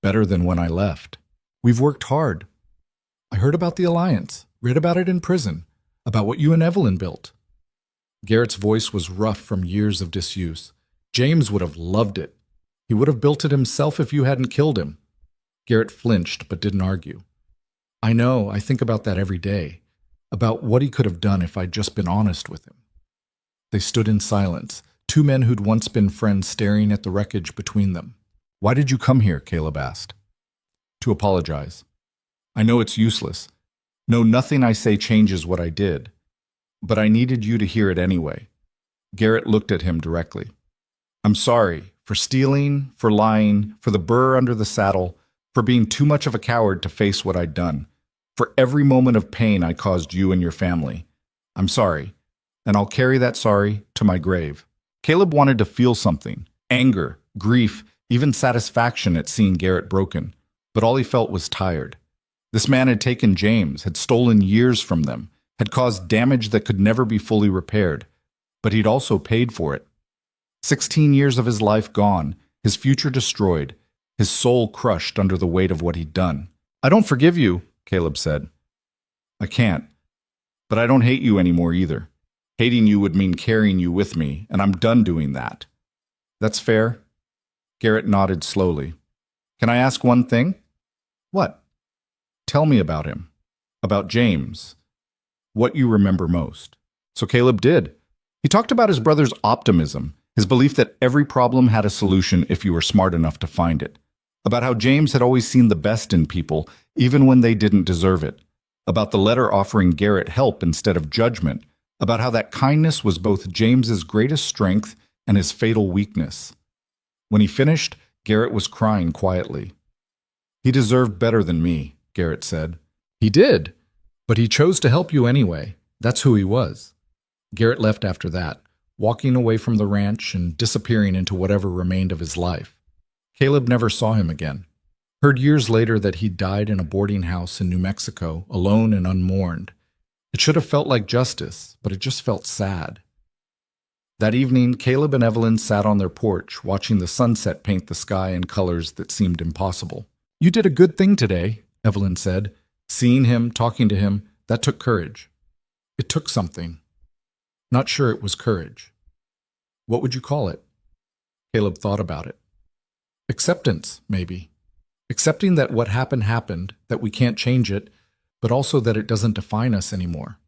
"Better than when I left. We've worked hard. I heard about the alliance, read about it in prison, about what you and Evelyn built." Garrett's voice was rough from years of disuse. "James would have loved it. He would have built it himself if you hadn't killed him." Garrett flinched but didn't argue. "I know, I think about that every day, about what he could have done if I'd just been honest with him." They stood in silence, two men who'd once been friends staring at the wreckage between them. "Why did you come here?" Caleb asked. "To apologize. I know it's useless. No, nothing I say changes what I did. But I needed you to hear it anyway." Garrett looked at him directly. "I'm sorry for stealing, for lying, for the burr under the saddle, for being too much of a coward to face what I'd done, for every moment of pain I caused you and your family. I'm sorry, and I'll carry that sorry to my grave." Caleb wanted to feel something, anger, grief, even satisfaction at seeing Garrett broken, but all he felt was tired. This man had taken James, had stolen years from them, had caused damage that could never be fully repaired, but he'd also paid for it. 16 years of his life gone, his future destroyed, his soul crushed under the weight of what he'd done. "I don't forgive you," Caleb said. "I can't. But I don't hate you anymore either. Hating you would mean carrying you with me, and I'm done doing that." "That's fair." Garrett nodded slowly. "Can I ask one thing?" "What?" "Tell me about him. About James. What you remember most." So Caleb did. He talked about his brother's optimism, his belief that every problem had a solution if you were smart enough to find it. About how James had always seen the best in people, even when they didn't deserve it. About the letter offering Garrett help instead of judgment. About how that kindness was both James's greatest strength and his fatal weakness. When he finished, Garrett was crying quietly. "He deserved better than me," Garrett said. "He did. But he chose to help you anyway. That's who he was." Garrett left after that, walking away from the ranch and disappearing into whatever remained of his life. Caleb never saw him again. Heard years later that he'd died in a boarding house in New Mexico, alone and unmourned. It should have felt like justice, but it just felt sad. That evening, Caleb and Evelyn sat on their porch, watching the sunset paint the sky in colors that seemed impossible. "You did a good thing today," Evelyn said. Seeing him, talking to him, that took courage. It took something. Not sure it was courage. What would you call it? Caleb thought about it. Acceptance, maybe. Accepting that what happened happened, that we can't change it, but also that it doesn't define us anymore.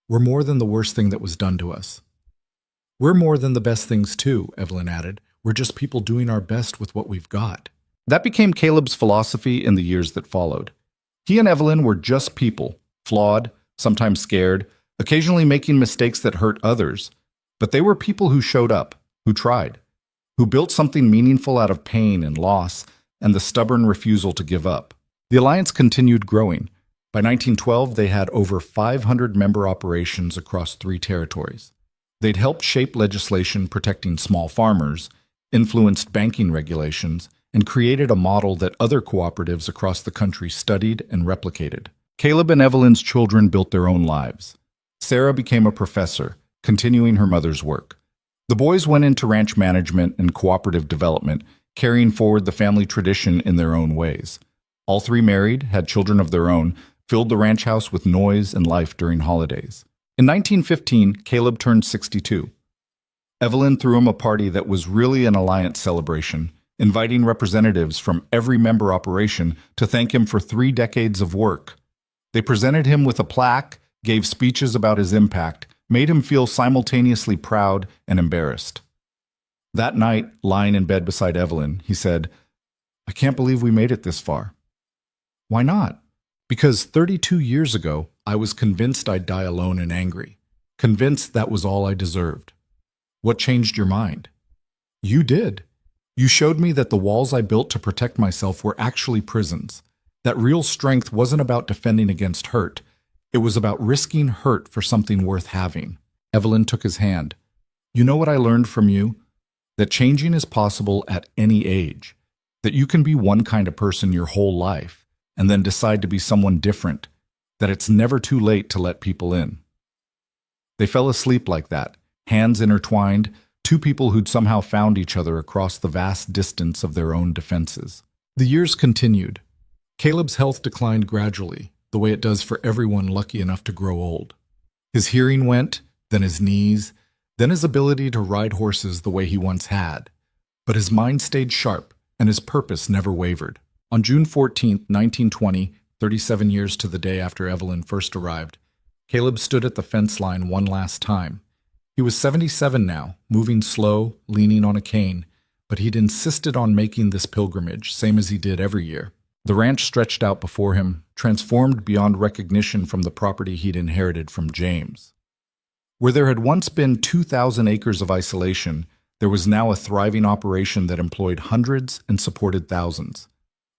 We're more than the worst thing that was done to us. We're more than the best things too, Evelyn added. We're just people doing our best with what we've got. That became Caleb's philosophy in the years that followed. He and Evelyn were just people, flawed, sometimes scared, occasionally making mistakes that hurt others. But they were people who showed up, who tried, who built something meaningful out of pain and loss and the stubborn refusal to give up. The alliance continued growing. By 1912, they had over 500 member operations across 3 territories. They'd helped shape legislation protecting small farmers, influenced banking regulations, and created a model that other cooperatives across the country studied and replicated. Caleb and Evelyn's children built their own lives. Sarah became a professor, continuing her mother's work. The boys went into ranch management and cooperative development, carrying forward the family tradition in their own ways. All 3 married, had children of their own, filled the ranch house with noise and life during holidays. In 1915, Caleb turned 62. Evelyn threw him a party that was really an alliance celebration, inviting representatives from every member operation to thank him for 3 decades of work. They presented him with a plaque, gave speeches about his impact, made him feel simultaneously proud and embarrassed. That night, lying in bed beside Evelyn, he said, "I can't believe we made it this far." Why not? Because 32 years ago, I was convinced I'd die alone and angry, convinced that was all I deserved. What changed your mind? You did. You showed me that the walls I built to protect myself were actually prisons, that real strength wasn't about defending against hurt. It was about risking hurt for something worth having. Evelyn took his hand. You know what I learned from you? That changing is possible at any age, that you can be one kind of person your whole life and then decide to be someone different, that it's never too late to let people in. They fell asleep like that, hands intertwined, 2 people who'd somehow found each other across the vast distance of their own defenses. The years continued. Caleb's health declined gradually, the way it does for everyone lucky enough to grow old. His hearing went, then his knees, then his ability to ride horses the way he once had. But his mind stayed sharp, and his purpose never wavered. On June 14, 1920, 37 years to the day after Evelyn first arrived, Caleb stood at the fence line one last time. He was 77 now, moving slow, leaning on a cane, but he'd insisted on making this pilgrimage, same as he did every year. The ranch stretched out before him, transformed beyond recognition from the property he'd inherited from James. Where there had once been 2,000 acres of isolation, there was now a thriving operation that employed hundreds and supported thousands.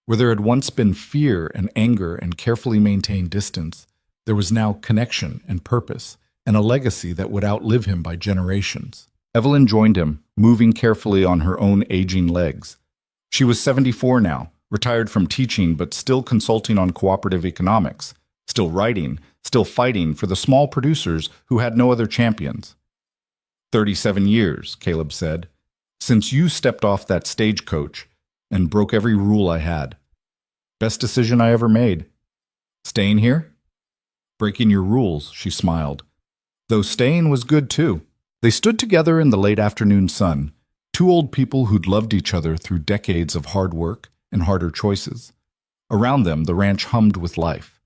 Where there had once been fear and anger and carefully maintained distance, there was now connection and purpose, and a legacy that would outlive him by generations. Evelyn joined him, moving carefully on her own aging legs. She was 74 now, retired from teaching but still consulting on cooperative economics, still writing, still fighting for the small producers who had no other champions. 37 years, Caleb said, since you stepped off that stagecoach and broke every rule I had. Best decision I ever made. Staying here? Breaking your rules, she smiled. Though staying was good too. They stood together in the late afternoon sun, 2 old people who'd loved each other through decades of hard work and harder choices. Around them, the ranch hummed with life.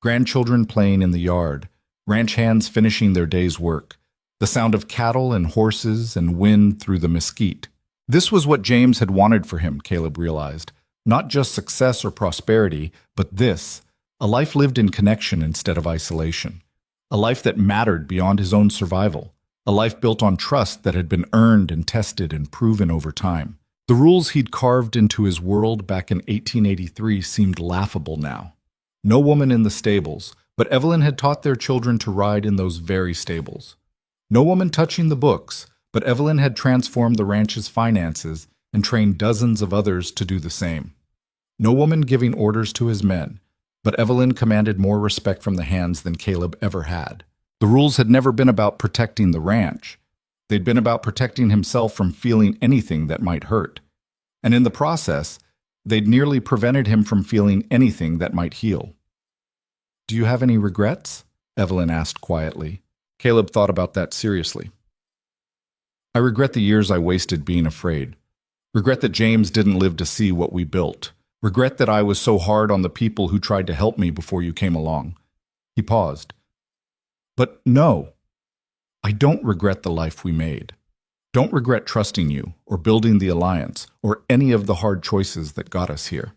Grandchildren playing in the yard, ranch hands finishing their day's work, the sound of cattle and horses and wind through the mesquite. This was what James had wanted for him, Caleb realized. Not just success or prosperity, but this, a life lived in connection instead of isolation. A life that mattered beyond his own survival. A life built on trust that had been earned and tested and proven over time. The rules he'd carved into his world back in 1883 seemed laughable now. No woman in the stables, but Evelyn had taught their children to ride in those very stables. No woman touching the books, but Evelyn had transformed the ranch's finances and trained dozens of others to do the same. No woman giving orders to his men, but Evelyn commanded more respect from the hands than Caleb ever had. The rules had never been about protecting the ranch. They'd been about protecting himself from feeling anything that might hurt. And in the process, they'd nearly prevented him from feeling anything that might heal. "Do you have any regrets?" Evelyn asked quietly. Caleb thought about that seriously. "I regret the years I wasted being afraid. Regret that James didn't live to see what we built. Regret that I was so hard on the people who tried to help me before you came along." He paused. "But no, I don't regret the life we made. Don't regret trusting you, or building the alliance, or any of the hard choices that got us here.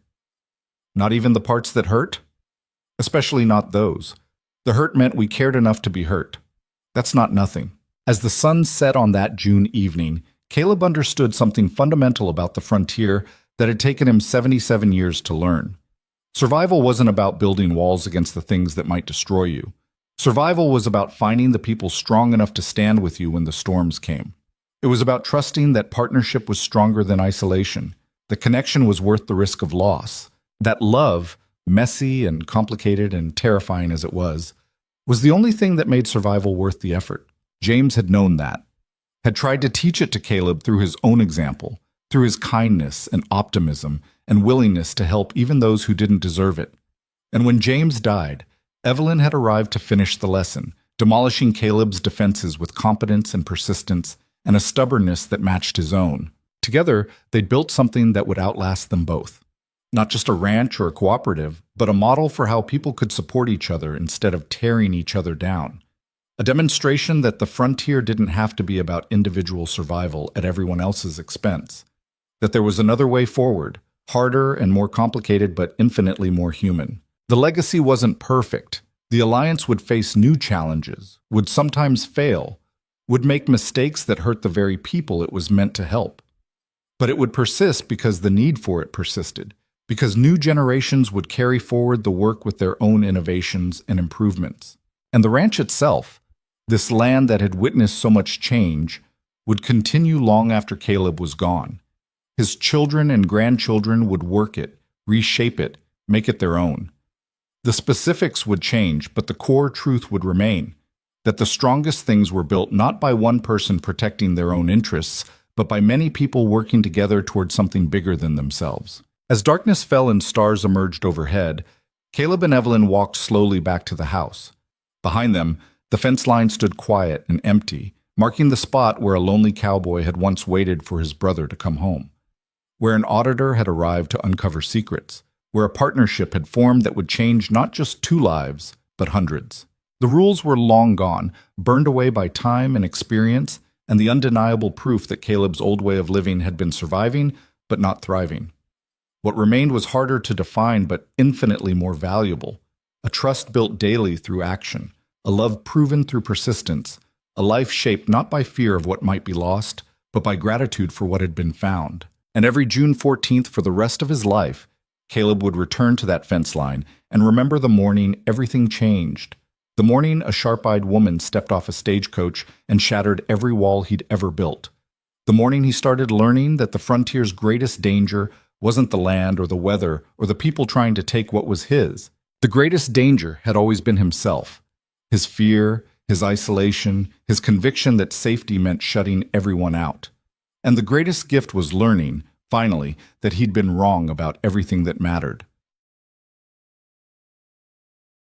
Not even the parts that hurt? Especially not those. The hurt meant we cared enough to be hurt. That's not nothing." As the sun set on that June evening, Caleb understood something fundamental about the frontier that had taken him 77 years to learn. Survival wasn't about building walls against the things that might destroy you. Survival was about finding the people strong enough to stand with you when the storms came. It was about trusting that partnership was stronger than isolation, that connection was worth the risk of loss, that love, messy and complicated and terrifying as it was the only thing that made survival worth the effort. James had known that, had tried to teach it to Caleb through his own example, through his kindness and optimism and willingness to help even those who didn't deserve it. And when James died, Evelyn had arrived to finish the lesson, demolishing Caleb's defenses with competence and persistence and a stubbornness that matched his own. Together, they'd built something that would outlast them both. Not just a ranch or a cooperative, but a model for how people could support each other instead of tearing each other down. A demonstration that the frontier didn't have to be about individual survival at everyone else's expense. That there was another way forward, harder and more complicated but infinitely more human. The legacy wasn't perfect. The alliance would face new challenges, would sometimes fail, would make mistakes that hurt the very people it was meant to help. But it would persist because the need for it persisted, because new generations would carry forward the work with their own innovations and improvements. And the ranch itself, this land that had witnessed so much change, would continue long after Caleb was gone. His children and grandchildren would work it, reshape it, make it their own. The specifics would change, but the core truth would remain, that the strongest things were built not by one person protecting their own interests, but by many people working together toward something bigger than themselves. As darkness fell and stars emerged overhead, Caleb and Evelyn walked slowly back to the house. Behind them, the fence line stood quiet and empty, marking the spot where a lonely cowboy had once waited for his brother to come home, where an auditor had arrived to uncover secrets, where a partnership had formed that would change not just 2 lives, but hundreds. The rules were long gone, burned away by time and experience, and the undeniable proof that Caleb's old way of living had been surviving, but not thriving. What remained was harder to define, but infinitely more valuable. A trust built daily through action, a love proven through persistence, a life shaped not by fear of what might be lost, but by gratitude for what had been found. And every June 14th for the rest of his life, Caleb would return to that fence line and remember the morning everything changed. The morning a sharp-eyed woman stepped off a stagecoach and shattered every wall he'd ever built. The morning he started learning that the frontier's greatest danger wasn't the land or the weather or the people trying to take what was his. The greatest danger had always been himself. His fear, his isolation, his conviction that safety meant shutting everyone out. And the greatest gift was learning, finally, that he'd been wrong about everything that mattered.